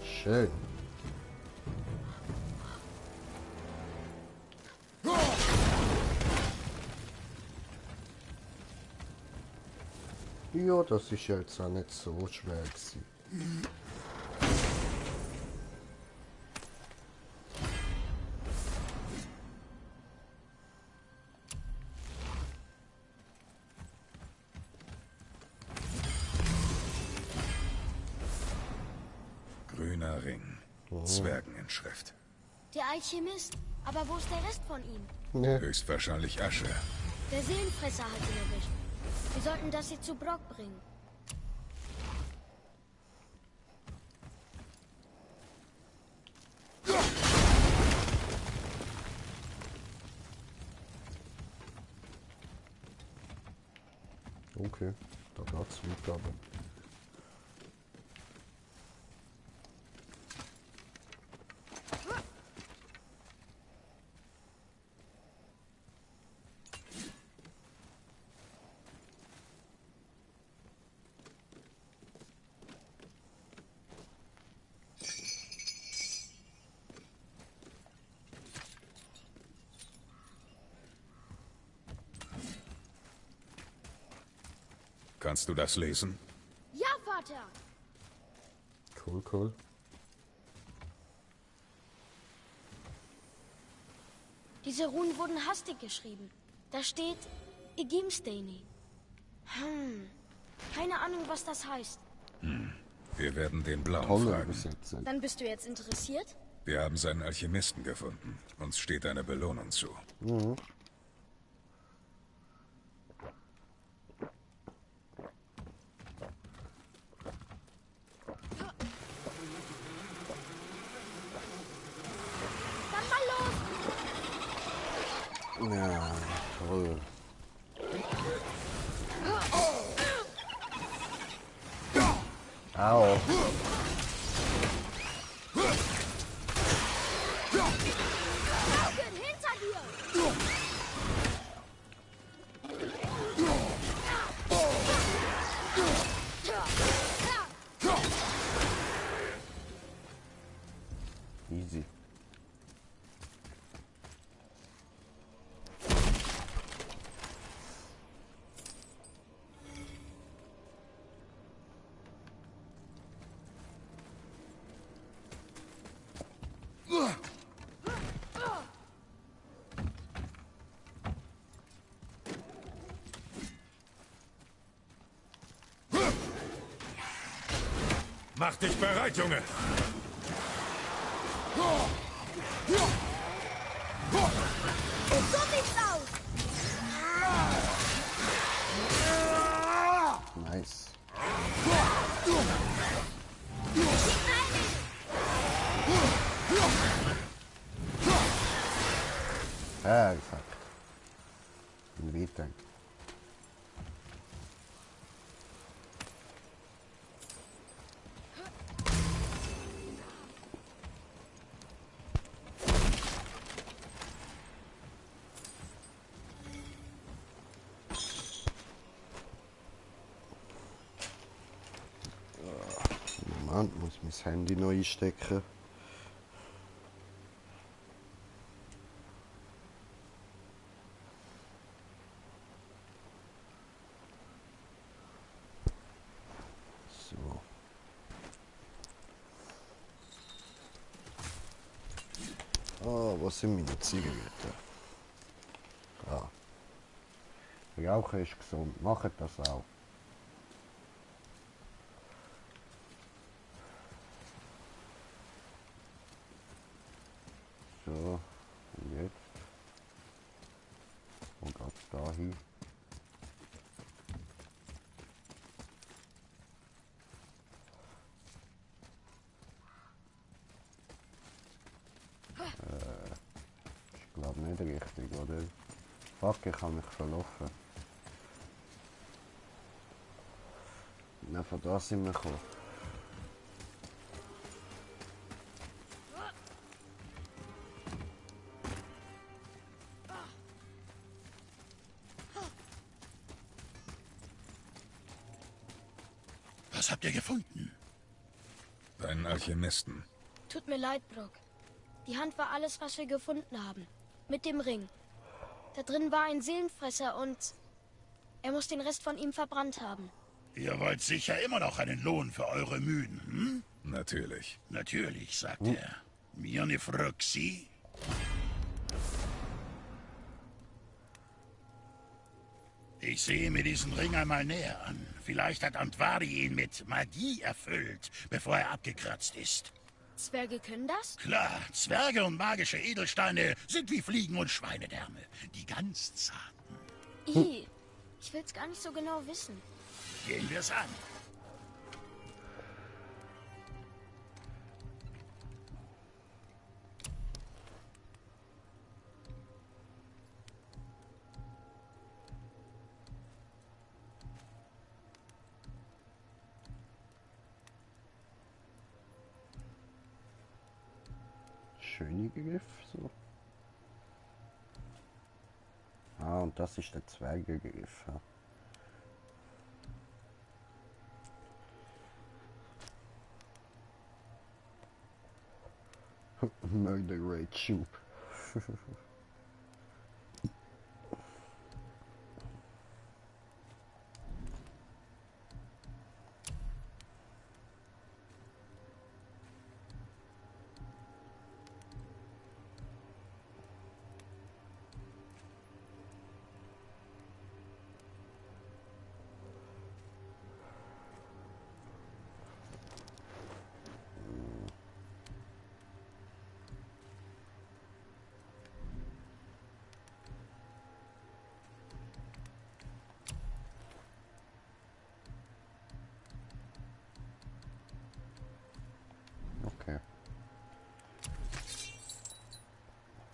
Schön. Ja, das ist jetzt auch nicht so schwer gewesen. Grüner Ring. Zwergeninschrift. Der Alchemist. Aber wo ist der Rest von ihm? Ne, Höchstwahrscheinlich Asche. Der Seelenfresser hat ihn erwischt. Wir sollten das hier zu Brock bringen. okay. Da geht's weiter, aber. Kannst du das lesen? Ja, Vater! Cool, cool. Diese Runen wurden hastig geschrieben. Da steht Igimsteini. Keine Ahnung, was das heißt. Wir werden den Blauen Tolle fragen. Übersetzung. Dann bist du jetzt interessiert? Wir haben seinen Alchemisten gefunden. Uns steht eine Belohnung zu. Mhm. Dann mal los! Ja, toll. Au. Augen hinter dir! Easy. Mach dich bereit, Junge! So sieht's aus! Nice. Gib ein! Perfekt. Und weiter. Moment, muss mein Handy neu einstecken. So. Ah, was sind meine Zigaretten? Ah. Rauchen ist gesund, macht das auch. So, und jetzt? Wo geht's da hin? Ich glaube nicht richtig, oder? Fuck, ich habe mich verlaufen. Na, von da sind wir gekommen. Was habt ihr gefunden? Einen Alchemisten. Tut mir leid, Brooke. Die Hand war alles, was wir gefunden haben. Mit dem Ring. Da drin war ein Seelenfresser und er muss den Rest von ihm verbrannt haben. Ihr wollt sicher immer noch einen Lohn für eure Mühen, hm? Natürlich. Natürlich, sagt er. Mir ne Fruxi. Ich sehe mir diesen Ring einmal näher an. Vielleicht hat Antvari ihn mit Magie erfüllt, bevor er abgekratzt ist. Zwerge können das? Klar, Zwerge und magische Edelsteine sind wie Fliegen und Schweinedärme. Die ganz zarten. Ich will's gar nicht so genau wissen. Gehen wir's an. Schöne Griff, so. Ah, und das ist der Zwergegriff. Ja. Murder Rate Schub. Okay.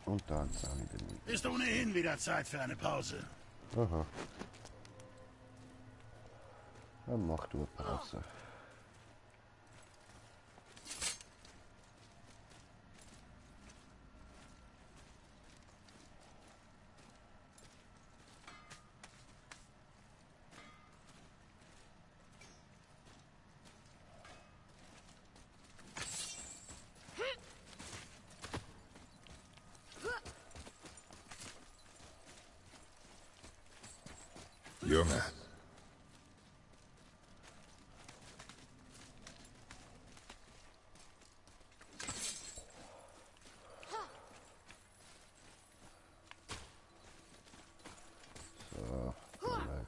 Und dann sage ich den. Ist ohnehin wieder Zeit für eine Pause. Aha. Dann mach du eine Pause. Junge. So, mal.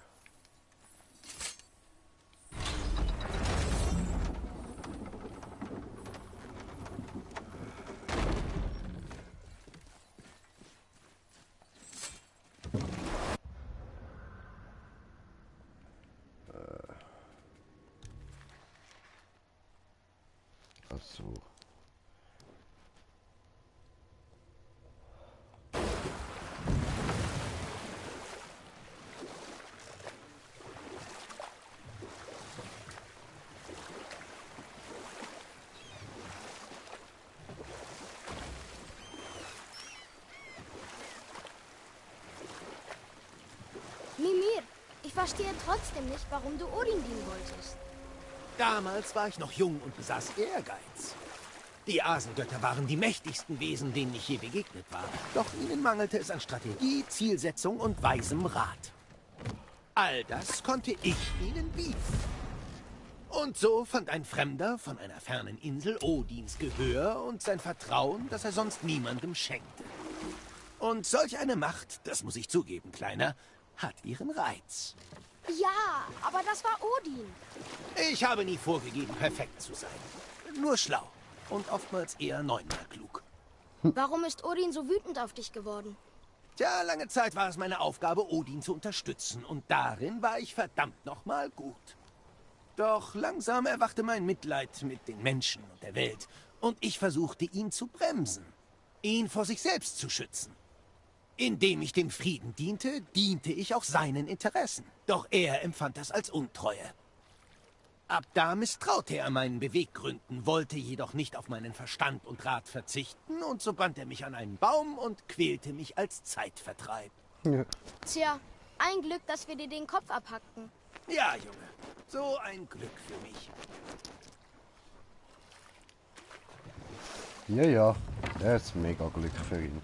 Ach so. verstehe trotzdem nicht, warum du Odin dienen wolltest. Damals war ich noch jung und besaß Ehrgeiz. Die Asengötter waren die mächtigsten Wesen, denen ich je begegnet war. Doch ihnen mangelte es an Strategie, Zielsetzung und weisem Rat. All das konnte ich ihnen bieten. Und so fand ein Fremder von einer fernen Insel Odins Gehör und sein Vertrauen, das er sonst niemandem schenkte. Und solch eine Macht, das muss ich zugeben, Kleiner, hat ihren Reiz. Ja, aber das war Odin. Ich habe nie vorgegeben, perfekt zu sein. Nur schlau. Und oftmals eher 9-mal klug. Warum ist Odin so wütend auf dich geworden? Tja, lange Zeit war es meine Aufgabe, Odin zu unterstützen. Und darin war ich verdammt nochmal gut. Doch langsam erwachte mein Mitleid mit den Menschen und der Welt. Und ich versuchte, ihn zu bremsen. Ihn vor sich selbst zu schützen. Indem ich dem Frieden diente, diente ich auch seinen Interessen. Doch er empfand das als Untreue. Ab da misstraute er meinen Beweggründen, wollte jedoch nicht auf meinen Verstand und Rat verzichten, und so band er mich an einen Baum und quälte mich als Zeitvertreib. Ja. Tja, ein Glück, dass wir dir den Kopf abhackten. Ja, Junge, so ein Glück für mich. Ja, ja, das ist mega Glück für ihn.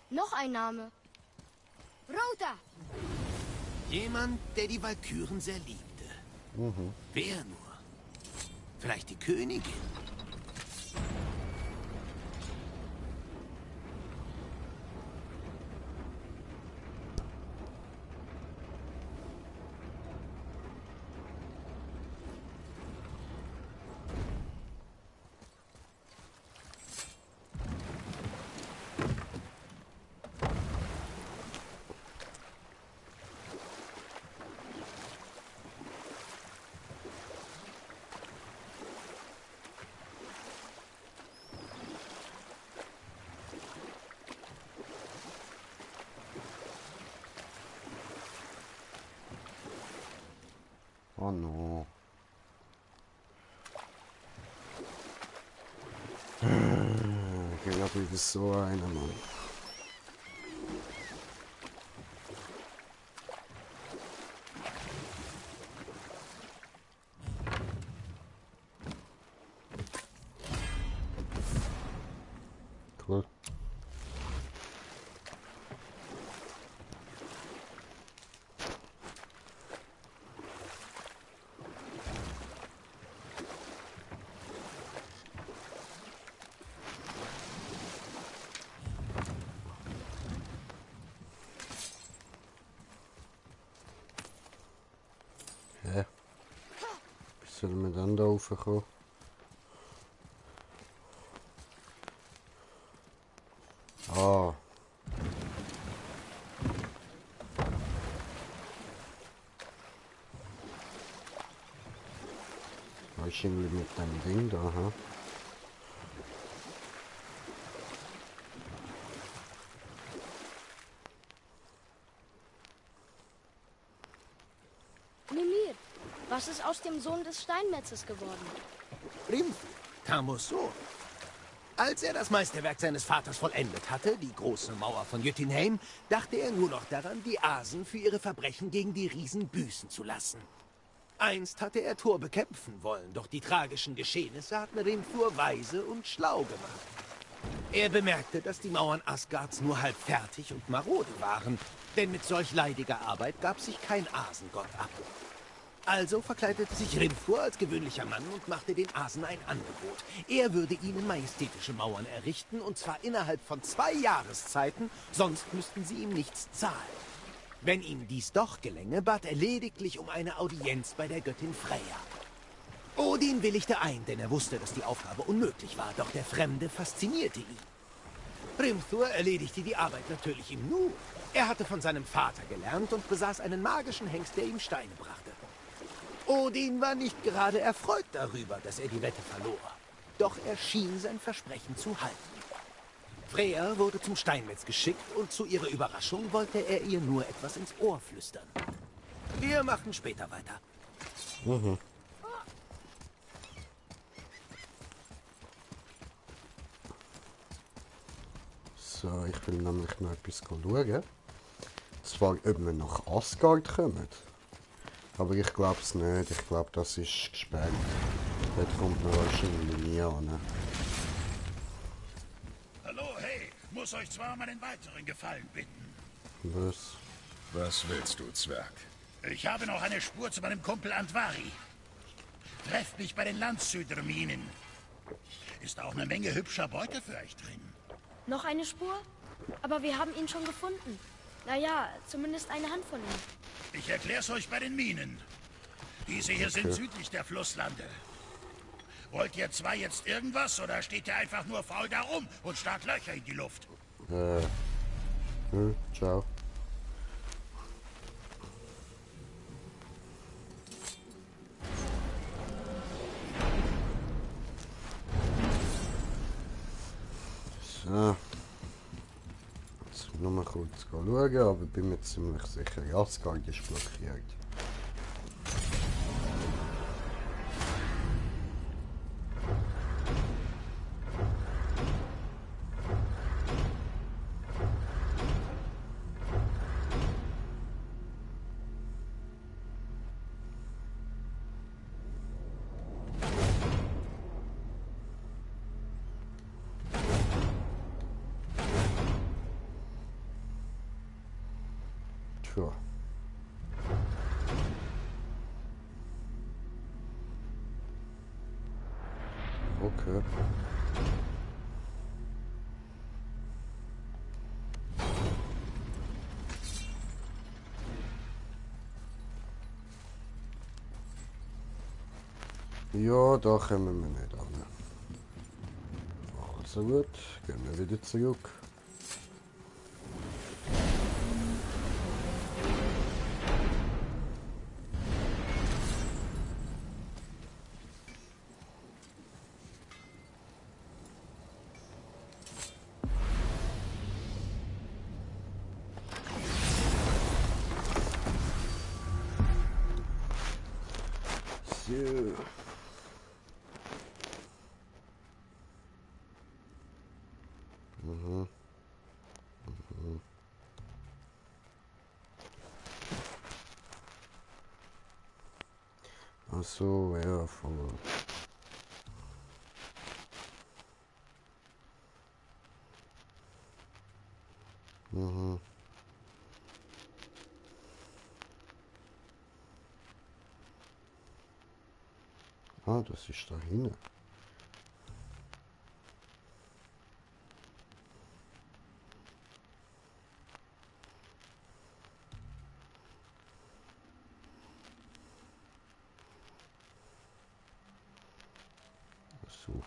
Noch ein Name. Rota! Jemand, der die Walküren sehr liebte. Wer nur? Vielleicht die Königin? Oh no. Ich glaube, du bist so einer, Mann. Cool. Hä? Wie sollen wir dann da raufkommen? Ah. Was ist irgendwie mit dem Ding da, hä? Mimir, was ist aus dem Sohn des Steinmetzes geworden? Rimfur, Tamos Sohn. Als er das Meisterwerk seines Vaters vollendet hatte, die große Mauer von Jötunheim, dachte er nur noch daran, die Asen für ihre Verbrechen gegen die Riesen büßen zu lassen. Einst hatte er Thor bekämpfen wollen, doch die tragischen Geschehnisse hatten Rimfur weise und schlau gemacht. Er bemerkte, dass die Mauern Asgards nur halb fertig und marode waren, denn mit solch leidiger Arbeit gab sich kein Asengott ab. Also verkleidete sich Rimfur als gewöhnlicher Mann und machte den Asen ein Angebot. Er würde ihnen majestätische Mauern errichten, und zwar innerhalb von 2 Jahreszeiten, sonst müssten sie ihm nichts zahlen. Wenn ihm dies doch gelänge, bat er lediglich um eine Audienz bei der Göttin Freya. Odin willigte ein, denn er wusste, dass die Aufgabe unmöglich war, doch der Fremde faszinierte ihn. Rimfur erledigte die Arbeit natürlich im Nu. Er hatte von seinem Vater gelernt und besaß einen magischen Hengst, der ihm Steine brachte. Odin war nicht gerade erfreut darüber, dass er die Wette verlor. Doch er schien sein Versprechen zu halten. Freya wurde zum Steinmetz geschickt und zu ihrer Überraschung wollte er ihr nur etwas ins Ohr flüstern. Wir machen später weiter. Mhm. So, ich will nämlich noch etwas schauen. Zwar, ob wir nach Asgard kommen. Aber ich glaube es nicht. Ich glaube, das ist gesperrt. Dort kommt man wahrscheinlich nie an. Hallo, hey, muss euch zwar um einen weiteren Gefallen bitten. Was? Was willst du, Zwerg? Ich habe noch eine Spur zu meinem Kumpel Andvari. Trefft mich bei den Landshüterminen. Ist auch eine Menge hübscher Beute für euch drin. Noch eine Spur? Aber wir haben ihn schon gefunden. Naja, zumindest eine Hand von ihm. Ich erklär's euch bei den Minen. Diese hier sind südlich der Flusslande. Wollt ihr zwei jetzt irgendwas oder steht ihr einfach nur faul da rum und starrt Löcher in die Luft? Ciao. So. Jetzt nur mal kurz schauen, aber bin mir ziemlich sicher, Asgard ist blockiert. Tja. Okay. Ja, da kommen wir nicht an. Also gut, gehen wir wieder zurück. So. Ach so, ja, voll. Ah, das ist da hinten. So.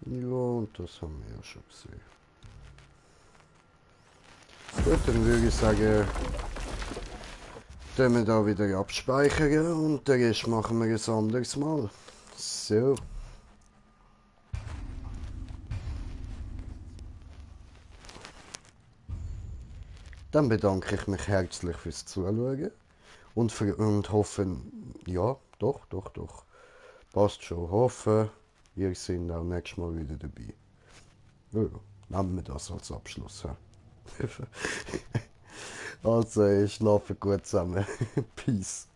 Ja, und das haben wir ja schon gesehen. Gut, dann würde ich sagen, wir da wieder abspeichern und den Rest machen wir ein anderes Mal. So. Dann bedanke ich mich herzlich fürs Zuschauen und hoffe, ja, doch, passt schon, hoffe, ihr seid auch nächstes Mal wieder dabei. Ja, nehmen wir das als Abschluss. Ja. Also, schlafen gut zusammen. Peace.